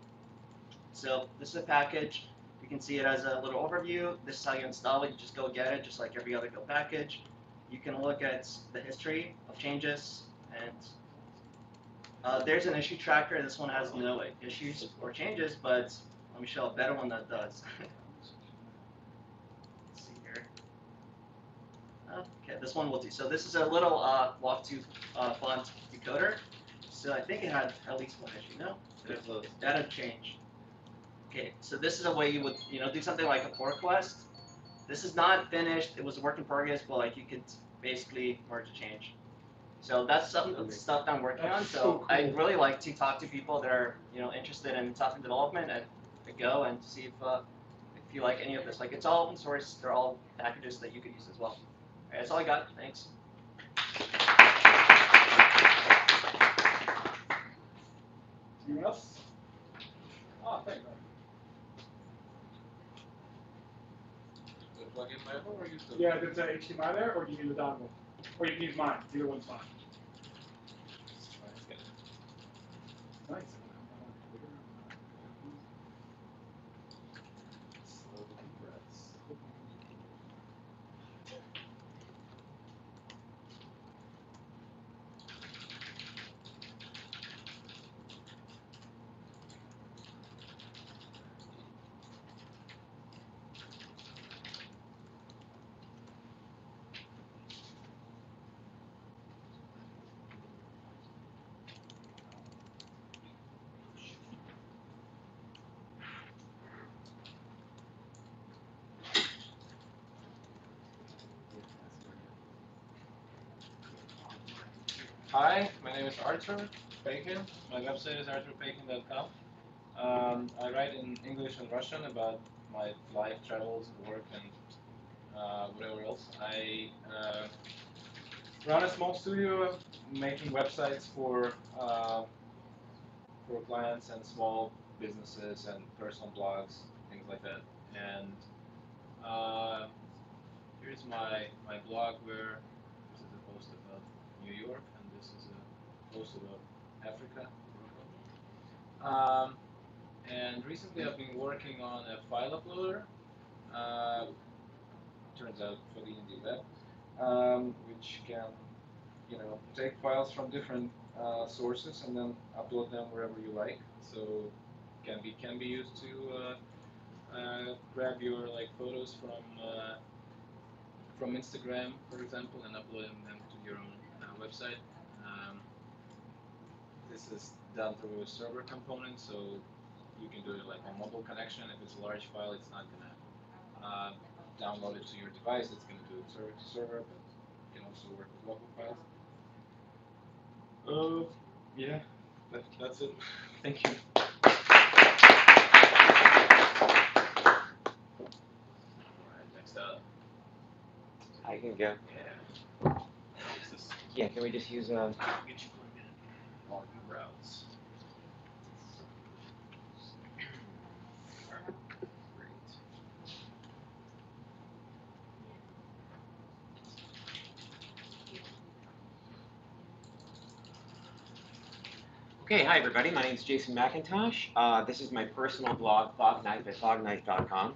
[SPEAKER 15] So this is a package. You can see it as a little overview. This is how you install it. You just go get it, just like every other Go package. You can look at the history of changes, and there's an issue tracker. This one has no issues or changes, but let me show a better one that does. Let's see here. Okay, this one will do. So this is a little walk-to font decoder. So I think it had at least one issue. No, that had changed. Okay, so this is a way you would do something like a pull request. This is not finished. It was a work in progress, but like you could basically merge a change. So that's some of the stuff that I'm working on. So I'd really like to talk to people that are interested in software development and to Go and to see if you like any of this. Like it's all open source. They're all packages that you could use as well. All right, that's all I got. Thanks.
[SPEAKER 4] Anyone else? Oh, thanks.
[SPEAKER 3] Plug in my phone or use the
[SPEAKER 4] Yeah, there's a HDMI there, or do you need the dongle? Or you can use mine. Either one's fine. Nice.
[SPEAKER 3] slow breaths.
[SPEAKER 16] Hi, my name is Arthur Pakin. My website is arthurpakin.com. I write in English and Russian about my life, travels, work, and whatever else. I run a small studio making websites for clients and small businesses and personal blogs, things like that. And here's my blog where this is a post about New York, and this is a post about Africa. And recently I've been working on a file uploader, turns out for the IndieWeb, which can take files from different sources and then upload them wherever you like. So can be used to grab your photos from Instagram, for example, and uploading them to your own website. This is done through a server component, so you can do it like a mobile connection. If it's a large file, it's not gonna download it to your device. It's gonna do it server to server, but it can also work with local files. Yeah, that's it. Thank you.
[SPEAKER 3] Alright, next up.
[SPEAKER 13] I can go.
[SPEAKER 3] Yeah.
[SPEAKER 13] Yeah, can we just use
[SPEAKER 3] Get you plugged in. All new routes. Great.
[SPEAKER 13] Okay, hi everybody. My name is Jason McIntosh. This is my personal blog, Fogknife at fogknife.com.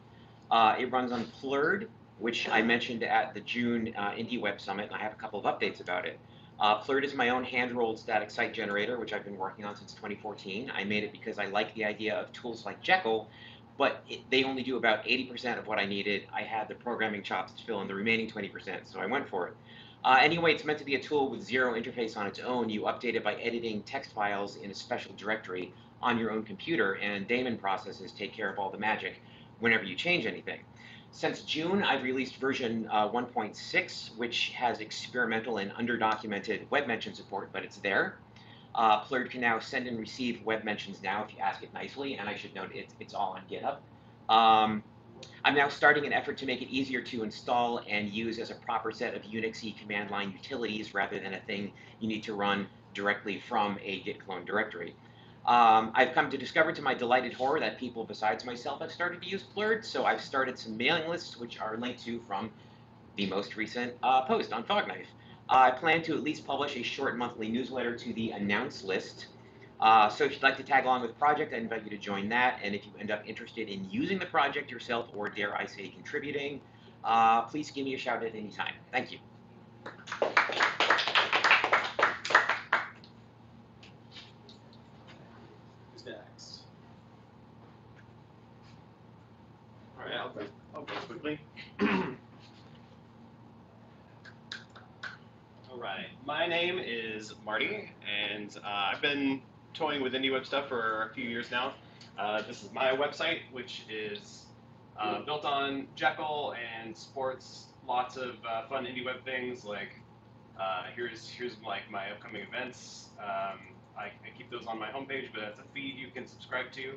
[SPEAKER 13] It runs on Plurd, which I mentioned at the June IndieWeb Summit, and I have a couple of updates about it. Flirt is my own hand-rolled static site generator, which I've been working on since 2014. I made it because I like the idea of tools like Jekyll, but they only do about 80% of what I needed. I had the programming chops to fill in the remaining 20%, so I went for it. Anyway, it's meant to be a tool with zero interface on its own. You update it by editing text files in a special directory on your own computer, and daemon processes take care of all the magic whenever you change anything. Since June, I've released version 1.6, which has experimental and underdocumented web mention support, but it's there. Plurd can now send and receive web mentions now if you ask it nicely, and I should note it's all on GitHub. I'm now starting an effort to make it easier to install and use as a proper set of Unixy command line utilities rather than a thing you need to run directly from a git clone directory. I've come to discover to my delighted horror that people besides myself have started to use Plurd, so I've started some mailing lists, which are linked to from the most recent post on Fogknife. I plan to at least publish a short monthly newsletter to the announce list. So if you'd like to tag along with the project, I invite you to join that. And if you end up interested in using the project yourself, or dare I say contributing, please give me a shout at any time. Thank you.
[SPEAKER 2] Who's next? All right, I'll go quickly. All right, my name is Marty, and I've been toying with IndieWeb stuff for a few years now. This is my website, which is built on Jekyll and supports lots of fun IndieWeb things. Like here's like my upcoming events. I keep those on my homepage, but it's a feed you can subscribe to.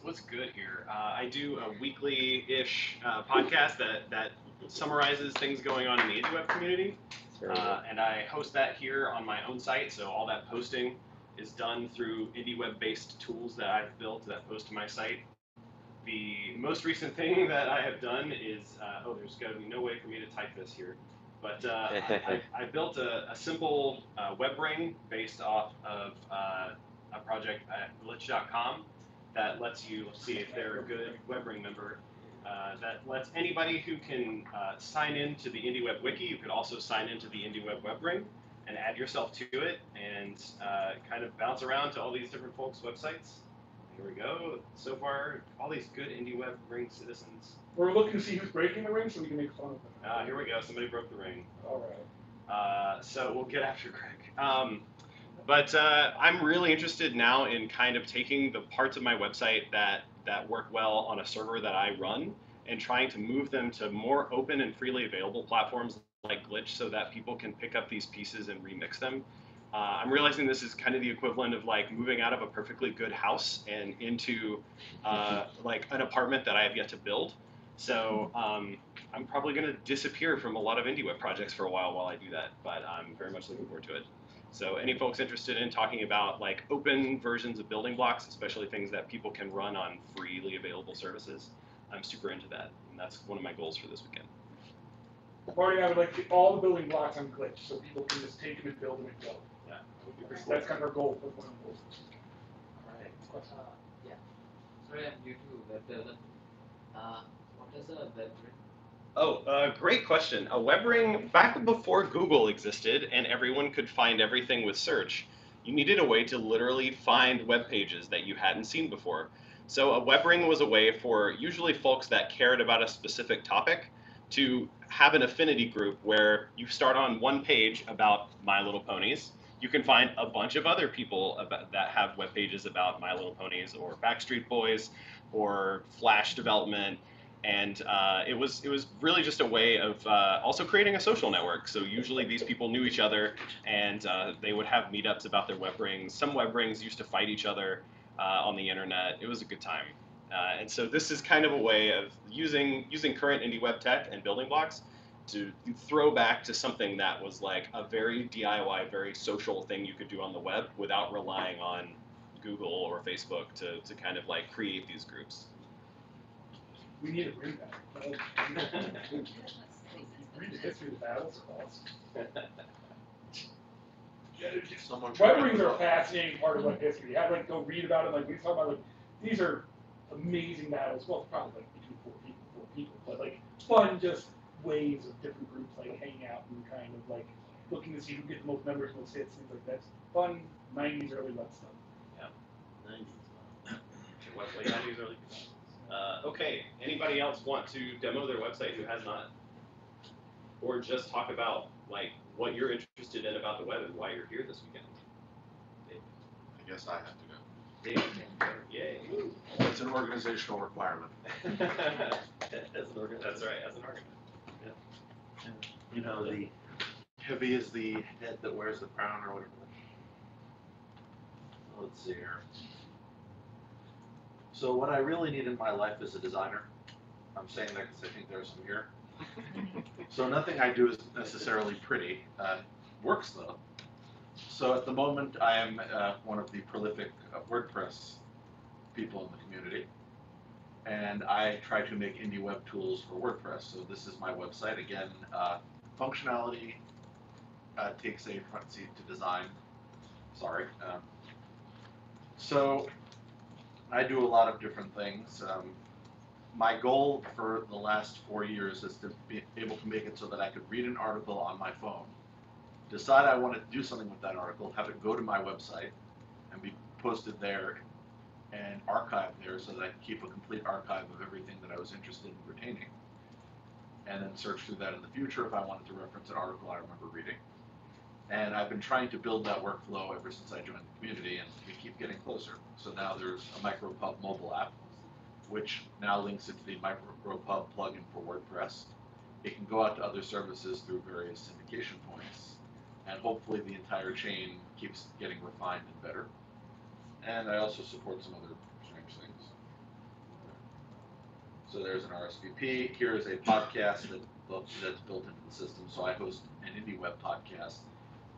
[SPEAKER 2] What's good here? I do a weekly-ish podcast that summarizes things going on in the IndieWeb community, and I host that here on my own site. So all that posting is done through IndieWeb-based tools that I've built that post to my site. The most recent thing that I have done is, there's got to be no way for me to type this here, but I built a simple web ring based off of a project at glitch.com that lets you see if they're a good web ring member. That lets anybody who can sign in to the IndieWeb wiki. You could also sign into the IndieWeb web ring and add yourself to it, and kind of bounce around to all these different folks' websites. Here we go. So far, all these good IndieWeb ring citizens.
[SPEAKER 4] We're looking to see who's breaking the ring so we can make fun of them.
[SPEAKER 2] Here we go. Somebody broke the ring.
[SPEAKER 4] All right.
[SPEAKER 2] So we'll get after Greg. But I'm really interested now in kind of taking the parts of my website that work well on a server that I run and trying to move them to more open and freely available platforms like Glitch so that people can pick up these pieces and remix them. I'm realizing this is kind of the equivalent of like moving out of a perfectly good house and into like an apartment that I have yet to build. So I'm probably going to disappear from a lot of IndieWeb projects for a while I do that, but I'm very much looking forward to it. So any folks interested in talking about like open versions of building blocks, especially things that people can run on freely available services, I'm super into that, and that's one of my goals for this weekend.
[SPEAKER 4] Marty and I would like to get all the building blocks on Glitch so people can just take them and build them and go.
[SPEAKER 2] Yeah.
[SPEAKER 4] That's kind of our goal. That's one of the goals.
[SPEAKER 17] All right. Yeah. Sorry, I'm new to web development. What is a web ring?
[SPEAKER 2] Oh, great question. A web ring, back before Google existed and everyone could find everything with search, you needed a way to literally find web pages that you hadn't seen before. So a web ring was a way for usually folks that cared about a specific topic to have an affinity group where you start on one page about My Little Ponies. You can find a bunch of other people that have web pages about My Little Ponies or Backstreet Boys or Flash development. And it was really just a way of also creating a social network. So usually these people knew each other, and they would have meetups about their web rings. Some web rings used to fight each other on the internet. It was a good time. And so this is kind of a way of using current IndieWeb tech and building blocks to throw back to something that was like a very DIY, very social thing you could do on the web without relying on Google or Facebook to kind of like create these groups.
[SPEAKER 4] We need to bring that. Read the history of the battles. Web rings are a fascinating part of web history. You have to like go read about it. Like we talk about, like these are amazing battles. Well, probably like between four people, but like fun, just ways of different groups like hanging out and kind of see who get the most members, most hits, things like that. Fun 90s early web stuff.
[SPEAKER 2] Yeah. 90s. Website 90s, early 2000s. Okay. Anybody else want to demo their website who has not? Or just talk about like what you're interested in about the web and why you're here this weekend?
[SPEAKER 3] I guess I have to go.
[SPEAKER 2] Yay.
[SPEAKER 3] It's an organizational requirement.
[SPEAKER 2] That's right, as an organizer.
[SPEAKER 3] Yeah. You know, the heavy is the head that wears the crown or whatever. Let's see here. So what I really need in my life is a designer. I'm saying that because I think there's some here. So nothing I do is necessarily pretty. Works though. So at the moment I am one of the prolific WordPress people in the community. And I try to make indie web tools for WordPress. So this is my website. Again, functionality takes a front seat to design. Sorry. So I do a lot of different things. My goal for the last 4 years is to be able to make it so that I could read an article on my phone, decide I wanted to do something with that article, have it go to my website, and be posted there and archived there so that I could keep a complete archive of everything that I was interested in retaining. And then search through that in the future if I wanted to reference an article I remember reading. And I've been trying to build that workflow ever since I joined the community, and we keep getting closer. So now there's a MicroPub mobile app, which now links into the MicroPub plugin for WordPress. It can go out to other services through various syndication points, and hopefully the entire chain keeps getting refined and better. And I also support some other strange things. So there's an RSVP. Here is a podcast that's built into the system. So I host an IndieWeb podcast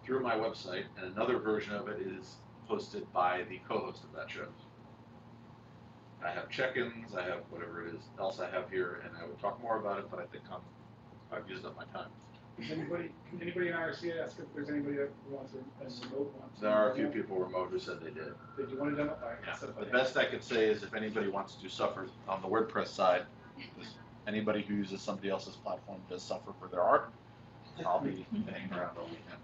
[SPEAKER 3] through my website, and another version of it is hosted by the co-host of that show. I have check-ins, I have whatever it is else I have here, and I would talk more about it, but I think I've used up my time.
[SPEAKER 4] Can anybody in IRC ask if there's anybody that wants a remote one?
[SPEAKER 3] There are a few people remote who said they did.
[SPEAKER 4] Did you want to demo?
[SPEAKER 3] Yeah. The best I could say is if anybody wants to suffer on the WordPress side, anybody who uses somebody else's platform does suffer for their art, I'll be hanging around all weekend.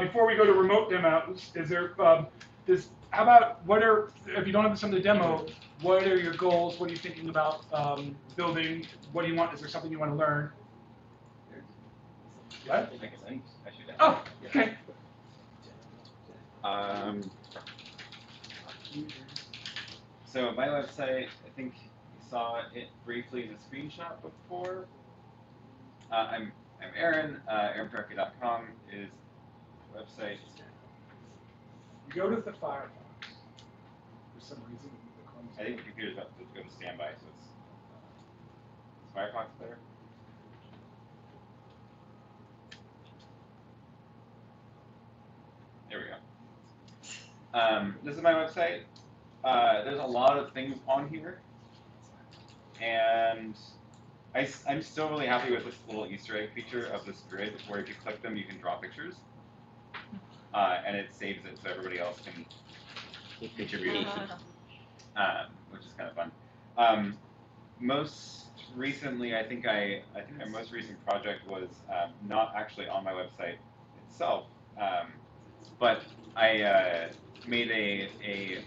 [SPEAKER 4] Before we go to remote demos, is there how about if you don't have something to demo, what are your goals? What are you thinking about building? What do you want? Is there something you want to learn? What? Oh, okay.
[SPEAKER 6] So my website, I think you saw it briefly in the screenshot before. I'm Aaron. AaronParky.com is the website.
[SPEAKER 4] Go to the Firefox. For some reason,
[SPEAKER 6] I think the computer's about to go to standby, so it's Firefox there. There we go. This is my website. There's a lot of things on here, and I'm still really happy with this little Easter egg feature of this grid, where if you click them, you can draw pictures, and it saves it so everybody else can contribute, which is kind of fun. Most recently, I think our most recent project was not actually on my website itself, but I made a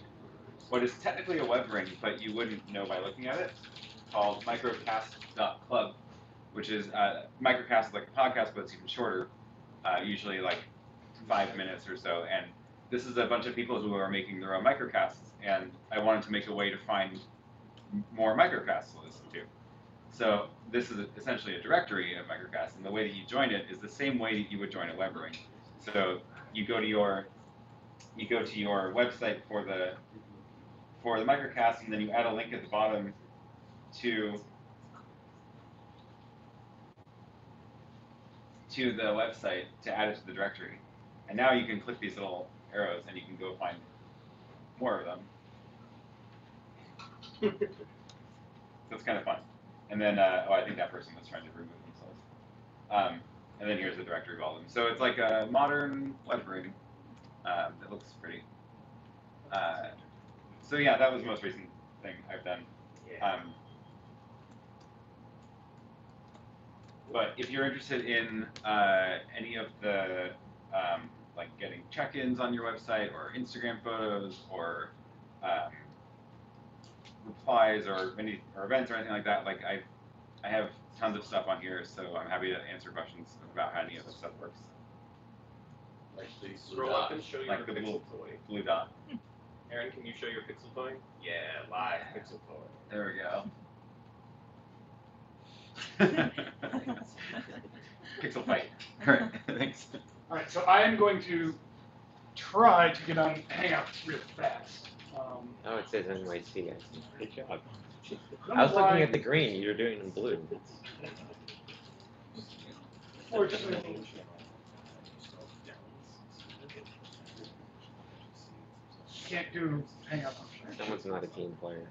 [SPEAKER 6] what is technically a web ring, but you wouldn't know by looking at it, called microcast.club, which is microcast is like a podcast, but it's even shorter, usually like 5 minutes or so. And this is a bunch of people who are making their own microcasts, and I wanted to make a way to find more microcasts to listen to. So this is essentially a directory of microcasts, and the way that you join it is the same way that you would join a web ring. So you go to your website for the microcast, and then you add a link at the bottom to the website to add it to the directory. And now you can click these little arrows and you can go find more of them. So it's kind of fun. And then, I think that person was trying to remove themselves. And then here's the directory of all of them. So it's like a modern web ring. It looks pretty. So yeah, that was the most recent thing I've done. But if you're interested in any of the like getting check-ins on your website or Instagram photos or replies or events or anything like that, like I have tons of stuff on here, so I'm happy to answer questions about how any of this stuff works.
[SPEAKER 3] Like the
[SPEAKER 2] Scroll up and show your
[SPEAKER 6] Like the
[SPEAKER 2] pixel toy.
[SPEAKER 6] blue dot.
[SPEAKER 2] Aaron, can you show your pixel toy? Yeah, live pixel toy.
[SPEAKER 6] There we go. Pixel fight. All right, thanks.
[SPEAKER 4] All right, so I am going to try to get on Hangouts real fast.
[SPEAKER 18] Oh, it says NYC. I see. Good job.
[SPEAKER 4] I'm
[SPEAKER 18] I was looking
[SPEAKER 4] flying-
[SPEAKER 18] at the green. You're doing it in blue.
[SPEAKER 4] Fortunately, can't do Hangout function.
[SPEAKER 18] Someone's not a team player.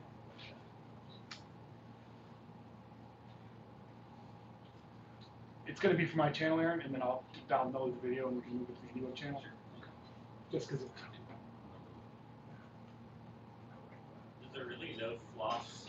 [SPEAKER 4] It's going to be for my channel, Aaron, and then I'll download the video and we can move it to the IndieWeb channel. Just because of
[SPEAKER 19] Is there really no floss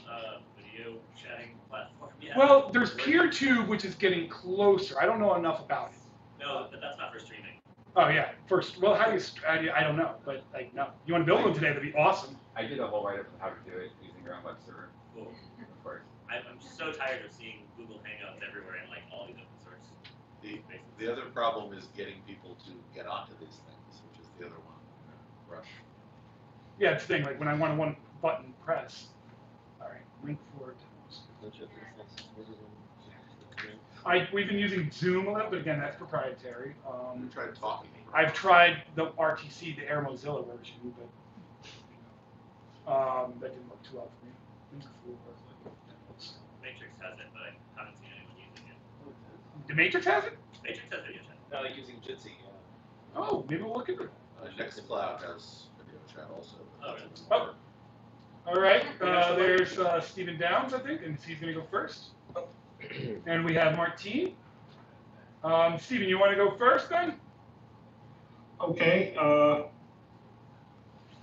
[SPEAKER 19] video chatting platform yet?
[SPEAKER 4] Well, there's PeerTube, which is getting closer. I don't know enough about it.
[SPEAKER 19] No, but that's not for streaming.
[SPEAKER 4] Oh yeah, first. Well, how do you? I don't know, but like no. You want to build one today? That'd be awesome.
[SPEAKER 6] I did a whole write-up on how to do it using your own web server.
[SPEAKER 19] Cool.
[SPEAKER 6] Of course.
[SPEAKER 19] I'm so tired of seeing Google Hangouts everywhere and like all these open source.
[SPEAKER 3] The other problem is getting people to get onto these things, which is the other one. Rush.
[SPEAKER 4] Yeah, it's the thing. Like when I want a one button press. All right, link for demos. We've been using Zoom a lot, but again, that's proprietary.
[SPEAKER 3] You tried talking.
[SPEAKER 4] I've tried the RTC, the Air Mozilla version, but that didn't work too well for me.
[SPEAKER 19] Matrix has it, but I haven't seen anyone using it.
[SPEAKER 4] The Matrix has it?
[SPEAKER 19] Matrix has video chat.
[SPEAKER 2] Using Jitsi.
[SPEAKER 4] Oh, maybe we'll look at it.
[SPEAKER 3] Nextcloud has video chat also.
[SPEAKER 19] Oh, really?
[SPEAKER 4] Oh. All right, there's Stephen Downs, I think, and he's going to go first. And we have Martine. Stephen, you want to go first then?
[SPEAKER 8] Okay.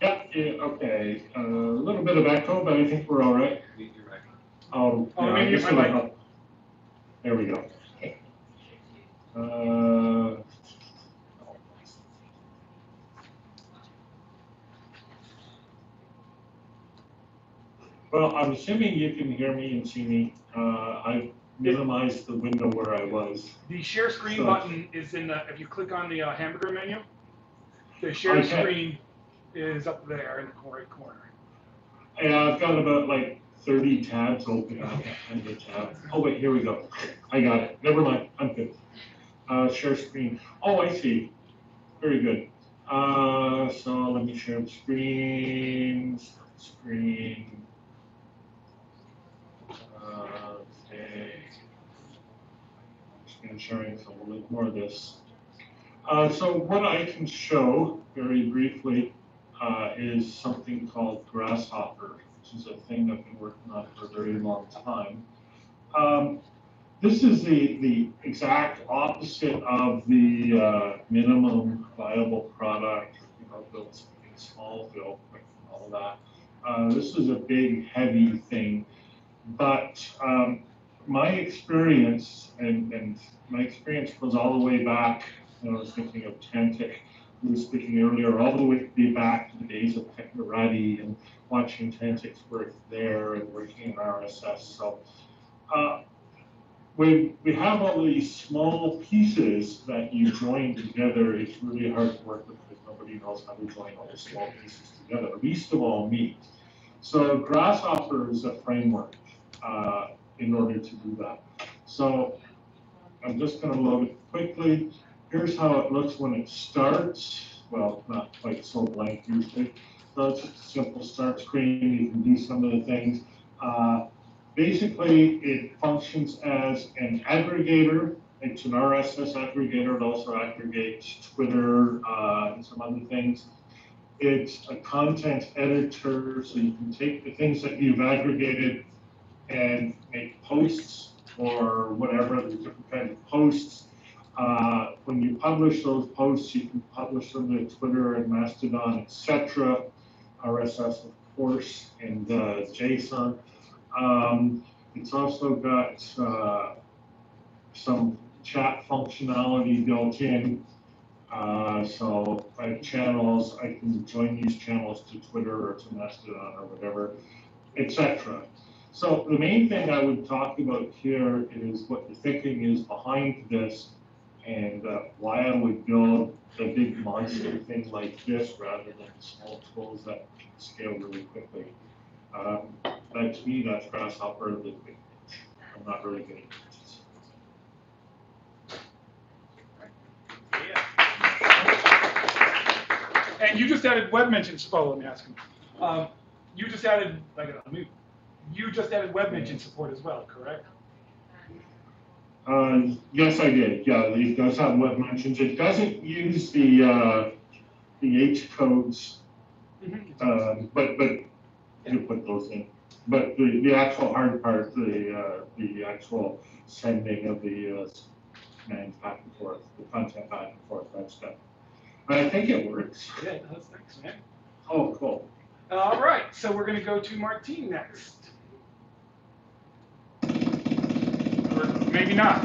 [SPEAKER 8] Okay. A little bit of echo, but I think we're all right. Oh, yeah, I guess it'll help. There we go. Okay. Well, I'm assuming you can hear me and see me. I've minimized the window where I was.
[SPEAKER 4] The share screen button is in the, if you click on the hamburger menu, the share screen is up there in the right corner.
[SPEAKER 8] Yeah, I've got about like 30 tabs open. Oh wait, here we go. I got it. Never mind. I'm good. Share screen. Oh, I see. Very good. So let me share the screen. Screen. Okay. Screen sharing. So we'll ignore this. So what I can show very briefly is something called Grasshopper, which is a thing I've been working on for a very long time. This is the exact opposite of the minimum viable product, build something small, build quick, and all that. This is a big, heavy thing, but my experience, and my experience goes all the way back. I was thinking of Tantic, who was speaking earlier, all the way back to the days of Technorati and watching Tantic's work there and working in RSS. So when we have all these small pieces that you join together, it's really hard to work with because nobody knows how to join all the small pieces together, least of all me. So Grasshopper is a framework in order to do that. So I'm just going to load it quickly. Here's how it looks when it starts. Well, not quite so blank usually. So it's just a simple start screen. You can do some of the things. Basically, it functions as an aggregator. It's an RSS aggregator. It also aggregates Twitter and some other things. It's a content editor, so you can take the things that you've aggregated and make posts or whatever, the different kinds of posts. When you publish those posts, you can publish them to Twitter and Mastodon, etc. RSS, of course, and JSON. It's also got
[SPEAKER 20] some chat functionality built in. So I have channels, I can join these channels to Twitter or to Mastodon or whatever, etc. So the main thing I would talk about here is what the thinking is behind this, and why I would build a big monster thing like this rather than small tools that can scale really quickly. That to me, that's Grasshopper the quick pitch. I'm not really getting pitches.
[SPEAKER 4] And you just added web mentions. Oh, let me ask him. You just added you just added web mention support as well, correct?
[SPEAKER 20] Yes, I did. Yeah, it does have web mentions. It doesn't use the H codes, but you put those in. But the actual hard part, the actual sending of the commands back and forth, the content back and forth, that stuff. But I think it works.
[SPEAKER 4] Yeah, it does. Thanks, man.
[SPEAKER 20] Oh, cool.
[SPEAKER 4] All right, so we're going to go to Martine next. Or maybe not.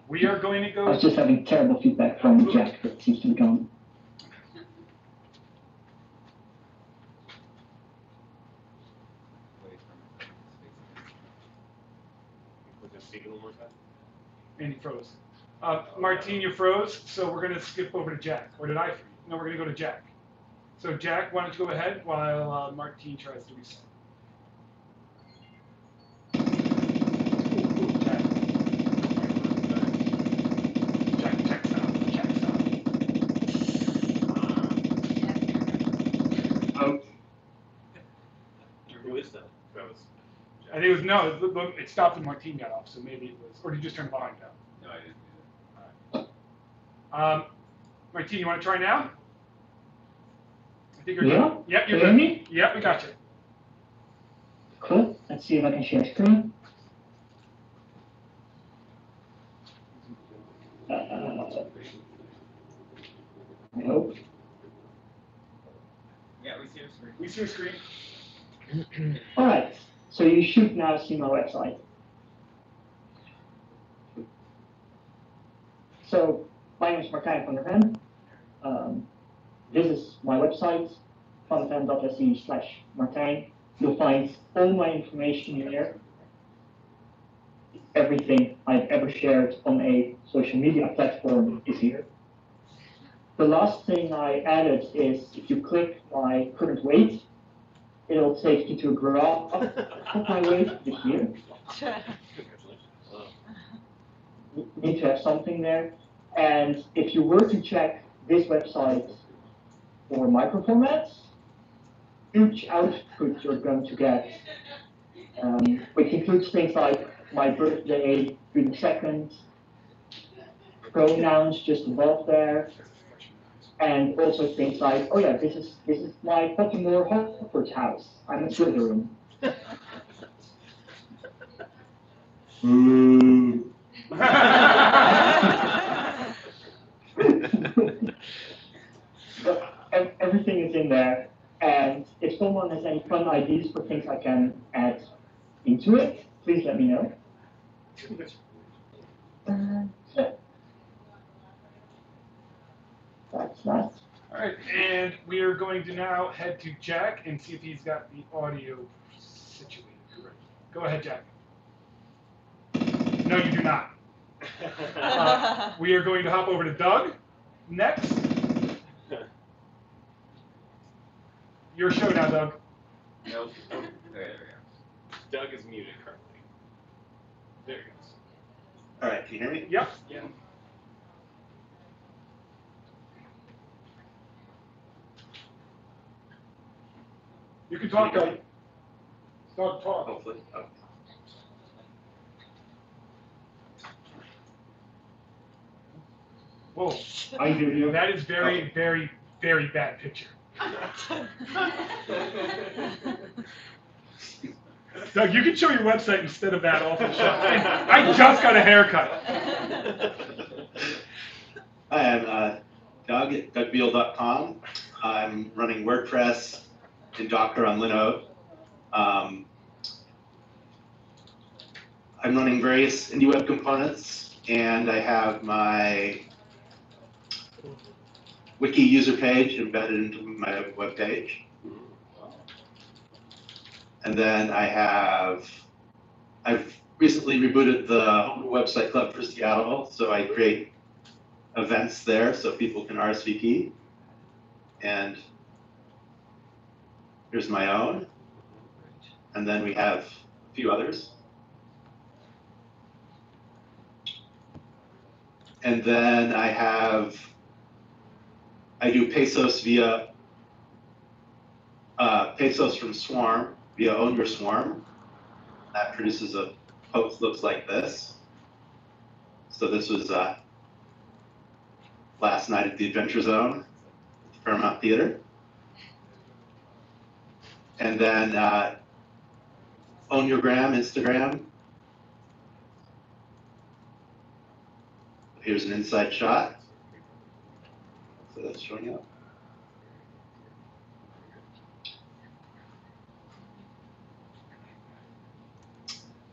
[SPEAKER 4] We are going to go.
[SPEAKER 21] I was just having terrible feedback from Jack that seems to be gone.
[SPEAKER 4] And he froze. Martine, you froze, so we're going to skip over to Jack. Or did I freeze? No, we're going to go to Jack. So Jack, why don't you go ahead while Martine tries to reset.
[SPEAKER 2] Who is that?
[SPEAKER 4] I think it was, no, it stopped when Martine got off, so maybe it was, or did you just turn the volume down?
[SPEAKER 1] No, I didn't do
[SPEAKER 4] All right. Martine, you want to try now? I think you're
[SPEAKER 21] Yeah?
[SPEAKER 4] good. Yep, you're
[SPEAKER 21] Can
[SPEAKER 4] good.
[SPEAKER 21] you hear me?
[SPEAKER 4] Yep, we got you.
[SPEAKER 21] Cool. Let's see if I can share screen. I hope.
[SPEAKER 6] Yeah, we see your screen.
[SPEAKER 4] We see your screen.
[SPEAKER 21] All right. So you should now see my website. So my name is Martijn van der Ven. This is my website, vanderven.se/Martijn. You'll find all my information here. Everything I've ever shared on a social media platform is here. The last thing I added is if you click my current weight, it'll take you to a graph of my weight this year. You need to have something there. And if you were to check this website for microformats, huge output you're going to get, which includes things like my birthday, June 2nd, pronouns just above there, and also things like, oh yeah, this is my Pottermore Hogwarts house. I'm a Slytherin. Everything is in there, and if someone has any fun ideas for things I can add into it, please let me know. Yeah. That's that.
[SPEAKER 4] All right, and we are going to now head to Jack and see if he's got the audio situated correctly. Go ahead, Jack. No, you do not. We are going to hop over to Doug next. Your show now, Doug.
[SPEAKER 1] Nope. Okay, there we go.
[SPEAKER 2] Doug is muted currently. There he goes.
[SPEAKER 22] All right, can you hear me?
[SPEAKER 4] Yep.
[SPEAKER 2] Yeah.
[SPEAKER 4] You can talk, Doug. Talk.
[SPEAKER 22] Hopefully. Oh.
[SPEAKER 4] Whoa.
[SPEAKER 20] I hear you.
[SPEAKER 4] That is very, very, very bad picture. Doug, you can show your website instead of that awful shot. I just got a haircut.
[SPEAKER 22] Hi, I'm Doug at dougbeal.com. I'm running WordPress and Docker on Linode. I'm running various IndieWeb components, and I have my wiki user page embedded into my web page. And then I've recently rebooted the website club for Seattle, so I create events there so people can RSVP. And here's my own. And then we have a few others. And then I do Pesos via Pesos from Swarm via Own Your Swarm. That produces a post that looks like this. So this was last night at the Adventure Zone, Fairmount Theater. And then Own Your Gram, Instagram. Here's an inside shot. So that's showing up.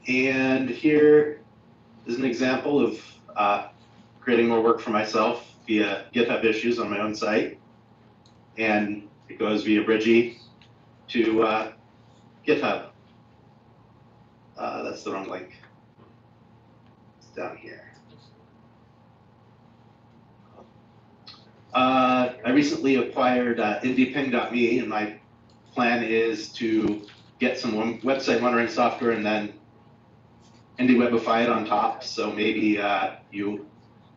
[SPEAKER 22] And here is an example of creating more work for myself via GitHub issues on my own site. And it goes via Bridgie to GitHub. That's the wrong link. It's down here. I recently acquired indieping.me, and my plan is to get some website monitoring software and then IndieWebify it on top. So maybe you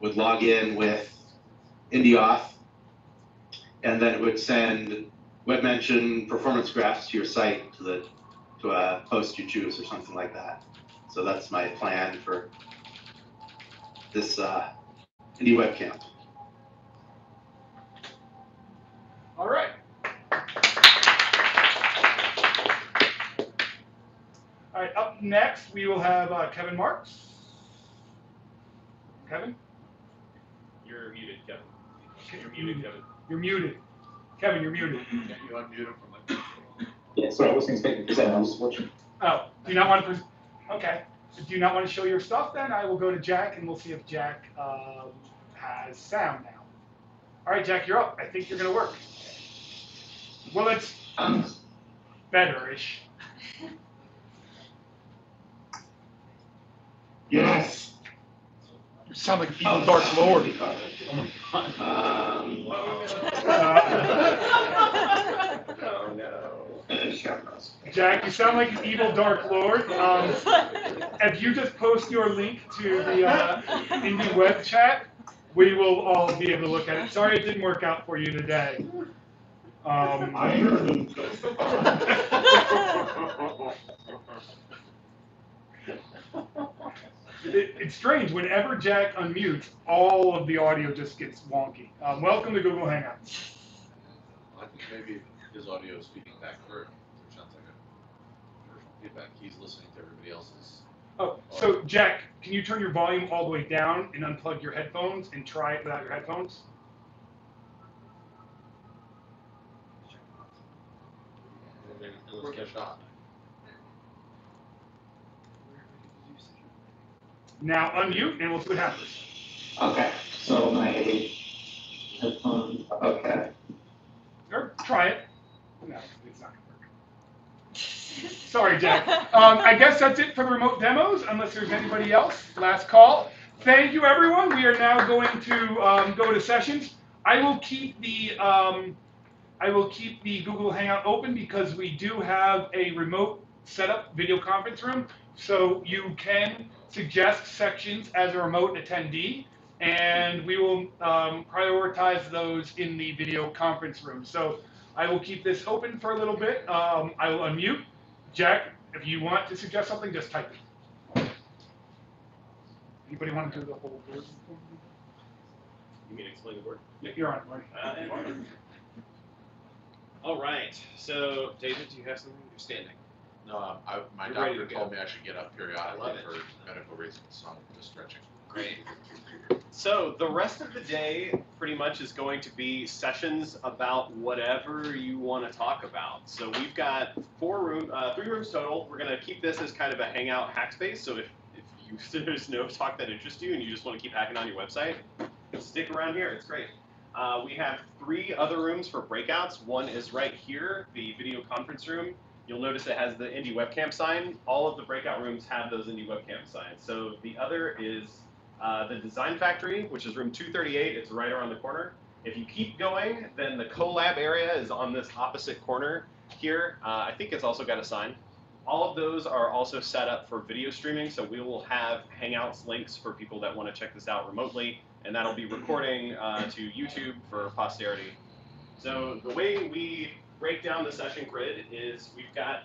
[SPEAKER 22] would log in with IndieAuth, and then it would send web mention performance graphs to your site to a post you choose or something like that. So that's my plan for this IndieWebCamp.
[SPEAKER 4] All right. All right, up next, we will have Kevin Marks. Kevin?
[SPEAKER 2] You're muted, Kevin.
[SPEAKER 4] You're muted, Kevin. You're muted. Kevin, you're muted.
[SPEAKER 3] Yeah, you unmute him from the.
[SPEAKER 8] Yeah, sorry, I wasn't expecting to present, I was watching.
[SPEAKER 4] Oh, do you not want to? Okay. Do you not want to show your stuff? Then I will go to Jack, and we'll see if Jack has sound now. All right, Jack, you're up. I think you're gonna work. Well, it's better-ish.
[SPEAKER 20] Yes.
[SPEAKER 4] You sound like evil Dark Lord.
[SPEAKER 2] Oh no.
[SPEAKER 4] Jack, you sound like an evil Dark Lord. If you just post your link to the Indie web chat, we will all be able to look at it. Sorry it didn't work out for you today.
[SPEAKER 20] I heard him.
[SPEAKER 4] It's strange. Whenever Jack unmutes, all of the audio just gets wonky. Welcome to Google Hangouts.
[SPEAKER 3] I think maybe his audio is feeding back through, which sounds like a personal feedback. He's listening to everybody else's.
[SPEAKER 4] Oh, so Jack, can you turn your volume all the way down and unplug your headphones and try it without your headphones?
[SPEAKER 3] Worth a shot.
[SPEAKER 4] Now unmute and we'll see what happens.
[SPEAKER 8] Okay, so my headphones, okay.
[SPEAKER 4] Or try it. No, it's not gonna work. Sorry, Jack. I guess that's it for the remote demos, unless there's anybody else. Last call. Thank you, everyone. We are now going to go to sessions. I will keep the Google Hangout open because we do have a remote setup video conference room, so you can suggest sections as a remote attendee, and we will prioritize those in the video conference room. So I will keep this open for a little bit. I will unmute. Jack, if you want to suggest something, just type it. Anybody want to do the whole board?
[SPEAKER 2] You mean explain the word?
[SPEAKER 4] You're on, right?
[SPEAKER 2] All right. So, David, do you have something? You're standing.
[SPEAKER 3] No, my
[SPEAKER 2] You're ready
[SPEAKER 3] doctor
[SPEAKER 2] to
[SPEAKER 3] told
[SPEAKER 2] go.
[SPEAKER 3] me I should get up periodically for medical reasons, so I'm just stretching.
[SPEAKER 2] Great. So the rest of the day pretty much is going to be sessions about whatever you want to talk about. So we've got 3 rooms total. We're going to keep this as kind of a hangout hack space. So if there's no talk that interests you and you just want to keep hacking on your website, stick around here. It's great. We have 3 other rooms for breakouts. One is right here, the video conference room. You'll notice it has the IndieWebCamp sign. All of the breakout rooms have those IndieWebCamp signs. So the other is the Design Factory, which is room 238. It's right around the corner. If you keep going, then the collab area is on this opposite corner here. I think it's also got a sign. All of those are also set up for video streaming, so we will have Hangouts links for people that want to check this out remotely, and that'll be recording to YouTube for posterity. So the way we break down the session grid is we've got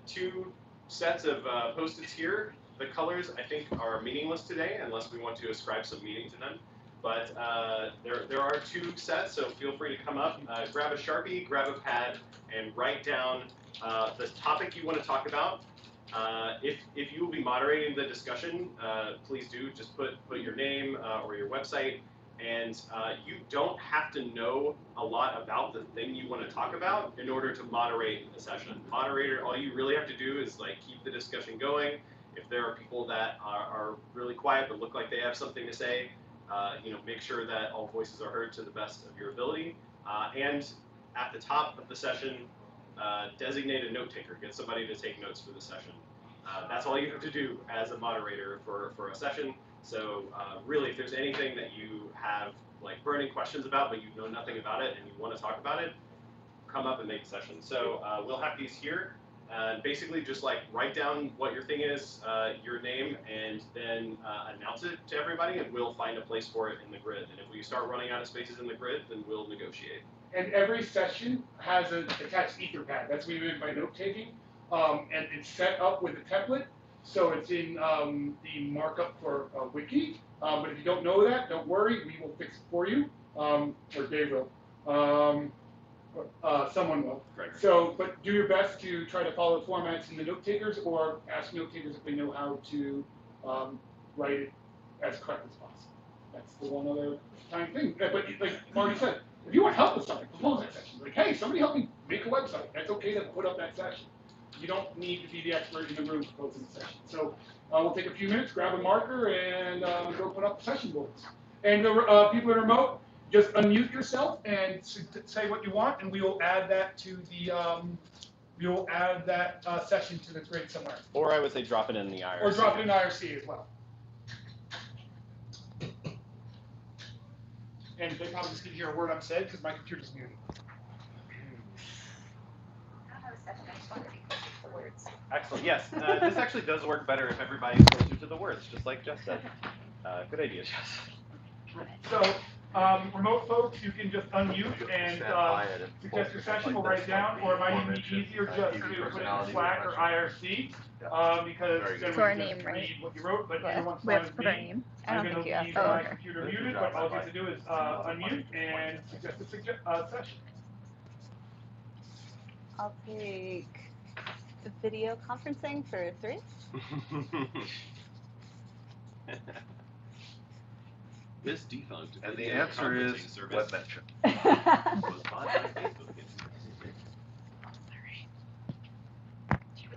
[SPEAKER 2] 2 sets of post-its here. The colors, I think, are meaningless today, unless we want to ascribe some meaning to them. But there are 2 sets, so feel free to come up, grab a Sharpie, grab a pad, and write down the topic you want to talk about. If you will be moderating the discussion, please do just put your name or your website. And you don't have to know a lot about the thing you want to talk about in order to moderate the session. Moderator, all you really have to do is like keep the discussion going. If there are people that are really quiet but look like they have something to say, make sure that all voices are heard to the best of your ability. And at the top of the session, designate a note taker. Get somebody to take notes for the session. That's all you have to do as a moderator for a session. So really, if there's anything that you have like burning questions about, but you know nothing about it and you want to talk about it, come up and make a session. So we'll have these here. Basically, just like write down what your thing is, your name, and then announce it to everybody, and we'll find a place for it in the grid. And if we start running out of spaces in the grid, then we'll negotiate.
[SPEAKER 4] And every session has an attached Etherpad. That's what we mean by note taking. And it's set up with a template. So it's in the markup for Wiki. But if you don't know that, don't worry. We will fix it for you. Or Dave will. Someone will.
[SPEAKER 2] Right.
[SPEAKER 4] So, but do your best to try to follow the formats in the note takers, or ask note takers if they know how to write it as correct as possible. That's the one other time thing. But like Marty said, if you want help with something, propose that session. Like, hey, somebody help me make a website. That's okay to put up that session. You don't need to be the expert in the room proposing the session. So we'll take a few minutes, grab a marker, and go put up the session boards. And the people in remote, just unmute yourself and say what you want, and we will add that to the session to the grid somewhere.
[SPEAKER 2] Or I would say drop it in the IRC.
[SPEAKER 4] Or drop it in IRC as well. And they probably just can hear a word I'm saying because my computer's muted.
[SPEAKER 2] Excellent. Yes, this actually does work better if everybody's closer to the words, just like Jess said. Good idea, Jess.
[SPEAKER 4] So, remote folks, you can just unmute and suggest your session. We'll write it down, or it might even be easier just to put it in Slack or IRC, because then
[SPEAKER 9] So our
[SPEAKER 4] we
[SPEAKER 9] name,
[SPEAKER 4] can
[SPEAKER 9] right?
[SPEAKER 4] read what you wrote. But here once
[SPEAKER 9] We have to
[SPEAKER 4] it's
[SPEAKER 9] put our
[SPEAKER 4] me,
[SPEAKER 9] name. I
[SPEAKER 4] I'm
[SPEAKER 9] don't
[SPEAKER 4] going
[SPEAKER 9] think you
[SPEAKER 4] to
[SPEAKER 9] have.
[SPEAKER 4] leave
[SPEAKER 9] Oh,
[SPEAKER 4] my
[SPEAKER 9] okay.
[SPEAKER 4] computer muted, but all you have to do is unmute and suggest a session.
[SPEAKER 5] I'll take video conferencing for 3.
[SPEAKER 2] This defunct.
[SPEAKER 3] And the
[SPEAKER 2] video
[SPEAKER 3] answer is
[SPEAKER 2] conferencing service
[SPEAKER 3] WebMention.
[SPEAKER 2] was bought by Facebook.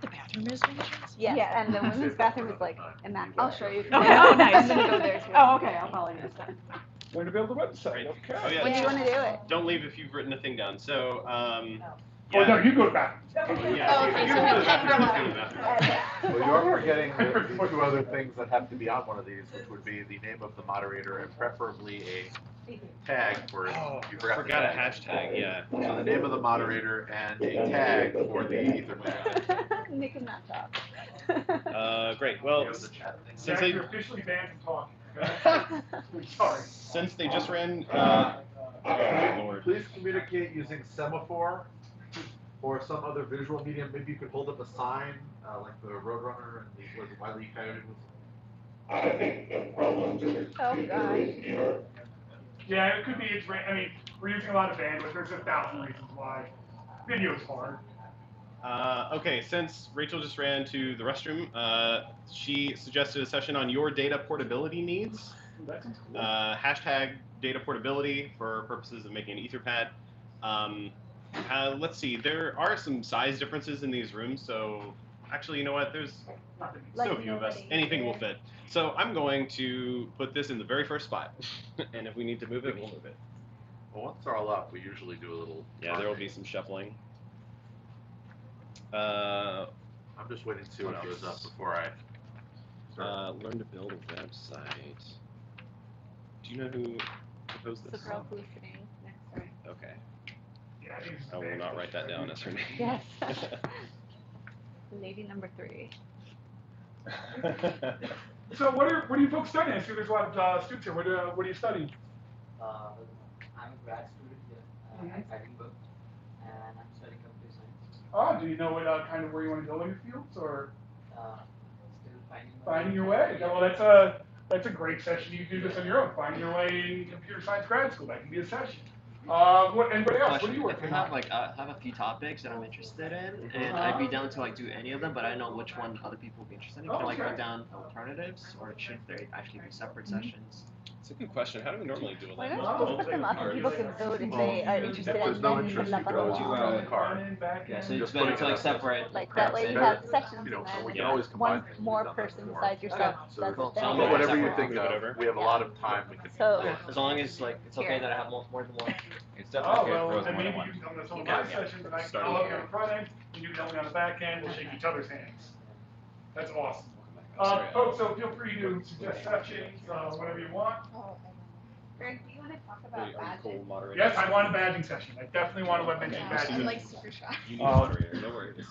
[SPEAKER 9] The bathroom is really
[SPEAKER 5] Yes,
[SPEAKER 9] Yeah.
[SPEAKER 5] and the women's bathroom is like immaculate. I'll show you.
[SPEAKER 9] Okay. Oh, nice.
[SPEAKER 5] I'm gonna go there too.
[SPEAKER 12] Oh, okay, I'll follow you this time.
[SPEAKER 4] Going to build a website, okay.
[SPEAKER 2] Oh, yeah,
[SPEAKER 5] When do you want to do it?
[SPEAKER 2] Don't leave if you've written a thing down. So,
[SPEAKER 4] Oh, no, you go to bathroom.
[SPEAKER 2] Yeah,
[SPEAKER 5] Oh, okay,
[SPEAKER 2] you
[SPEAKER 5] so
[SPEAKER 2] can go to
[SPEAKER 5] we
[SPEAKER 2] the
[SPEAKER 5] can
[SPEAKER 2] bathroom,
[SPEAKER 5] go
[SPEAKER 2] let's go to the bathroom.
[SPEAKER 3] Well, you're forgetting the 2 other things that have to be on one of these, which would be the name of the moderator and preferably a tag for you
[SPEAKER 2] Forgot a hashtag, yeah.
[SPEAKER 3] So the name of the moderator and a tag for the Etherpad.
[SPEAKER 5] Nick and not talk.
[SPEAKER 2] Great. Well, since they
[SPEAKER 4] You're officially banned from talking. Okay? Sorry.
[SPEAKER 2] since they just ran, Lord.
[SPEAKER 3] Please communicate using semaphore or some other visual medium. Maybe you could hold up a sign like the Roadrunner and the Wile E. Coyote was.
[SPEAKER 8] I think the problems are
[SPEAKER 5] Oh gosh.
[SPEAKER 4] Yeah, it could be. I mean, we're using a lot of bandwidth. There's 1,000 reasons why. Video's hard.
[SPEAKER 2] Okay, since Rachel just ran to the restroom, she suggested a session on your data portability needs.
[SPEAKER 4] That sounds cool.
[SPEAKER 2] Hashtag data portability for purposes of making an Etherpad. Let's see, there are some size differences in these rooms, so actually, you know what? There's
[SPEAKER 5] Like
[SPEAKER 2] so few of us.
[SPEAKER 5] nobody
[SPEAKER 2] Anything will
[SPEAKER 5] here.
[SPEAKER 2] fit. So I'm going to put this in the very first spot, and if we need to move it, we'll move it.
[SPEAKER 3] Well, once they're all up, we usually do a little.
[SPEAKER 2] Yeah, there will be some shuffling. I'm
[SPEAKER 3] just waiting to see what goes up before I.
[SPEAKER 2] Learn to build a website. Do you know who proposed
[SPEAKER 5] The
[SPEAKER 2] this?
[SPEAKER 5] girl who's sitting next to me.
[SPEAKER 2] Okay. I will not write that down as her name.
[SPEAKER 5] Yes. Lady number 3.
[SPEAKER 4] So what are you folks studying? I see there's a lot of students here. What are you studying?
[SPEAKER 17] I'm a grad student here at Edinburgh, and I'm studying computer science.
[SPEAKER 4] Oh, do you know what kind of where you want to go in your fields, or
[SPEAKER 17] Still
[SPEAKER 4] finding your way? Yeah, well, that's a great session. You do this on your own. Finding your way in computer science grad school. That can be a session. Anybody else? What are you working
[SPEAKER 7] If I
[SPEAKER 4] on?
[SPEAKER 7] have have a few topics that I'm interested in, and I'd be down to do any of them, but I don't know which one other people would be interested in. Can I put down alternatives, or should they actually be separate sessions?
[SPEAKER 2] It's a good question. How do we normally do
[SPEAKER 5] Why
[SPEAKER 2] that?
[SPEAKER 5] don't you just put them up and people can vote if they are interested and then put them up on the wall.
[SPEAKER 7] Yeah, so it's better to separate.
[SPEAKER 5] Like that way you have sections
[SPEAKER 3] You know,
[SPEAKER 5] and
[SPEAKER 3] we
[SPEAKER 5] then
[SPEAKER 3] can always combine
[SPEAKER 5] one
[SPEAKER 3] things
[SPEAKER 5] more
[SPEAKER 3] on
[SPEAKER 5] person
[SPEAKER 3] that
[SPEAKER 5] besides yourself
[SPEAKER 3] So,
[SPEAKER 5] does it
[SPEAKER 7] So
[SPEAKER 5] then.
[SPEAKER 7] I'm
[SPEAKER 3] whatever you
[SPEAKER 7] separate.
[SPEAKER 3] think of, we have a lot of time. We can.
[SPEAKER 5] So
[SPEAKER 7] As long as it's okay that I have more than one.
[SPEAKER 6] It's
[SPEAKER 4] Oh,
[SPEAKER 6] definitely
[SPEAKER 4] well,
[SPEAKER 6] good for
[SPEAKER 4] and
[SPEAKER 6] more
[SPEAKER 4] maybe
[SPEAKER 6] than
[SPEAKER 4] you can
[SPEAKER 6] one.
[SPEAKER 4] come to some of my sessions and I'll help you on the front end, and you can help me on the back end, we'll shake each other's hands. That's awesome. Folks, so feel free to suggest sessions, whatever you want.
[SPEAKER 5] Greg, do you want to talk about badges?
[SPEAKER 4] Yes, I want a badging session. I definitely want a web mention
[SPEAKER 5] I'm
[SPEAKER 4] badging.
[SPEAKER 5] like super shy.
[SPEAKER 2] You need a moderator. No worries.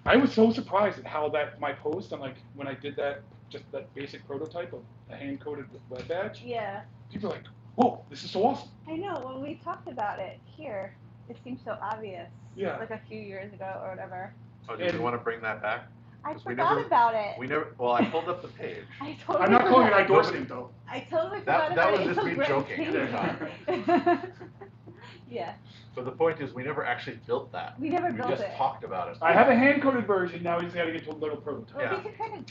[SPEAKER 4] I was so surprised at how my post on when I did that, just that basic prototype of a hand-coded web badge,
[SPEAKER 5] Yeah.
[SPEAKER 4] people are like, whoa, this is so awesome.
[SPEAKER 5] I know, when we talked about it here, it seemed so obvious.
[SPEAKER 3] Yeah.
[SPEAKER 5] Like a few years ago or whatever.
[SPEAKER 3] Oh, do you want to bring that back?
[SPEAKER 5] I
[SPEAKER 3] 'Cause we
[SPEAKER 5] forgot
[SPEAKER 3] never-
[SPEAKER 5] about it.
[SPEAKER 3] We never. Well, I pulled up the page.
[SPEAKER 5] I totally
[SPEAKER 4] I'm not calling it
[SPEAKER 5] forgot.
[SPEAKER 4] endorsing though.
[SPEAKER 5] I totally
[SPEAKER 3] That
[SPEAKER 5] forgot about
[SPEAKER 3] was
[SPEAKER 5] it
[SPEAKER 3] just
[SPEAKER 5] until
[SPEAKER 3] me
[SPEAKER 5] Greg
[SPEAKER 3] joking
[SPEAKER 5] came
[SPEAKER 3] at the
[SPEAKER 5] to
[SPEAKER 3] time.
[SPEAKER 5] me. Yeah.
[SPEAKER 3] But the point is, we never actually built that.
[SPEAKER 5] We never built
[SPEAKER 3] just
[SPEAKER 5] it.
[SPEAKER 3] talked about it.
[SPEAKER 4] I have a hand-coded version, now we just gotta get to a little prototype.
[SPEAKER 5] Well, we could kind of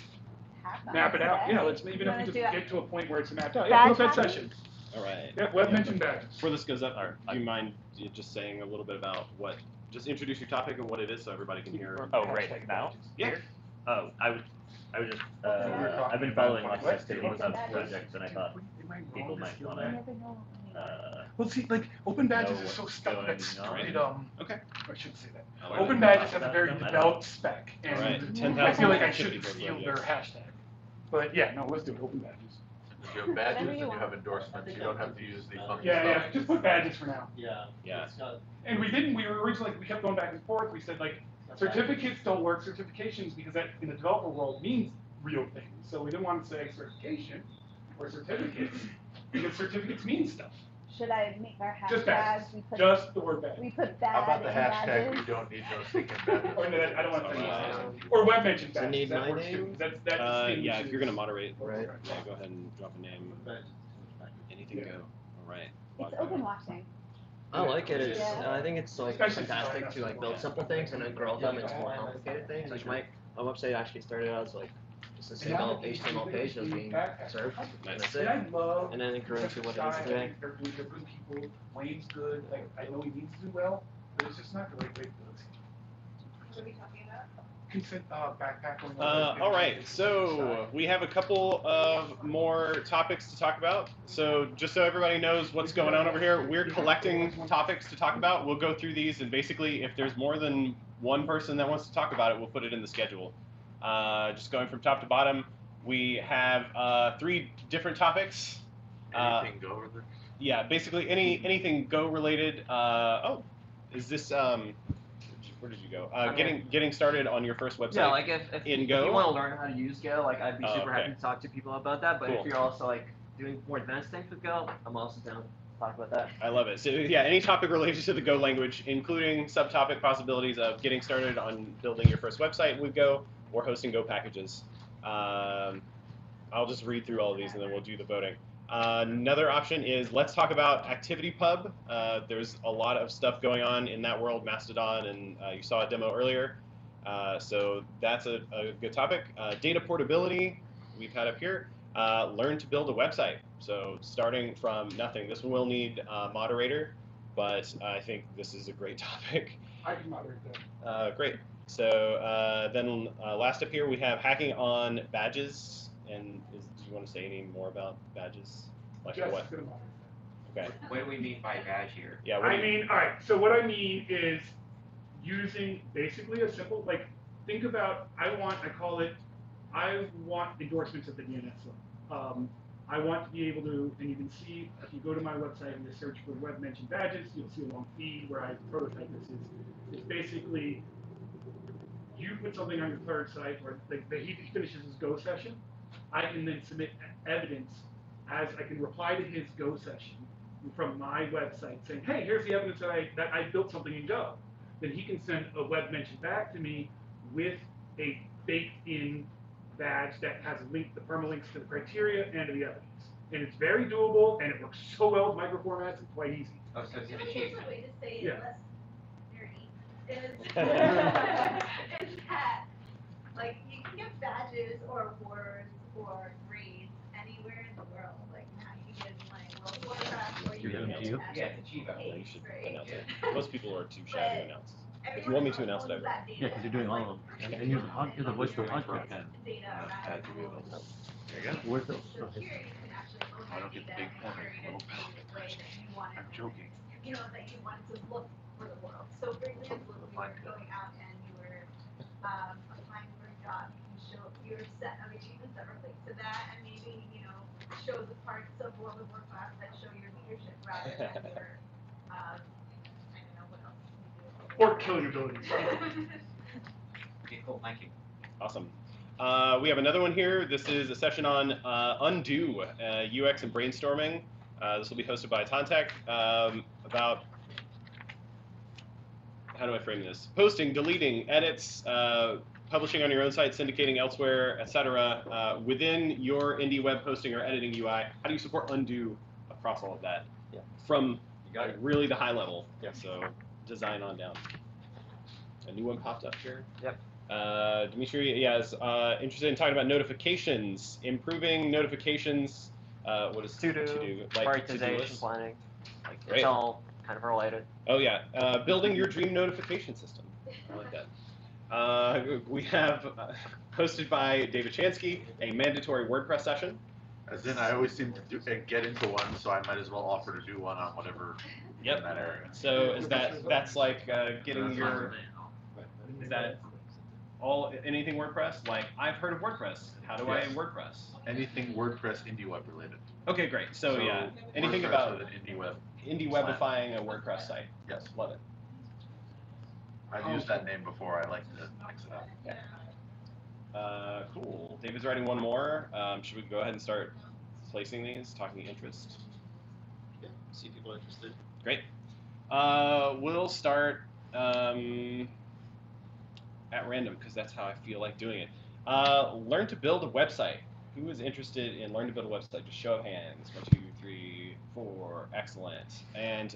[SPEAKER 5] have that
[SPEAKER 4] Map it out,
[SPEAKER 5] today.
[SPEAKER 4] yeah, let's, even
[SPEAKER 5] You
[SPEAKER 4] if we
[SPEAKER 5] wanna
[SPEAKER 4] just
[SPEAKER 5] do that?
[SPEAKER 4] get to a point where it's mapped out. Yeah,
[SPEAKER 5] Badge
[SPEAKER 4] build that
[SPEAKER 5] mapping?
[SPEAKER 4] session.
[SPEAKER 2] All right.
[SPEAKER 4] Yeah, web mention badges.
[SPEAKER 2] Before this goes up, do you mind just saying a little bit about just introduce your topic and what it is so everybody can hear?
[SPEAKER 14] Oh, right now?
[SPEAKER 2] Yeah.
[SPEAKER 14] Oh, I was just, I've been following lots of activities of projects, and I thought people might want to,
[SPEAKER 4] Well, see, Open Badges
[SPEAKER 14] know
[SPEAKER 4] is so
[SPEAKER 14] what's
[SPEAKER 4] stuck,
[SPEAKER 14] going
[SPEAKER 4] that's
[SPEAKER 14] on.
[SPEAKER 4] pretty,
[SPEAKER 2] okay.
[SPEAKER 4] I shouldn't say that.
[SPEAKER 2] I like
[SPEAKER 4] Open
[SPEAKER 2] it.
[SPEAKER 4] Badges has a
[SPEAKER 14] About
[SPEAKER 4] very
[SPEAKER 14] them, I don't
[SPEAKER 4] developed spec, and
[SPEAKER 2] All right,
[SPEAKER 4] I
[SPEAKER 2] 10,000
[SPEAKER 4] feel like I
[SPEAKER 2] active
[SPEAKER 4] shouldn't
[SPEAKER 2] people
[SPEAKER 4] steal
[SPEAKER 2] join
[SPEAKER 4] their
[SPEAKER 2] us.
[SPEAKER 4] hashtag. But yeah, no, let's do it, Open Badges.
[SPEAKER 3] If you have badges
[SPEAKER 5] Whatever
[SPEAKER 3] and
[SPEAKER 5] you
[SPEAKER 3] you
[SPEAKER 5] want.
[SPEAKER 3] have endorsements, you don't have to use the funky
[SPEAKER 4] Yeah, yeah,
[SPEAKER 3] stuff.
[SPEAKER 4] just put badges for now.
[SPEAKER 15] Yeah.
[SPEAKER 2] Yeah.
[SPEAKER 15] It's got-
[SPEAKER 4] And we were originally, we kept going back and forth, we said certificates don't work, certifications, because that in the developer world means real things. So we didn't want to say certification or certificates, because certificates mean stuff.
[SPEAKER 5] Should I make our
[SPEAKER 4] Just
[SPEAKER 5] hashtag?
[SPEAKER 4] badges,
[SPEAKER 5] We put,
[SPEAKER 4] just the word badge.
[SPEAKER 5] we put bad
[SPEAKER 3] How about the
[SPEAKER 5] in
[SPEAKER 3] hashtag,
[SPEAKER 5] badges.
[SPEAKER 3] we don't need no stinking badges?
[SPEAKER 4] Or no, I don't want to say
[SPEAKER 2] Wow.
[SPEAKER 4] Or web mention
[SPEAKER 18] Does it
[SPEAKER 4] badges,
[SPEAKER 18] need
[SPEAKER 4] that
[SPEAKER 18] my
[SPEAKER 4] works too.
[SPEAKER 18] name?
[SPEAKER 4] That
[SPEAKER 2] Yeah, if
[SPEAKER 4] distinguishes-
[SPEAKER 2] you're gonna moderate,
[SPEAKER 18] Right.
[SPEAKER 2] yeah, go ahead and drop a name. Anything go. All right.
[SPEAKER 5] It's open watching.
[SPEAKER 17] I like it. It's
[SPEAKER 5] Yeah.
[SPEAKER 17] I think it's
[SPEAKER 4] Especially
[SPEAKER 17] fantastic to build simple things and then grow them into more complicated things. Like my website actually started out as just a single HTML page that was being served, and that's it.
[SPEAKER 4] And I love.
[SPEAKER 17] And then it grew into what it is
[SPEAKER 4] Sky,
[SPEAKER 17] today.
[SPEAKER 4] They're good people. Wayne's good. I know he needs to do well, but it's just not the right way to do it.
[SPEAKER 5] What are we talking about?
[SPEAKER 4] Consent backpack. going
[SPEAKER 2] All right, so we have a couple of more topics to talk about. So just so everybody knows what's going on over here, we're collecting topics to talk about. We'll go through these, and basically, if there's more than one person that wants to talk about it, we'll put it in the schedule. Just going from top to bottom, we have 3 different topics.
[SPEAKER 3] Anything go over there?
[SPEAKER 2] Yeah, basically anything Go related. Is this where did you go? Getting started on your first website.
[SPEAKER 7] Yeah, like if
[SPEAKER 2] in
[SPEAKER 7] if
[SPEAKER 2] Go.
[SPEAKER 7] you want to learn how to use Go, I'd be
[SPEAKER 2] Oh,
[SPEAKER 7] super
[SPEAKER 2] okay.
[SPEAKER 7] happy to talk to people about that. But
[SPEAKER 2] Cool.
[SPEAKER 7] if you're also doing more advanced things with Go, I'm also down to talk about that.
[SPEAKER 2] I love it. So yeah, any topic related to the Go language, including subtopic possibilities of getting started on building your first website with Go or hosting Go packages. I'll just read through all of these and then we'll do the voting. Another option is let's talk about ActivityPub. There's a lot of stuff going on in that world, Mastodon, and you saw a demo earlier. So that's a good topic. Data portability, we've had up here. Learn to build a website. So starting from nothing. This one will need a moderator, but I think this is a great topic.
[SPEAKER 4] I can moderate that.
[SPEAKER 2] Great. So then last up here we have hacking on badges. And do you want to say any more about badges? Like
[SPEAKER 4] Jeff's
[SPEAKER 2] what?
[SPEAKER 4] gonna monitor
[SPEAKER 2] Okay.
[SPEAKER 13] What do we mean by badge here?
[SPEAKER 2] Yeah.
[SPEAKER 4] that. I mean, all right. So what I mean is using basically a simple think about I call it I want endorsements at the DNS level. I want to be able to, and you can see if you go to my website and you search for web mentioned badges, you'll see a long feed where I prototype this. It's basically you put something on your third site, or he finishes his Go session, I can then submit evidence as I can reply to his Go session from my website saying, hey, here's the evidence that I built something in Go. Then he can send a web mention back to me with a baked-in badge that has the permalinks to the criteria and to the evidence. And it's very doable, and it works so well with microformats, it's quite easy.
[SPEAKER 13] Oh, so it's
[SPEAKER 5] The
[SPEAKER 13] achievement.
[SPEAKER 5] way to say it
[SPEAKER 2] Yeah.
[SPEAKER 5] less nerdy is that you can get badges or awards or grades anywhere in the world. Now you can get World of Warcraft, or you can get
[SPEAKER 13] Yeah, it's achievement.
[SPEAKER 2] You should
[SPEAKER 5] right?
[SPEAKER 2] announce it. Most people are too shy to announce. If you want me to announce it, I will.
[SPEAKER 10] Yeah, because you're doing all of them. And you're the voice of the podcast.
[SPEAKER 2] There you go.
[SPEAKER 10] Where's the?
[SPEAKER 5] So here you can actually own
[SPEAKER 10] I don't
[SPEAKER 5] your
[SPEAKER 10] get the
[SPEAKER 5] data
[SPEAKER 10] big
[SPEAKER 5] and
[SPEAKER 10] pen.
[SPEAKER 5] curate it in the way that you want it.
[SPEAKER 10] I'm joking.
[SPEAKER 5] That you want it to look for the world. So for example, if you were going out and you were applying for a job, you can show your set of achievements that relate to that, and maybe show the parts of World of Warcraft that show your leadership rather than your I don't know what else.
[SPEAKER 4] Or kill your abilities.
[SPEAKER 13] Okay, cool. Thank you.
[SPEAKER 2] Awesome. We have another one here. This is a session on Undo, UX and brainstorming. This will be hosted by Tontech about, how do I frame this? Posting, deleting, edits, publishing on your own site, syndicating elsewhere, etc. Within your IndieWeb hosting or editing UI, how do you support Undo across all of that?
[SPEAKER 18] Yeah.
[SPEAKER 2] From really the high level. Yeah. So design on down. A new one popped up here.
[SPEAKER 18] Yep.
[SPEAKER 2] Dimitri, is interested in talking about notifications, improving notifications. What is
[SPEAKER 17] To-do, prioritization, planning.
[SPEAKER 2] Great.
[SPEAKER 17] It's all kind of related.
[SPEAKER 2] Oh yeah, building your dream notification system. I like that. We have hosted by David Chansky, a mandatory WordPress session.
[SPEAKER 3] As in, I always seem to get into one, so I might as well offer to do one on whatever in that area.
[SPEAKER 2] So is that's like getting your, is that anything WordPress? Like, I've heard of WordPress. How do I WordPress?
[SPEAKER 3] Anything WordPress IndieWeb related.
[SPEAKER 2] Okay, great. So yeah, anything
[SPEAKER 3] WordPress
[SPEAKER 2] about
[SPEAKER 3] with an IndieWeb.
[SPEAKER 2] IndieWebifying a WordPress site.
[SPEAKER 3] Yes.
[SPEAKER 2] Love it.
[SPEAKER 3] I've used that name before. I like to mix it up.
[SPEAKER 2] Yeah. Cool. David's writing one more. Should we go ahead and start placing these, talking interest?
[SPEAKER 18] Yeah, see people interested.
[SPEAKER 2] Great. We'll start at random because that's how I feel like doing it. Learn to build a website. Who is interested in learn to build a website? Just show of hands. 1, 2, 3, 4. Excellent. And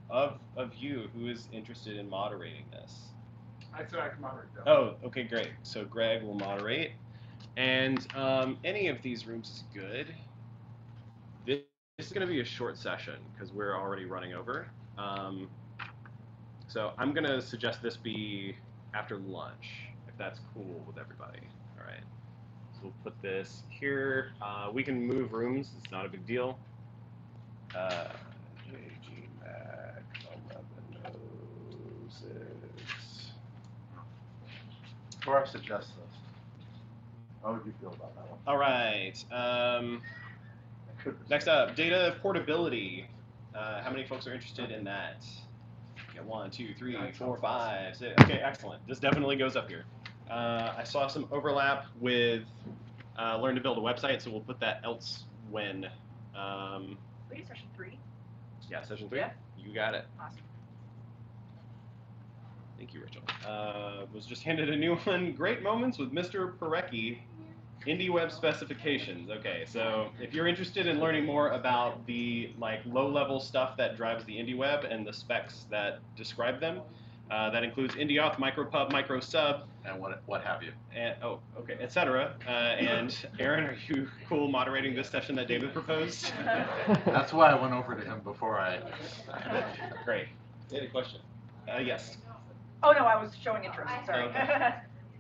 [SPEAKER 2] of you, who is interested in moderating this?
[SPEAKER 4] I said I can moderate that.
[SPEAKER 2] Oh, okay, great. So Greg will moderate. And any of these rooms is good. This is going to be a short session because we're already running over. So I'm going to suggest this be after lunch, if that's cool with everybody. All right. So we'll put this here. We can move rooms. It's not a big deal. JG Mac 1106.
[SPEAKER 3] Before I suggest this, how would you feel about that one?
[SPEAKER 2] All right. Next up, data portability. How many folks are interested in that? Yeah, 1, 2, 3, 4, 5, 6. Okay, excellent. This definitely goes up here. I saw some overlap with learn to build a website, so we'll put that else when.
[SPEAKER 12] We do session 3.
[SPEAKER 2] Yeah, session 3.
[SPEAKER 12] Yeah.
[SPEAKER 2] You got it.
[SPEAKER 12] Awesome.
[SPEAKER 2] Thank you, Rachel. Was just handed a new one. Great moments with Mr. Parecki. IndieWeb specifications. Okay, so if you're interested in learning more about the low-level stuff that drives the IndieWeb and the specs that describe them, that includes IndieAuth, MicroPub, MicroSub,
[SPEAKER 3] and what have you.
[SPEAKER 2] And etc. And Aaron, are you cool moderating this session that David proposed?
[SPEAKER 3] That's why I went over to him before I.
[SPEAKER 2] Great. You had a question? Yes.
[SPEAKER 12] Oh no, I was showing interest. Sorry.
[SPEAKER 1] Okay.
[SPEAKER 5] Is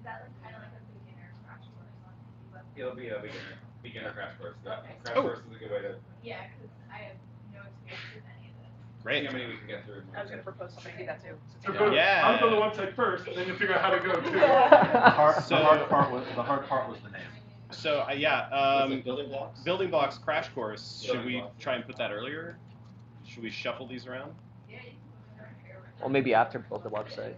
[SPEAKER 5] that like kind of like a beginner crash course on IndieWebCamp?
[SPEAKER 1] It'll be a beginner crash course. Yeah.
[SPEAKER 5] Okay.
[SPEAKER 1] Crash course is a good way to
[SPEAKER 5] Yeah, because I have no experience with any of this.
[SPEAKER 2] Great.
[SPEAKER 1] see how many we can get through.
[SPEAKER 12] I was gonna propose somebody do that too.
[SPEAKER 4] So go,
[SPEAKER 2] Yeah.
[SPEAKER 4] I'll go to the website first, and then you'll figure out how to go too.
[SPEAKER 3] The hard part was the name.
[SPEAKER 2] So yeah,
[SPEAKER 18] building blocks?
[SPEAKER 2] Building blocks crash course. Should
[SPEAKER 18] Building
[SPEAKER 2] we
[SPEAKER 18] blocks.
[SPEAKER 2] try and put that earlier? Should we shuffle these around?
[SPEAKER 17] Well, maybe after build the website.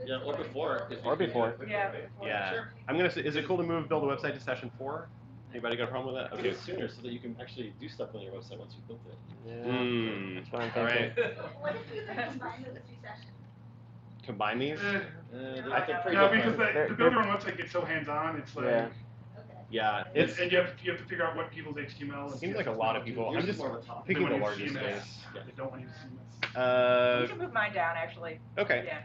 [SPEAKER 18] Yeah, or before.
[SPEAKER 17] Or before.
[SPEAKER 12] Yeah.
[SPEAKER 2] Yeah.
[SPEAKER 18] Sure.
[SPEAKER 2] I'm gonna say, is it cool to move build a website to session 4? Anybody got a problem with that?
[SPEAKER 18] Do
[SPEAKER 2] Okay.
[SPEAKER 18] it sooner so that you can actually do stuff on your website once you've built it.
[SPEAKER 17] Yeah. That's what I'm
[SPEAKER 2] All
[SPEAKER 17] thinking.
[SPEAKER 2] right.
[SPEAKER 5] What if you could combine those two sessions?
[SPEAKER 2] Combine these?
[SPEAKER 18] I think pretty
[SPEAKER 4] No,
[SPEAKER 18] good
[SPEAKER 4] because
[SPEAKER 18] plan.
[SPEAKER 4] the builder on website gets so hands-on. It's like.
[SPEAKER 17] Yeah.
[SPEAKER 2] Yeah.
[SPEAKER 4] And
[SPEAKER 2] It's.
[SPEAKER 4] you have to figure out what people's HTML. And
[SPEAKER 2] Seems like a
[SPEAKER 4] CSS
[SPEAKER 2] lot of
[SPEAKER 4] do.
[SPEAKER 2] people.
[SPEAKER 18] Yours
[SPEAKER 2] I'm
[SPEAKER 18] is
[SPEAKER 2] just
[SPEAKER 18] more of a top.
[SPEAKER 2] picking the
[SPEAKER 4] They want
[SPEAKER 2] largest
[SPEAKER 4] to use CMS.
[SPEAKER 2] space.
[SPEAKER 4] They don't want to use CMS.
[SPEAKER 12] You can move mine down actually.
[SPEAKER 2] Okay.
[SPEAKER 12] Yeah.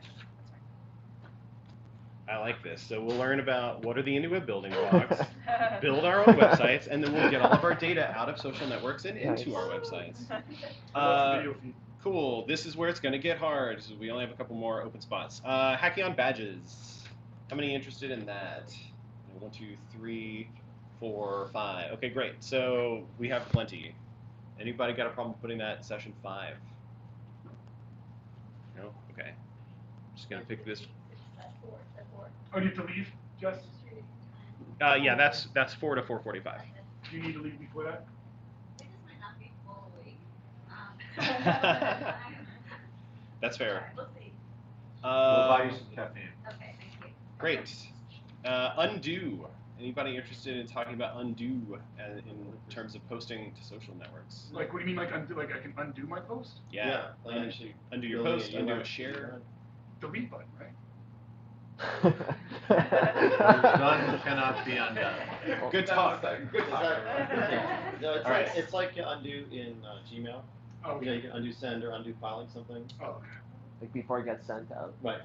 [SPEAKER 2] I like this. So we'll learn about what are the IndieWeb building blocks, build our own websites, and then we'll get all of our data out of social networks and into our websites. Cool. This is where it's going to get hard. So we only have a couple more open spots. Hacking on badges. How many interested in that? 1, 2, 3, 4, 5. Okay, great. So we have plenty. Anybody got a problem putting that in session 5? No? Okay. I'm just going to pick this.
[SPEAKER 4] Oh, you have to leave, Jess?
[SPEAKER 2] Yeah, that's 4 to 4:45.
[SPEAKER 4] Do you need to leave before that?
[SPEAKER 2] That's fair.
[SPEAKER 5] We'll see.
[SPEAKER 3] We'll buy you some caffeine.
[SPEAKER 5] Okay, thank you.
[SPEAKER 2] Great. Undo. Anybody interested in talking about undo in terms of posting to social networks?
[SPEAKER 4] Like, what do you mean, like undo? Like, I can undo my post?
[SPEAKER 2] Yeah.
[SPEAKER 18] like actually
[SPEAKER 2] undo your
[SPEAKER 18] building
[SPEAKER 2] post,
[SPEAKER 18] a
[SPEAKER 2] undo
[SPEAKER 18] UI.
[SPEAKER 2] a share.
[SPEAKER 4] Delete button, right?
[SPEAKER 3] Done cannot be undone.
[SPEAKER 2] Good talk.
[SPEAKER 18] Good talk. No, it's
[SPEAKER 2] All right.
[SPEAKER 18] it's like undo in Gmail.
[SPEAKER 4] Oh,
[SPEAKER 18] You know, you can undo send or undo filing something.
[SPEAKER 4] Oh, okay.
[SPEAKER 17] Like before it gets sent out.
[SPEAKER 18] Right.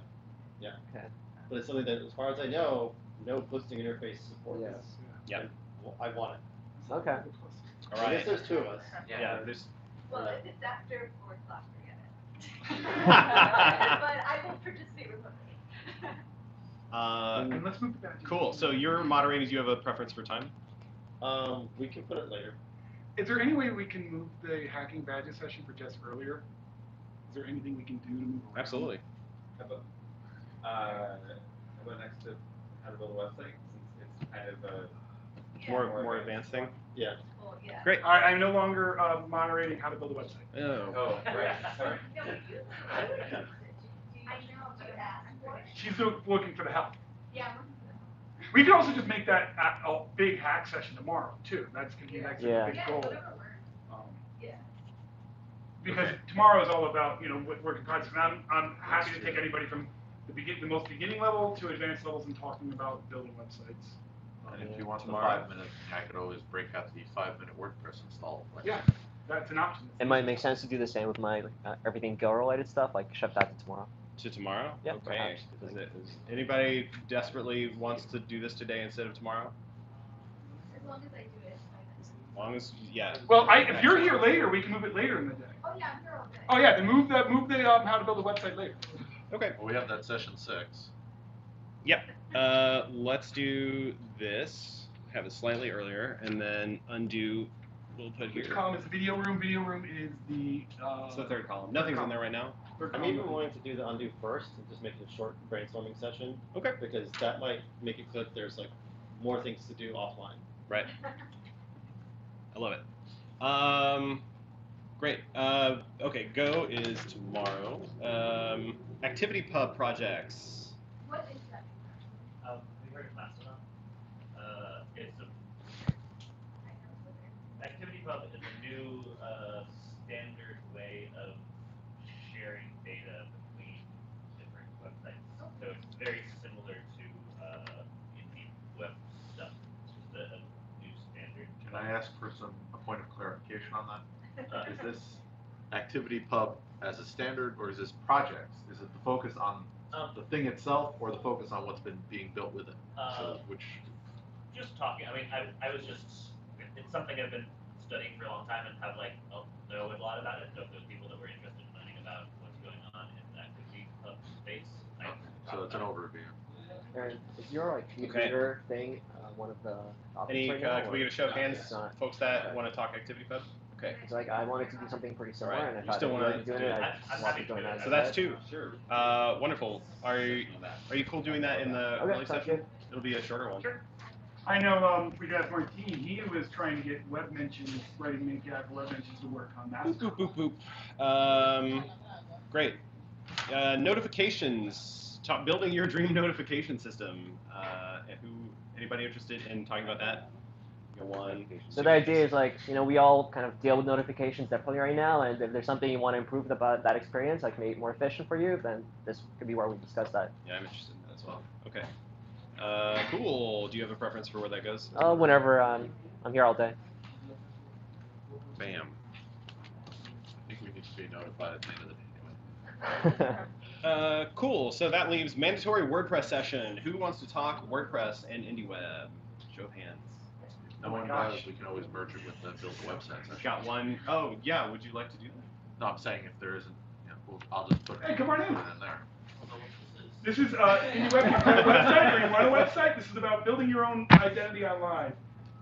[SPEAKER 18] Yeah.
[SPEAKER 17] Okay.
[SPEAKER 18] But it's something that, as far as I know, no posting interface supports.
[SPEAKER 17] Yes.
[SPEAKER 2] Yeah.
[SPEAKER 18] Well, I want it.
[SPEAKER 17] Okay.
[SPEAKER 2] All
[SPEAKER 18] I
[SPEAKER 2] right.
[SPEAKER 18] guess there's 2 of us.
[SPEAKER 2] Yeah. There's.
[SPEAKER 5] Well, if it's after 4 o'clock, forget it. But I will participate remotely.
[SPEAKER 4] And let's move back.
[SPEAKER 2] Cool. So you're moderating. Do you have a preference for time?
[SPEAKER 18] We can put it later.
[SPEAKER 4] Is there any way we can move the hacking badges session for Jess earlier? Is there anything we can do to move around?
[SPEAKER 2] Absolutely.
[SPEAKER 1] How about next to how to build a website, since it's kind of a
[SPEAKER 2] More advanced thing.
[SPEAKER 18] Yeah.
[SPEAKER 5] Well, yeah.
[SPEAKER 2] Great.
[SPEAKER 4] All right, I'm no longer moderating how to build a website.
[SPEAKER 2] Oh.
[SPEAKER 1] Oh, right. Sorry.
[SPEAKER 5] No, but you, I would use it. I know, do you ask for it?
[SPEAKER 4] She's looking for the help.
[SPEAKER 5] Yeah, I'm looking for them.
[SPEAKER 4] We could also just make that a big hack session tomorrow too. That's gonna be an extra
[SPEAKER 17] Yeah.
[SPEAKER 4] big
[SPEAKER 5] Yeah,
[SPEAKER 4] goal.
[SPEAKER 5] whatever works. Yeah.
[SPEAKER 4] Because tomorrow is all about working projects. And I'm happy to take anybody from the most beginning level to advanced levels and talking about building websites.
[SPEAKER 3] And if you want the
[SPEAKER 2] Tomorrow.
[SPEAKER 3] 5 minute, I could always break out the 5-minute WordPress install.
[SPEAKER 4] Yeah, that's an option.
[SPEAKER 17] It might make sense to do the same with my everything Go related stuff, like shove that to tomorrow.
[SPEAKER 2] To tomorrow?
[SPEAKER 17] Yeah,
[SPEAKER 2] Okay.
[SPEAKER 17] perhaps.
[SPEAKER 2] Is anybody desperately wants to do this today instead of tomorrow?
[SPEAKER 5] As long as I do it.
[SPEAKER 2] As long as, yeah.
[SPEAKER 4] Well, if you're here later, we can move it later in the day.
[SPEAKER 5] Oh, yeah, I'm here all day.
[SPEAKER 4] Oh yeah, then move the how to build a website later.
[SPEAKER 2] Okay.
[SPEAKER 3] Well, we have that session 6.
[SPEAKER 2] Yep. Let's do this. Have it slightly earlier, and then undo. We'll put here.
[SPEAKER 4] Which column is the video room? Video room is the.
[SPEAKER 2] It's the 3rd column. Nothing's in there right now.
[SPEAKER 18] I'm even willing to do the undo first and just make it a short brainstorming session.
[SPEAKER 2] Okay.
[SPEAKER 18] Because that might make it so that there's like more things to do offline.
[SPEAKER 2] Right. I love it. Great. Okay, Go is tomorrow. Activity Pub projects.
[SPEAKER 5] What is that?
[SPEAKER 19] We heard of Mastodon. It's a Activity Pub is a new standard way of sharing data between different websites. So it's very similar to IndieWeb stuff. It's just a new standard.
[SPEAKER 3] Can I ask for a point of clarification on that? Is this Activity Pub as a standard, or is this projects? Is it the focus on the thing itself, or the focus on what's been being built with it? So which?
[SPEAKER 19] Just talking. I mean, I was just. It's something I've been studying for a long time and have know a lot about it. So if there's people that were interested in learning about what's going on in the Activity Pub space, I
[SPEAKER 3] So it's an overview.
[SPEAKER 17] Aaron, is your like computer thing one of the options
[SPEAKER 2] Any,
[SPEAKER 17] right now?
[SPEAKER 2] can we get a show of hands,
[SPEAKER 17] It's not.
[SPEAKER 2] folks that want to talk Activity Pub? Okay.
[SPEAKER 17] It's like I wanted to do something pretty similar,
[SPEAKER 2] Right.
[SPEAKER 17] and I
[SPEAKER 2] You
[SPEAKER 17] thought
[SPEAKER 2] still
[SPEAKER 17] if
[SPEAKER 2] wanna
[SPEAKER 17] you were doing
[SPEAKER 2] do
[SPEAKER 17] it,
[SPEAKER 2] it?
[SPEAKER 17] I'd want to join that.
[SPEAKER 2] So that's two. Sure. Wonderful. Are you cool doing that in the early session? It'll be a shorter one. Sure.
[SPEAKER 4] I know we got Martine. He was trying to get web mentions, writing main guy for web mentions to work on that.
[SPEAKER 2] Boop, boop, boop. Great. Notifications. Building your dream notification system. Anybody interested in talking about that? Go one.
[SPEAKER 17] So the idea is like, we all kind of deal with notifications differently right now, and if there's something you want to improve about that experience, like make it more efficient for you, then this could be where we discuss that.
[SPEAKER 2] Yeah, I'm interested in that as well. Okay. Cool. Do you have a preference for where that goes?
[SPEAKER 17] Whenever I'm here all day.
[SPEAKER 2] Bam.
[SPEAKER 3] I think we need to be notified at the end of the day.
[SPEAKER 2] Cool. So that leaves mandatory WordPress session. Who wants to talk WordPress and IndieWeb? Show of hands.
[SPEAKER 3] No one does. We can always merge it with the build the website session.
[SPEAKER 2] Got one. Oh yeah. Would you like to do that?
[SPEAKER 3] No, I'm saying if there isn't, I'll just put
[SPEAKER 4] Hey, come on in.
[SPEAKER 3] there.
[SPEAKER 4] This is IndieWebCamp website, or you run a website. This is about building your own identity online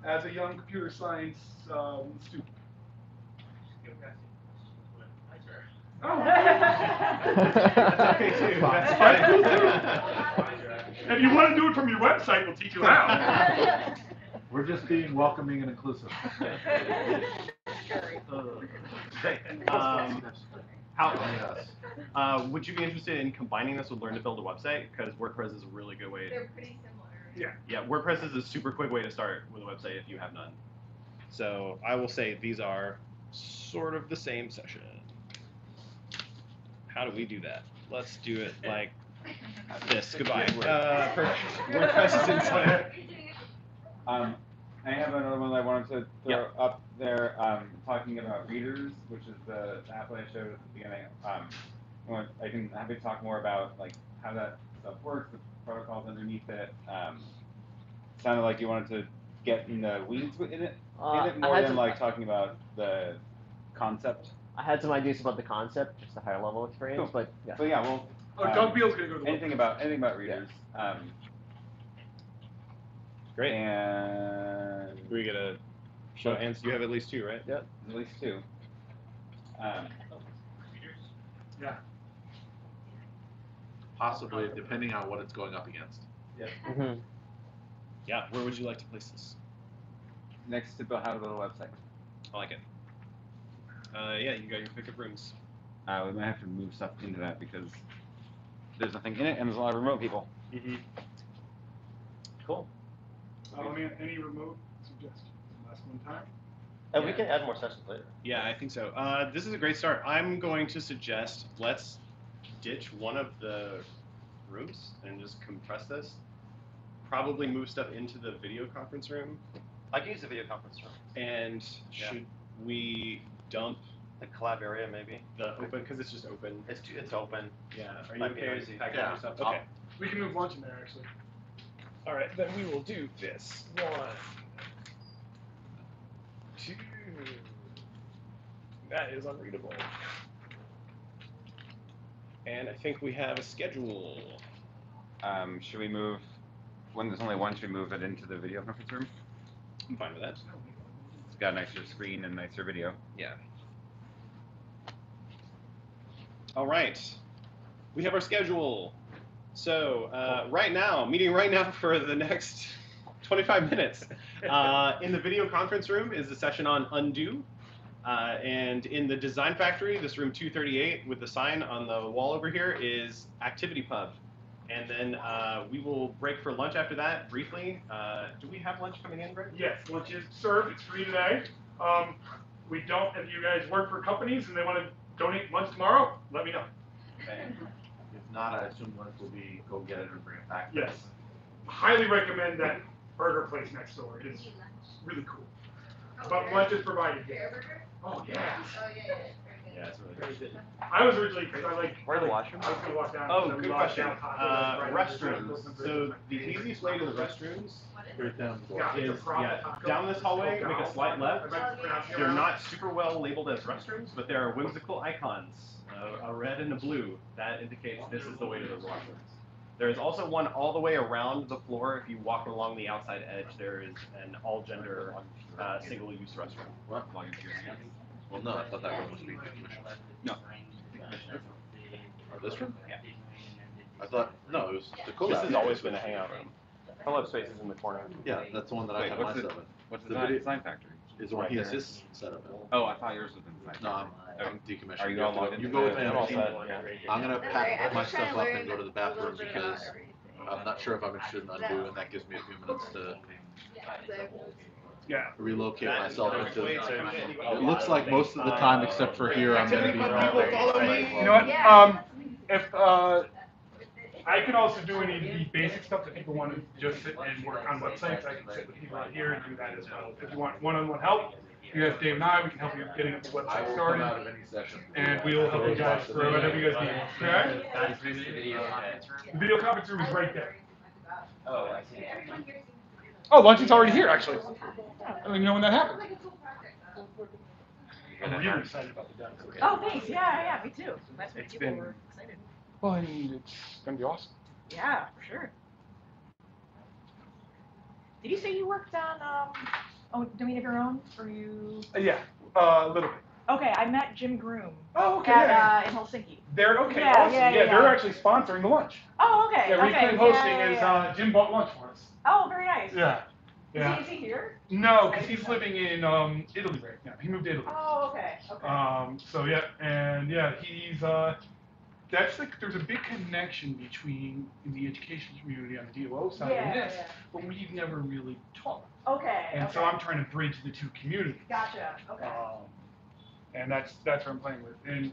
[SPEAKER 4] as a young computer science student. Oh,
[SPEAKER 2] that's okay too. That's
[SPEAKER 4] fine. Cool too. If you want to do it from your website, we'll teach you how.
[SPEAKER 3] We're just being welcoming and inclusive.
[SPEAKER 2] Great. Would you be interested in combining this with Learn to Build a Website? Because WordPress is a really good way.
[SPEAKER 5] They're pretty similar.
[SPEAKER 2] Yeah, WordPress is a super quick way to start with a website if you have none. So I will say these are sort of the same session. How do we do that? Let's do it like this. Goodbye. Perfect. WordPress is inside.
[SPEAKER 6] I have another one that I wanted to throw up there, talking about readers, which is the app that I showed at the beginning. I can happy to talk more about like how that stuff works, the protocols underneath it. Sounded like you wanted to get in the weeds in it more than like talking about the concept.
[SPEAKER 17] I had some ideas about the concept, just a higher level experience,
[SPEAKER 6] Cool.
[SPEAKER 17] but yeah.
[SPEAKER 6] So yeah, well.
[SPEAKER 4] Doug Beal's gonna go to the
[SPEAKER 6] anything about readers.
[SPEAKER 2] Great.
[SPEAKER 6] And
[SPEAKER 2] we get a show of hands. You have at least two, right?
[SPEAKER 6] Yep, at least two.
[SPEAKER 4] Yeah.
[SPEAKER 3] Possibly, depending on what it's going up against.
[SPEAKER 6] Yeah.
[SPEAKER 2] Yeah. Where would you like to place this?
[SPEAKER 6] Next to how to build a website.
[SPEAKER 2] I like it. Yeah, you got your pick of rooms.
[SPEAKER 6] We might have to move stuff into that because there's nothing in it and there's a lot of remote people.
[SPEAKER 17] Cool.
[SPEAKER 4] Any remote suggestions? Last one time.
[SPEAKER 14] And we can add more sessions later.
[SPEAKER 2] Yeah, I think so. This is a great start. I'm going to suggest let's ditch one of the rooms and just compress this. Probably move stuff into the video conference room.
[SPEAKER 14] I can use the video conference room.
[SPEAKER 2] And should we dump
[SPEAKER 14] the collab area maybe?
[SPEAKER 2] The open, because it's just open.
[SPEAKER 14] It's open.
[SPEAKER 2] Yeah. Are you
[SPEAKER 14] Might be
[SPEAKER 2] okay
[SPEAKER 14] noisy.
[SPEAKER 2] with packing
[SPEAKER 14] Yeah.
[SPEAKER 2] your stuff? Okay.
[SPEAKER 4] We can move lunch in there actually.
[SPEAKER 2] All right, then we will do this. 1, 2. That is unreadable. And I think we have a schedule.
[SPEAKER 6] Should we move, when there's only one, should we move it into the video conference room?
[SPEAKER 2] I'm fine with that.
[SPEAKER 6] It's got a nicer screen and nicer video.
[SPEAKER 2] Yeah. All right. We have our schedule. So meeting right now for the next 25 minutes. In the video conference room is a session on undo. And in the design factory, this room 238 with the sign on the wall over here is activity pub. And then we will break for lunch after that briefly. Do we have lunch coming in, Greg?
[SPEAKER 4] Yes, lunch is served. It's free today. We don't, if you guys work for companies and they want to donate lunch tomorrow, let me know.
[SPEAKER 3] Okay. If not, I assume lunch will be go get it and bring it back.
[SPEAKER 4] Yes. Highly recommend that burger place next door. It is really cool. But lunch is provided here. Oh, yeah.
[SPEAKER 2] Yeah, it's really good.
[SPEAKER 4] I was originally, because I like.
[SPEAKER 17] Where are the washrooms?
[SPEAKER 4] I was going to walk down.
[SPEAKER 2] Oh, good question. Restrooms. So the easiest way to the restrooms is down this hallway, make a slight left. They're not super well labeled as restrooms, but there are whimsical icons, a red and a blue. That indicates this is the way to the washrooms. There's also one all the way around the floor. If you walk along the outside edge, there is an all-gender single-use restroom.
[SPEAKER 3] What? Well, no, I thought that one was being decommissioned.
[SPEAKER 2] No.
[SPEAKER 3] Oh, this room?
[SPEAKER 2] Yeah.
[SPEAKER 3] I thought, no, it was the
[SPEAKER 2] This has always been a hangout room. Hello Space is in the corner.
[SPEAKER 3] Yeah, that's the one that I have my stuff in.
[SPEAKER 6] What's
[SPEAKER 3] The
[SPEAKER 6] the
[SPEAKER 3] video-
[SPEAKER 6] design factory?
[SPEAKER 3] Is the one
[SPEAKER 2] Right
[SPEAKER 3] he has
[SPEAKER 2] here.
[SPEAKER 3] his setup in.
[SPEAKER 6] Oh, I thought yours was in the
[SPEAKER 3] No, I'm decommissioning.
[SPEAKER 6] Are you all logged
[SPEAKER 3] You
[SPEAKER 6] into
[SPEAKER 3] go with
[SPEAKER 6] the-
[SPEAKER 3] me on
[SPEAKER 6] I'm all
[SPEAKER 3] the
[SPEAKER 6] set,
[SPEAKER 3] team.
[SPEAKER 6] yeah.
[SPEAKER 3] I'm gonna
[SPEAKER 5] That's
[SPEAKER 3] pack
[SPEAKER 5] right. I'm
[SPEAKER 3] my
[SPEAKER 5] just trying
[SPEAKER 3] stuff
[SPEAKER 5] to
[SPEAKER 3] up
[SPEAKER 5] learn
[SPEAKER 3] and go to the
[SPEAKER 5] a
[SPEAKER 3] bathroom
[SPEAKER 5] little bit about
[SPEAKER 3] because
[SPEAKER 5] everything.
[SPEAKER 3] I'm not sure if I'm interested in undo, and that gives me a few minutes to
[SPEAKER 4] Yeah.
[SPEAKER 3] relocate myself into.
[SPEAKER 2] Wait, so-
[SPEAKER 3] It looks like most of the time, except for here, I'm gonna be.
[SPEAKER 4] You know what? If I can also do any of the basic stuff that people want to just sit and work on websites. I can sit with people out here and do that as well. If you want one-on-one help, you guys, Dave and I, we can help you getting the
[SPEAKER 3] I
[SPEAKER 4] website
[SPEAKER 3] will
[SPEAKER 4] started.
[SPEAKER 3] come out of any session.
[SPEAKER 4] And we will help you guys through whatever you guys need. Okay? The video conference room is right there.
[SPEAKER 19] Oh, I see.
[SPEAKER 4] Oh, luncheon's already here, actually. I don't even know when that happened. I'm really excited about the demo.
[SPEAKER 12] Oh, thanks. Yeah, me too. That's what
[SPEAKER 4] It's
[SPEAKER 12] people
[SPEAKER 4] been-
[SPEAKER 12] were excited.
[SPEAKER 4] Well, and it's gonna be awesome.
[SPEAKER 12] Yeah, for sure. Did you say you worked on Domain of Your Own, or you?
[SPEAKER 4] Yeah, a little bit.
[SPEAKER 12] Okay, I met Jim Groom.
[SPEAKER 4] Oh, okay,
[SPEAKER 12] At,
[SPEAKER 4] yeah.
[SPEAKER 12] in Helsinki.
[SPEAKER 4] They're okay,
[SPEAKER 12] Yeah,
[SPEAKER 4] awesome.
[SPEAKER 12] yeah,
[SPEAKER 4] Yeah,
[SPEAKER 12] yeah.
[SPEAKER 4] they're actually sponsoring the lunch.
[SPEAKER 12] Oh, okay.
[SPEAKER 4] Yeah,
[SPEAKER 12] okay.
[SPEAKER 4] Reclaim Hosting
[SPEAKER 12] yeah,
[SPEAKER 4] is
[SPEAKER 12] yeah.
[SPEAKER 4] Jim bought lunch for us.
[SPEAKER 12] Oh, very nice.
[SPEAKER 4] Yeah. Yeah.
[SPEAKER 12] Is he here?
[SPEAKER 4] No, because he's living in Italy right now. He moved to Italy.
[SPEAKER 12] Oh, okay. Okay.
[SPEAKER 4] So yeah, and yeah, he's that's like there's a big connection between the education community on the DOO side and this, but we've never really talked.
[SPEAKER 12] Okay.
[SPEAKER 4] And so I'm trying to bridge the two communities.
[SPEAKER 12] Gotcha. Okay.
[SPEAKER 4] And that's what I'm playing with. And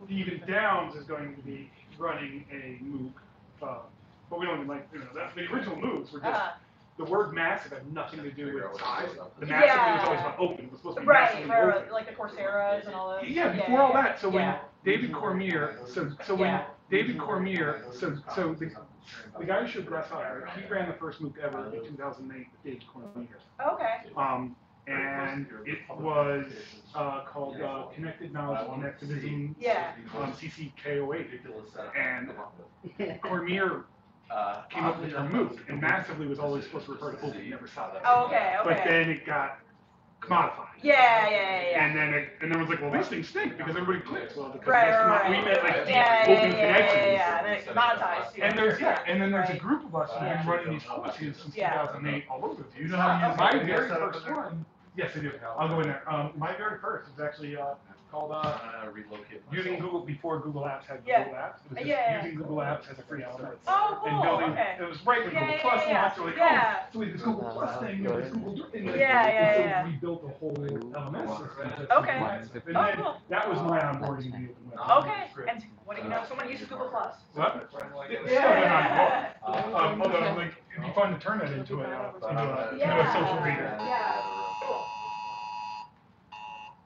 [SPEAKER 4] Stephen Downs is going to be running a MOOC, but we don't even that's the original MOOCs were just. The word massive had nothing to do with size. The massive was always about open. It was supposed to be massively open.
[SPEAKER 12] Like the Coursera's and all those.
[SPEAKER 4] Yeah, before all that. So when David Cormier, when David Cormier, so the guy who showed Grasshopper, he ran the first MOOC ever in 2008 with David Cormier.
[SPEAKER 12] Okay.
[SPEAKER 4] And it was called Connected Knowledge and Activism, CCKO8. And Cormier came up with the term MOOC, and massively was always supposed to refer to open. Never saw that.
[SPEAKER 12] Oh, okay.
[SPEAKER 4] But then it got commodified.
[SPEAKER 12] Yeah.
[SPEAKER 4] And then it was like, well, these things stink because everybody clicks. Well, because
[SPEAKER 12] Right.
[SPEAKER 4] we meant like deep open connections.
[SPEAKER 12] Yeah. And then it's monetized.
[SPEAKER 4] And then there's a group of us who've been running these courses since 2008 all over. Do you know how to use my very first one? Yes, I do. I'll go in there. My very first is actually called using Google before Google Apps had Google Apps. It was just using Google Apps as a free element.
[SPEAKER 12] Oh, cool.
[SPEAKER 4] And building.
[SPEAKER 12] Okay.
[SPEAKER 4] It was right when Google Plus launched. So like, so we this Google Plus thing, this Google thing.
[SPEAKER 12] Yeah.
[SPEAKER 4] So we built a whole LMS system.
[SPEAKER 12] Okay.
[SPEAKER 4] And then
[SPEAKER 12] Cool.
[SPEAKER 4] that was my onboarding deal.
[SPEAKER 12] Okay. And what do you know? Someone uses Google Plus.
[SPEAKER 4] What? Yeah. Although like it'd be fun to turn that into a social reader.
[SPEAKER 12] Yeah.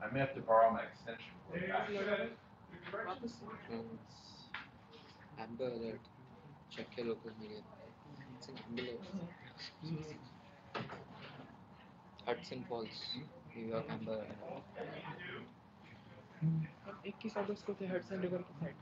[SPEAKER 3] I may have to borrow my extension cord.
[SPEAKER 11] Amber alert. Check your local media. It's an Amber alert. Hudson Falls, New York Amber alert.
[SPEAKER 9] 21 अगस्त को थे Hudson river की side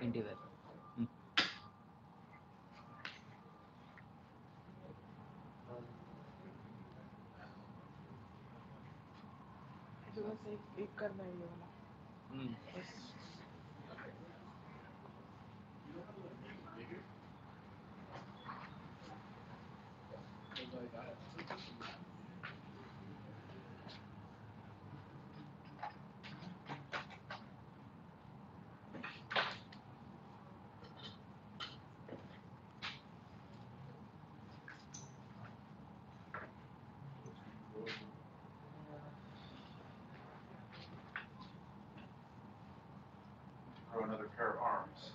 [SPEAKER 11] IndieWeb.
[SPEAKER 9] तो बस एक करना है ये वाला बस
[SPEAKER 3] Grow another pair of arms.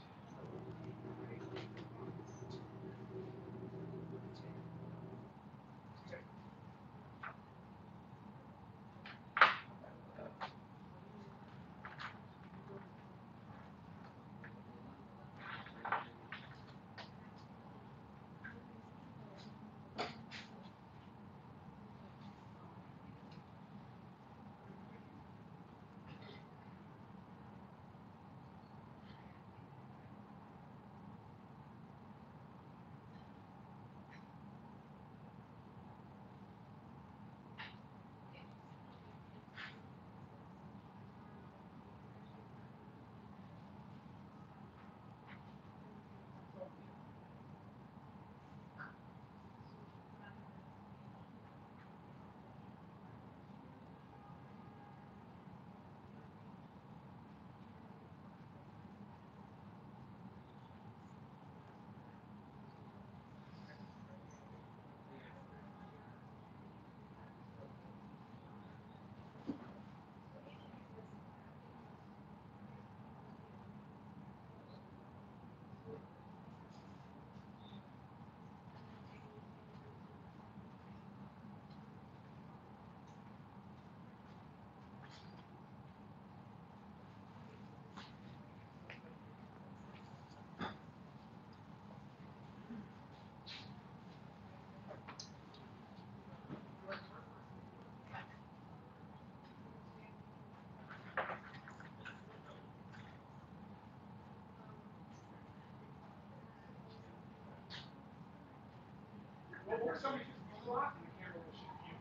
[SPEAKER 4] Or somebody just moves a lot and the camera will shift you.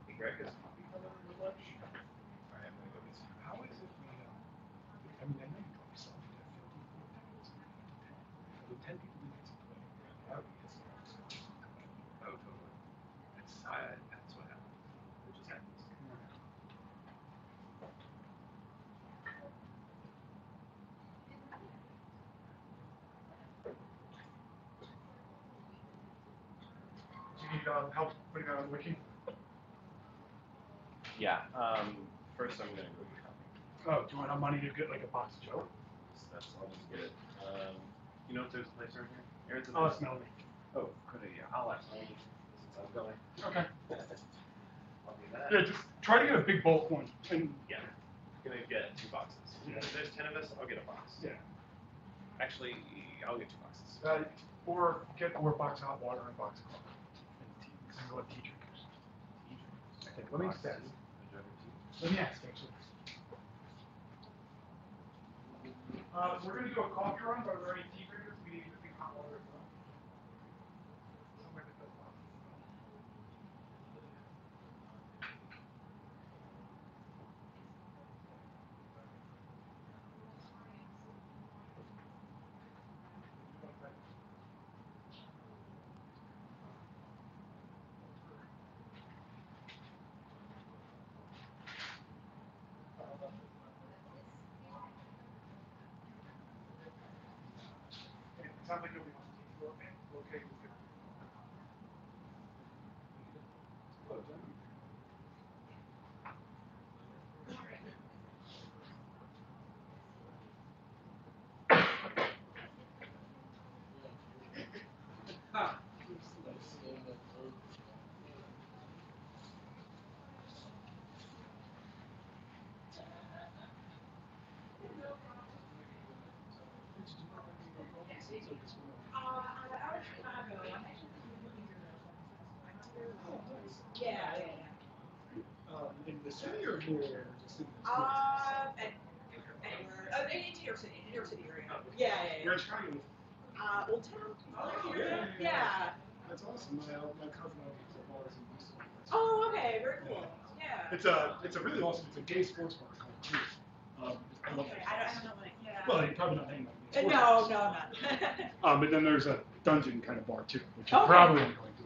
[SPEAKER 3] Hey, Greg, is coffee coming with lunch? All right, I'm gonna go get some.
[SPEAKER 4] How is it made up? I mean, I know you probably solved it at 50, 10 people do get some play. That would be
[SPEAKER 3] Oh, totally. That's what happened. It just happens.
[SPEAKER 4] Do you need help putting out on the wiki?
[SPEAKER 14] Yeah. First, I'm gonna go get coffee.
[SPEAKER 4] Oh, do you want money to get like a box of Joe?
[SPEAKER 14] That's I'll just get it. You know if there's a place over here?
[SPEAKER 4] I'll ask Melanie.
[SPEAKER 14] Oh, good idea. I'll ask Melanie since I'm going.
[SPEAKER 4] Okay.
[SPEAKER 14] I'll do that.
[SPEAKER 4] Yeah, just try to get a big bulk one. And
[SPEAKER 14] Yeah. I'm gonna get 2 boxes.
[SPEAKER 4] Yeah.
[SPEAKER 14] If there's 10 of us, I'll get a box.
[SPEAKER 4] Yeah.
[SPEAKER 14] Actually, I'll get 2 boxes.
[SPEAKER 4] Or get a box of hot water and a box of coffee. And go with tea drinkers. Okay, let me ask. Let me ask, actually. We're going to do a coffee run, but we're already tea drinkers. We need to think hot water as well. Somewhere that does that. It sounds like nobody wants to take you. Okay, okay, we're good. Hello, gentlemen. In the city or here? Just in the
[SPEAKER 12] Anywhere. Oh, in New York City. New York City area. Yeah.
[SPEAKER 4] Where in Chicago?
[SPEAKER 12] Old Town.
[SPEAKER 4] Oh,
[SPEAKER 12] Yeah.
[SPEAKER 4] That's awesome. My cousin was in Boston.
[SPEAKER 12] Oh, okay. Very cool. Yeah.
[SPEAKER 4] It's a really awesome. It's a gay sports bar called Juice. I love it.
[SPEAKER 12] I don't know what. Yeah.
[SPEAKER 4] Well, you're probably not hanging out.
[SPEAKER 12] No, I'm not.
[SPEAKER 4] But then there's a dungeon kind of bar too, which you
[SPEAKER 12] Okay.
[SPEAKER 4] probably aren't going to.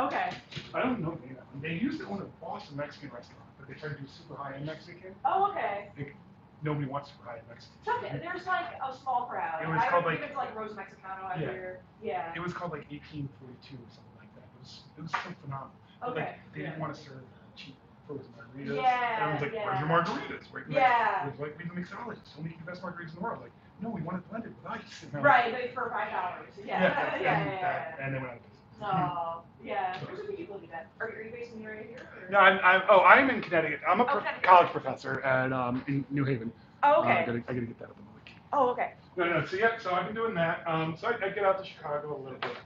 [SPEAKER 12] Okay.
[SPEAKER 4] I don't know maybe that one. They used to own a Boston Mexican restaurant, but they tried to do super high-end Mexican.
[SPEAKER 12] Oh, okay.
[SPEAKER 4] Like, nobody wants super high-end Mexican.
[SPEAKER 12] There's like a small crowd.
[SPEAKER 4] It was called like
[SPEAKER 12] Rose Mexicano out here. Yeah.
[SPEAKER 4] It was called like 1842 or something like that. It was so phenomenal. But,
[SPEAKER 12] Okay.
[SPEAKER 4] like, they didn't want to serve cheap frozen margaritas.
[SPEAKER 12] Yeah,
[SPEAKER 4] Everyone's like, where's your margaritas? Right?
[SPEAKER 12] Yeah.
[SPEAKER 4] It was like, we the mixologist. We'll make you the best margaritas in the world. Like, no, we want it blended with ice. And
[SPEAKER 12] Right, but for $5. Yeah. Yeah.
[SPEAKER 4] And they went out of business.
[SPEAKER 12] Oh, yeah. There's a few people who do that. Are you based in the area here? Or?
[SPEAKER 4] No, I'm in Connecticut. I'm a
[SPEAKER 12] Connecticut.
[SPEAKER 4] college professor at in New Haven.
[SPEAKER 12] Oh, okay.
[SPEAKER 4] I gotta get that up on the wiki.
[SPEAKER 12] Oh, okay.
[SPEAKER 4] No. So I've been doing that. So I get out to Chicago a little bit.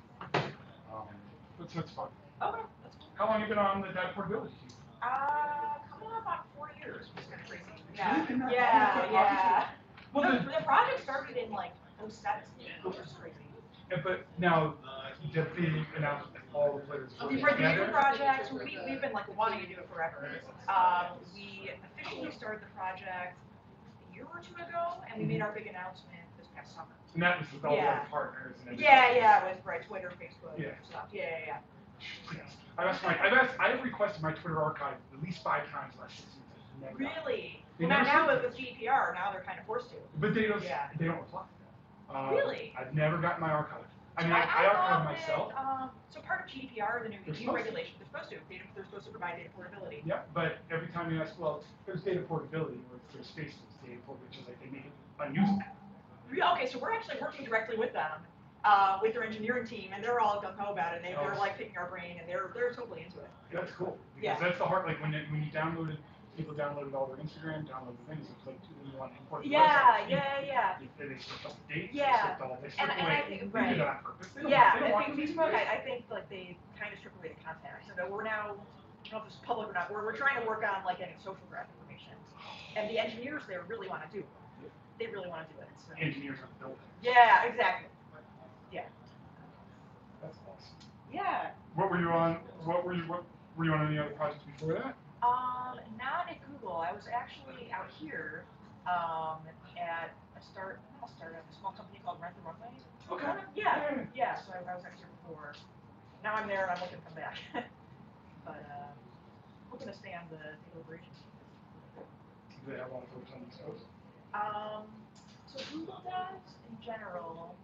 [SPEAKER 4] That's fun.
[SPEAKER 12] Okay, that's cool.
[SPEAKER 4] How long have you been on the data portability team?
[SPEAKER 12] Coming up on 4 years, which is kind of crazy.
[SPEAKER 4] Really?
[SPEAKER 12] Yeah.
[SPEAKER 4] Well,
[SPEAKER 12] the project started in like 07, which is crazy.
[SPEAKER 4] But now, did they announce all the players working
[SPEAKER 12] For the new
[SPEAKER 4] together?
[SPEAKER 12] project, we've been like wanting to do it forever. We officially started the project a year or 2 ago, and we made our big announcement this past summer.
[SPEAKER 4] And that was with all the other partners and everything.
[SPEAKER 12] Yeah, with Twitter, Facebook,
[SPEAKER 4] Yeah.
[SPEAKER 12] stuff. Yeah.
[SPEAKER 4] I've requested my Twitter archive at least 5 times last 6 months. Never got it.
[SPEAKER 12] Really?
[SPEAKER 4] They
[SPEAKER 12] Well,
[SPEAKER 4] never
[SPEAKER 12] now
[SPEAKER 4] sent
[SPEAKER 12] with GDPR, now they're kind of forced to.
[SPEAKER 4] But they don't reply.
[SPEAKER 12] Really?
[SPEAKER 4] I've never gotten my archive. I
[SPEAKER 12] So
[SPEAKER 4] mean, I archive
[SPEAKER 12] thought
[SPEAKER 4] myself.
[SPEAKER 12] that, so part of GDPR, the new
[SPEAKER 4] They're
[SPEAKER 12] EU
[SPEAKER 4] supposed to.
[SPEAKER 12] regulation, they're supposed to provide data portability.
[SPEAKER 4] Yeah, but every time you ask, well, there's data portability, or there's spaces data portability, which is like they make it unusable.
[SPEAKER 12] Okay, so we're actually working directly with them, with their engineering team, and they're all gung ho about it. They're like picking our brain, and they're totally into it.
[SPEAKER 4] That's cool. Because
[SPEAKER 12] Yeah.
[SPEAKER 4] that's the hard, like when you downloaded, people downloaded all their Instagram, downloaded things, it's like you want to import the
[SPEAKER 12] Yeah.
[SPEAKER 4] They stripped all the dates,
[SPEAKER 12] Yeah.
[SPEAKER 4] they stripped
[SPEAKER 12] And I
[SPEAKER 4] away,
[SPEAKER 12] think,
[SPEAKER 4] they did it on purpose. They don't
[SPEAKER 12] Yeah,
[SPEAKER 4] want
[SPEAKER 12] and
[SPEAKER 4] it.
[SPEAKER 12] Facebook, I think like they kind of strip away the content. So that we're now don't know if this is public or not, we're trying to work on like getting social graph information. And the engineers there really want to do it. They really want to do it. So.
[SPEAKER 4] Engineers are building.
[SPEAKER 12] Yeah, exactly. Yeah.
[SPEAKER 4] That's awesome.
[SPEAKER 12] Yeah.
[SPEAKER 4] What were you on? What were you on any other projects before that?
[SPEAKER 12] Not at Google. I was actually out here at a small company called Rent the Runway.
[SPEAKER 4] Okay.
[SPEAKER 12] Yeah. So I was actually here before. Now I'm there and I'm looking to come back. But hoping to stay on the deliberation.
[SPEAKER 4] Do they have a lot of folks on the East Coast?
[SPEAKER 12] So Google does in general,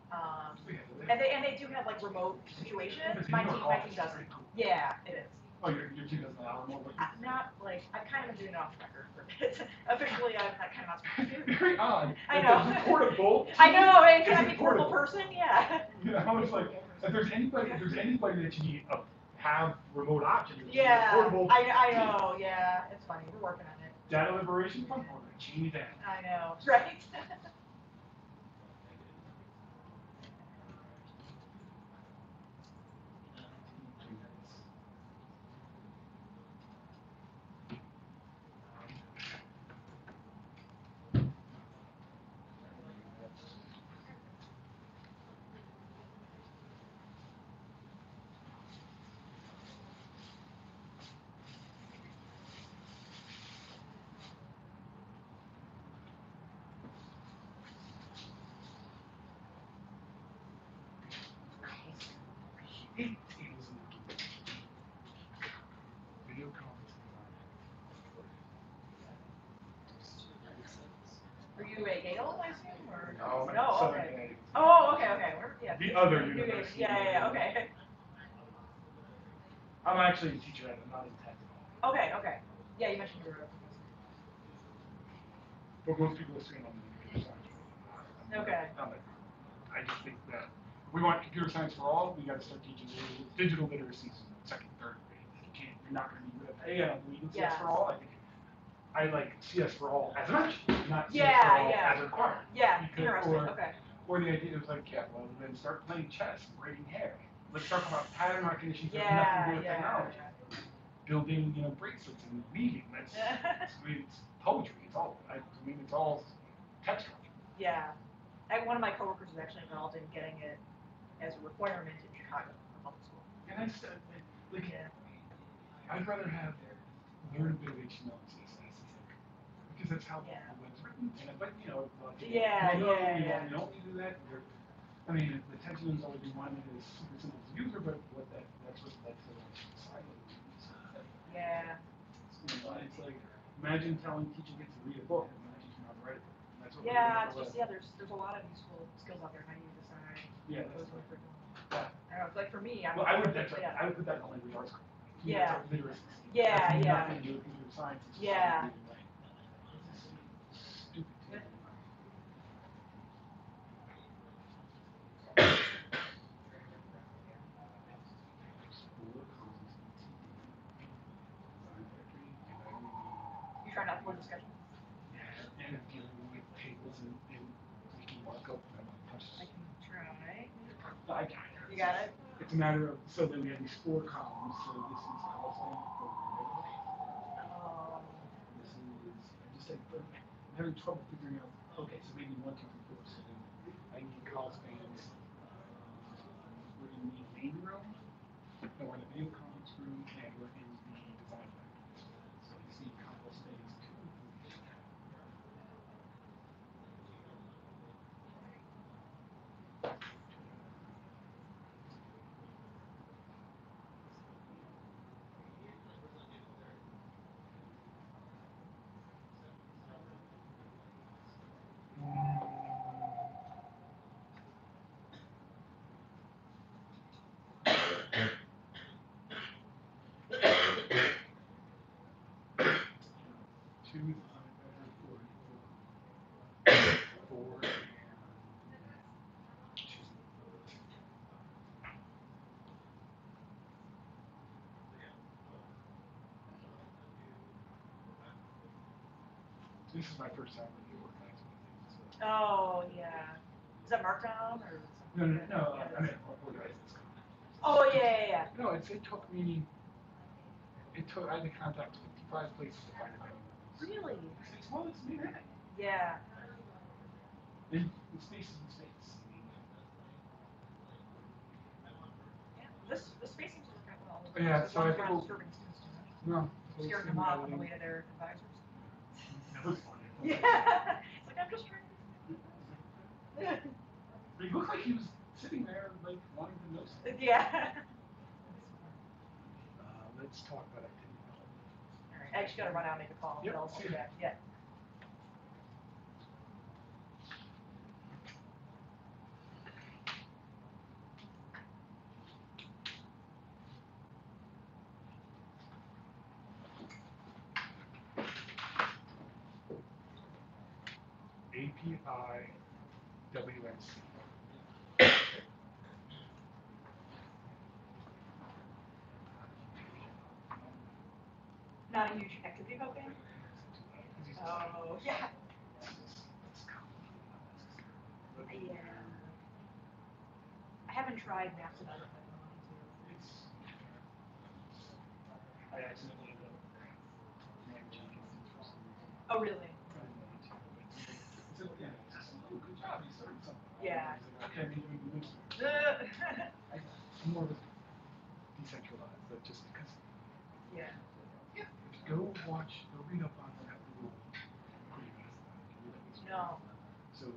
[SPEAKER 12] and they do have like remote situations. My team doesn't. Yeah, it is.
[SPEAKER 4] Oh, your team doesn't allow remote work?
[SPEAKER 12] Not like I've kind of been doing it off the record for a bit. Officially, I'm kind of not supposed to.
[SPEAKER 4] Very odd.
[SPEAKER 12] I know.
[SPEAKER 4] Is it portable?
[SPEAKER 12] I know, right? Can I be a portable person? Yeah.
[SPEAKER 4] Yeah, how much like if there's anybody that you need have remote options.
[SPEAKER 12] Yeah.
[SPEAKER 4] Portable.
[SPEAKER 12] I know. Yeah, it's funny. We're working on it.
[SPEAKER 4] Data liberation fund for it. Genie Dan.
[SPEAKER 12] I know. Right.
[SPEAKER 4] Video conferencing.
[SPEAKER 12] Are you at Yale, I assume, or
[SPEAKER 4] No,
[SPEAKER 12] no?
[SPEAKER 4] Southern
[SPEAKER 12] Okay.
[SPEAKER 4] Connecticut.
[SPEAKER 12] Oh, okay. Yeah.
[SPEAKER 4] The other university.
[SPEAKER 12] Yeah. Okay.
[SPEAKER 4] I'm actually a teacher at it, not in tech.
[SPEAKER 12] Okay. Yeah, you mentioned you were.
[SPEAKER 4] But most people assume I'm in computer science.
[SPEAKER 12] Okay.
[SPEAKER 4] I just think that we want computer science for all. We got to start teaching digital literacy in second, third grade. You're not going to be good at. I don't believe in CS for all. I like CS for all as an option, not CS for all as a requirement.
[SPEAKER 12] Yeah. Interesting.
[SPEAKER 4] Or the idea was like, well, then start playing chess, braiding hair. Let's talk about pattern recognition that has nothing to do with technology. Building, bracelets and weaving. That's it's poetry. It's all. It's all textual.
[SPEAKER 12] Yeah. One of my coworkers was actually involved in getting it as a requirement in Chicago for public school.
[SPEAKER 4] And I said, I'd rather have learnability HTML and CSS, because that's how the web's written. But you don't need to do that. The tension is always one that is super simple to user, but that's what led to side.
[SPEAKER 12] Yeah.
[SPEAKER 4] It's like imagine telling teaching kids to read a book, and imagine teaching them how to write a book. That's what
[SPEAKER 12] there's a lot of useful skills out there. How do you decide?
[SPEAKER 4] Yeah.
[SPEAKER 12] I don't know. It's like for me,
[SPEAKER 4] I would put that in the language arts school.
[SPEAKER 12] Yeah.
[SPEAKER 4] Literacy.
[SPEAKER 12] Yeah.
[SPEAKER 4] Nothing to do with computer science.
[SPEAKER 12] Yeah.
[SPEAKER 4] Stupid.
[SPEAKER 12] You try not to avoid discussion.
[SPEAKER 4] And dealing with tables and making markup.
[SPEAKER 12] I can try.
[SPEAKER 4] I got it.
[SPEAKER 12] You got it?
[SPEAKER 4] It's a matter of, so then we have these 4 columns, so this is costing. This is, I'm having trouble figuring out, okay, so maybe 1, 2, 3, 4, so then I need call spans, we're in the main room, and we're in the video conference room, and we're in the design factory. So you see call spans 2 and 3. This is my first time really organizing things. So.
[SPEAKER 12] Oh, yeah. Is that Markdown or something?
[SPEAKER 4] No, I mean, organizing this.
[SPEAKER 12] Oh, yeah.
[SPEAKER 4] No, it took me It took, I had to contact 55 places to find a venue.
[SPEAKER 12] Really?
[SPEAKER 4] It's well, it's the internet.
[SPEAKER 12] Yeah.
[SPEAKER 4] In spaces and space.
[SPEAKER 12] Yeah. This space seems to work out well.
[SPEAKER 4] Yeah,
[SPEAKER 12] As
[SPEAKER 4] so
[SPEAKER 12] long
[SPEAKER 4] I
[SPEAKER 12] as we're
[SPEAKER 4] think
[SPEAKER 12] not
[SPEAKER 4] we'll.
[SPEAKER 12] disturbing students too much.
[SPEAKER 4] No.
[SPEAKER 12] Scaring them off on the way to their advisors.
[SPEAKER 4] That was funny.
[SPEAKER 12] Yeah. It's like, I'm just trying to.
[SPEAKER 4] He looked like he was sitting there, like, wanting to know something.
[SPEAKER 12] Yeah.
[SPEAKER 4] Let's talk about activity.
[SPEAKER 12] All right. I just gotta run out and make a call.
[SPEAKER 4] Yep.
[SPEAKER 12] I'll see you back. Yeah.
[SPEAKER 4] API WNC.
[SPEAKER 12] Not a huge activity coping? Oh, yeah. Yeah. I haven't tried Mastodon.
[SPEAKER 4] I accidentally ended up managing it.
[SPEAKER 12] Oh, really?
[SPEAKER 4] So, yeah, oh, good job, you started something.
[SPEAKER 12] Yeah.
[SPEAKER 4] Okay, maybe we can link you. I'm more of a decentralized, but just because.
[SPEAKER 12] Yeah.
[SPEAKER 4] Yeah. Go read up on that rule.
[SPEAKER 12] No.
[SPEAKER 4] So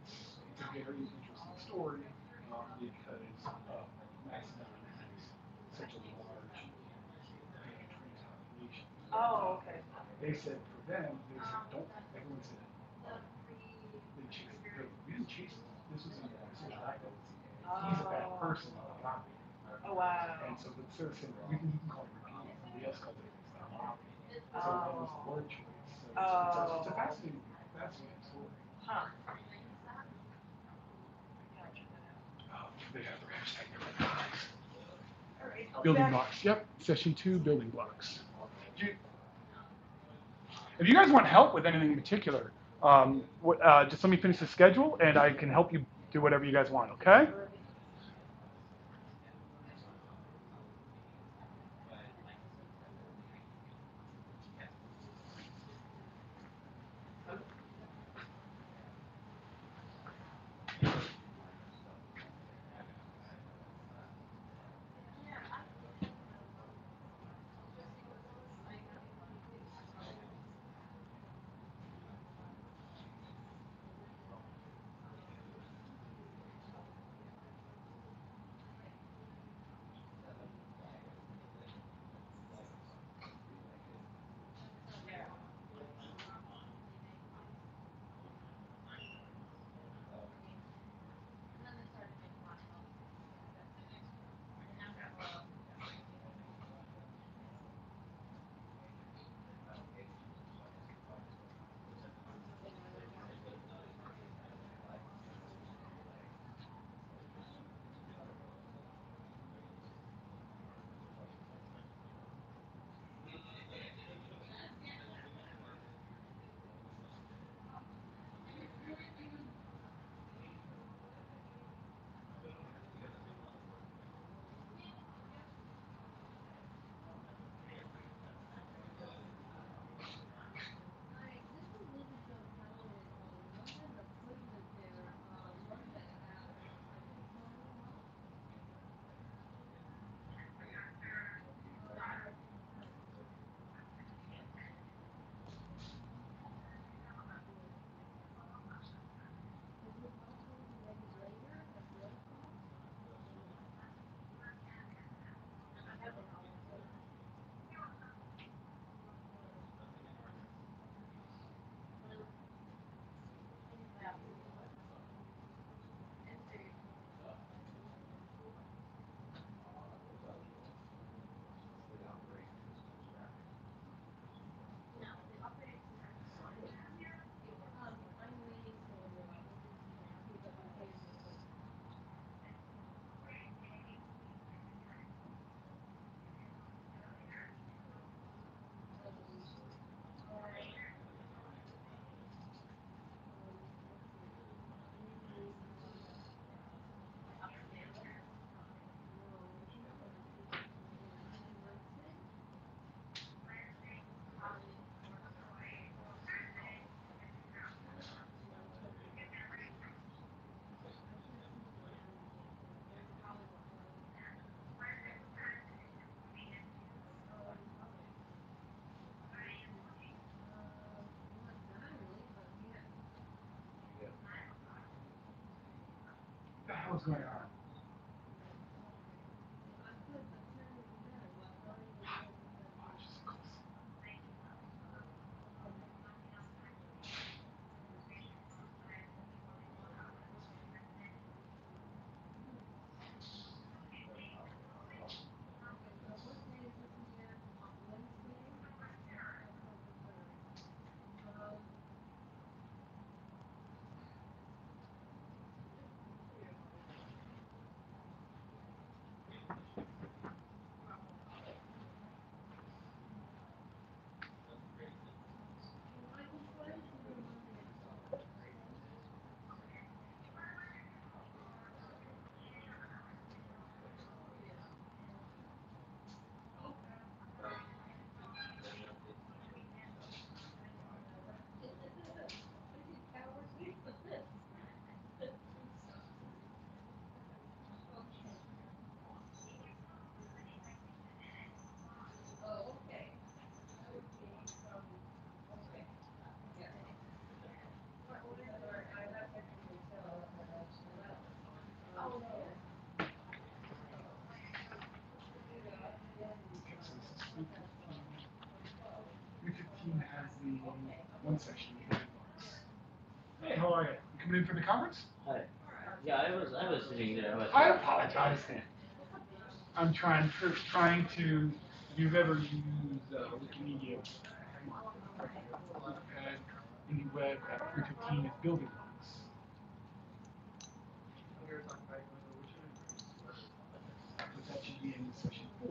[SPEAKER 4] it's a very interesting story because Mastodon has such a large tree population.
[SPEAKER 12] Oh, okay.
[SPEAKER 4] They said for them, they said don't. Everyone said they chased. We didn't chase him. This was Rapids. He's a bad person.
[SPEAKER 12] Oh, wow.
[SPEAKER 4] And so the sort of said you can call it repeating. Somebody else called it so that was the word choice. So it's a fascinating story.
[SPEAKER 12] Huh.
[SPEAKER 4] They have their hashtag every time.
[SPEAKER 12] All right.
[SPEAKER 4] Building blocks. Yep. Session 2, building blocks. If you guys want help with anything in particular, just let me finish the schedule and I can help you do whatever you guys want, okay? What's going on? Week 15 has the one section. Hey, how are you? You coming in for the conference?
[SPEAKER 10] Hi. Yeah, I was sitting there.
[SPEAKER 4] I apologize. I'm trying to. If you've ever used Wikimedia, IndieWeb, 315 is building blocks. But that should be in session 4.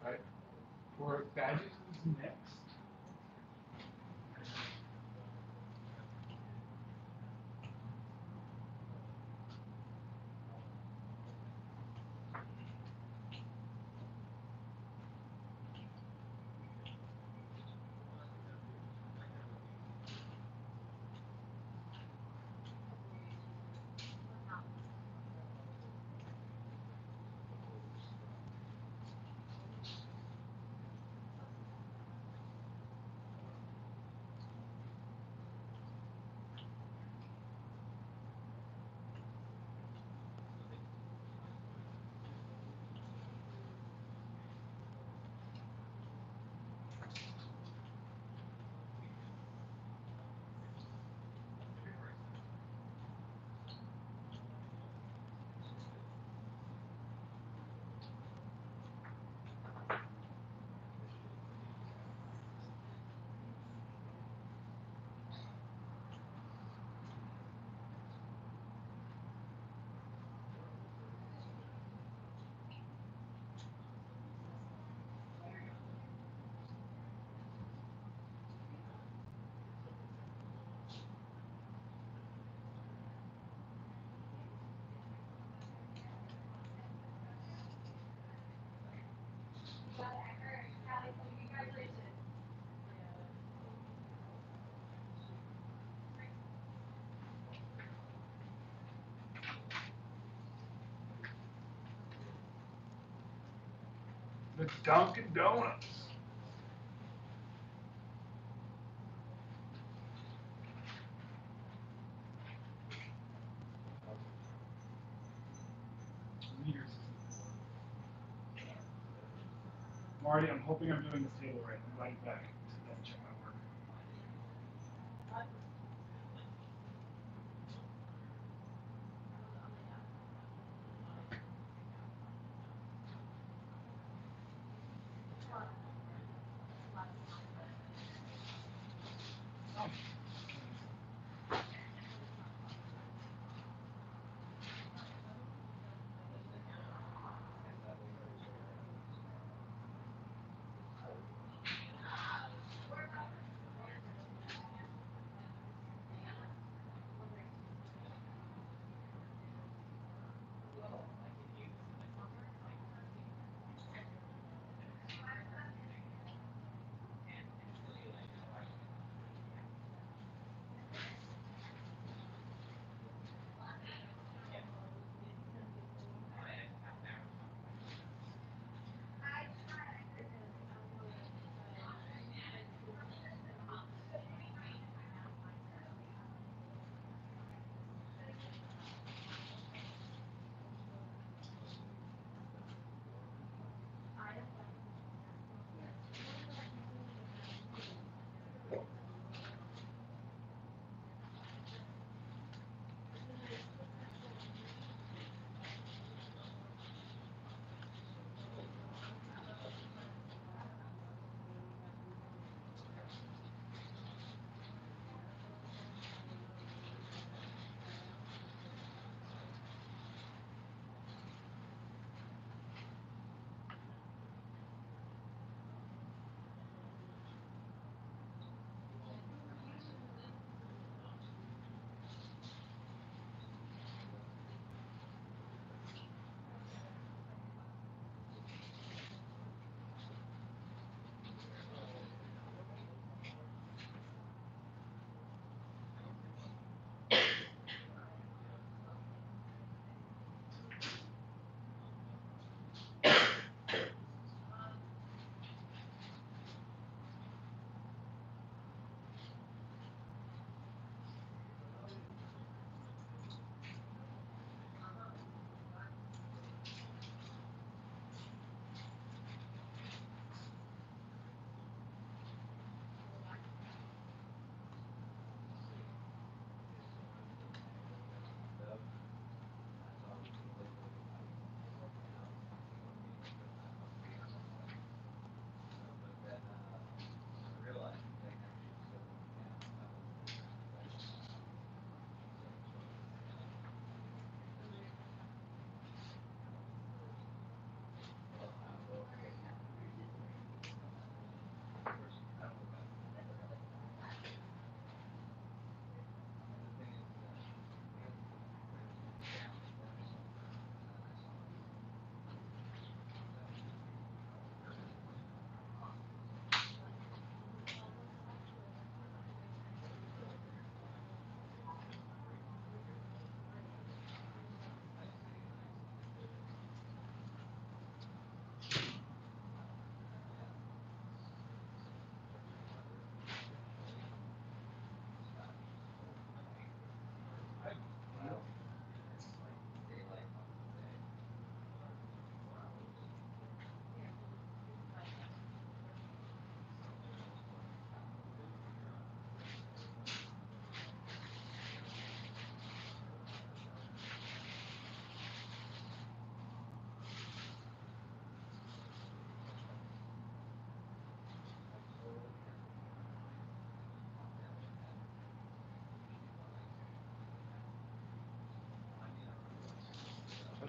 [SPEAKER 4] Right. For badges is next. The Dunkin' Donuts. Marty, I'm hoping I'm doing this table right. I'm going back to double check my work.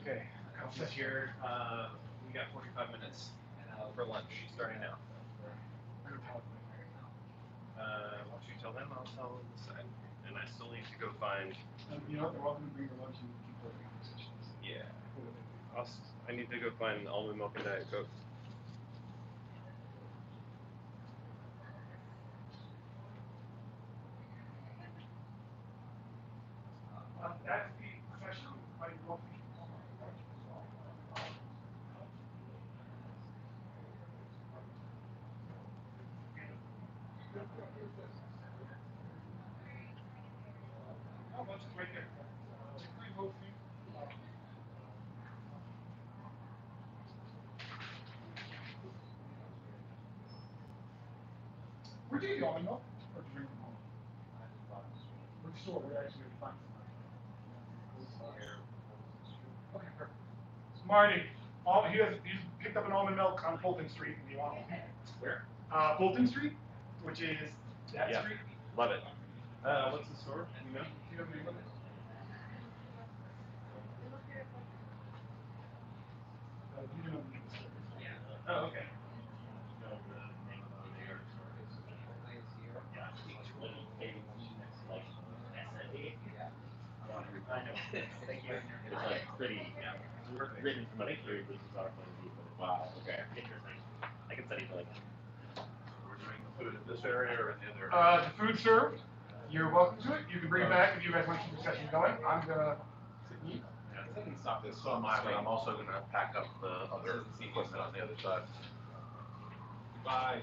[SPEAKER 2] Okay, I'll sit here. We got 45 minutes for lunch, starting now. Why don't you tell them? I'll tell them this side. And I still need to go find.
[SPEAKER 4] You know what? They're welcome to bring their lunch and keep working on positions.
[SPEAKER 2] Yeah. I need to go find almond milk and Diet Coke.
[SPEAKER 4] That's the session by welcome. Oh, lunch is right there. Green hosting. do you almond milk? Or do you drink from home? Which store? Where actually we find some? Okay, perfect. Marty, he's picked up an almond milk on Fulton Street. Do you want one?
[SPEAKER 2] Where?
[SPEAKER 4] Fulton Street, which is that
[SPEAKER 2] Yeah.
[SPEAKER 4] street.
[SPEAKER 2] Love it. What's the store? You know?
[SPEAKER 4] Do you have the name of it? You know the name of the store.
[SPEAKER 2] Oh, okay.
[SPEAKER 19] I know. Thank you. It's like pretty, written from a very bizarre point of view, but it's
[SPEAKER 2] Wow, okay.
[SPEAKER 19] interesting. I can study for like.
[SPEAKER 3] We're doing the food in this area or in the other?
[SPEAKER 4] The food served. You're welcome to it. You can bring it back if you guys want to keep the session going. I'm gonna sit and eat.
[SPEAKER 3] Yeah, I think it's not this on mine, but I'm also gonna pack up the other equipment on the other side.
[SPEAKER 2] Bye.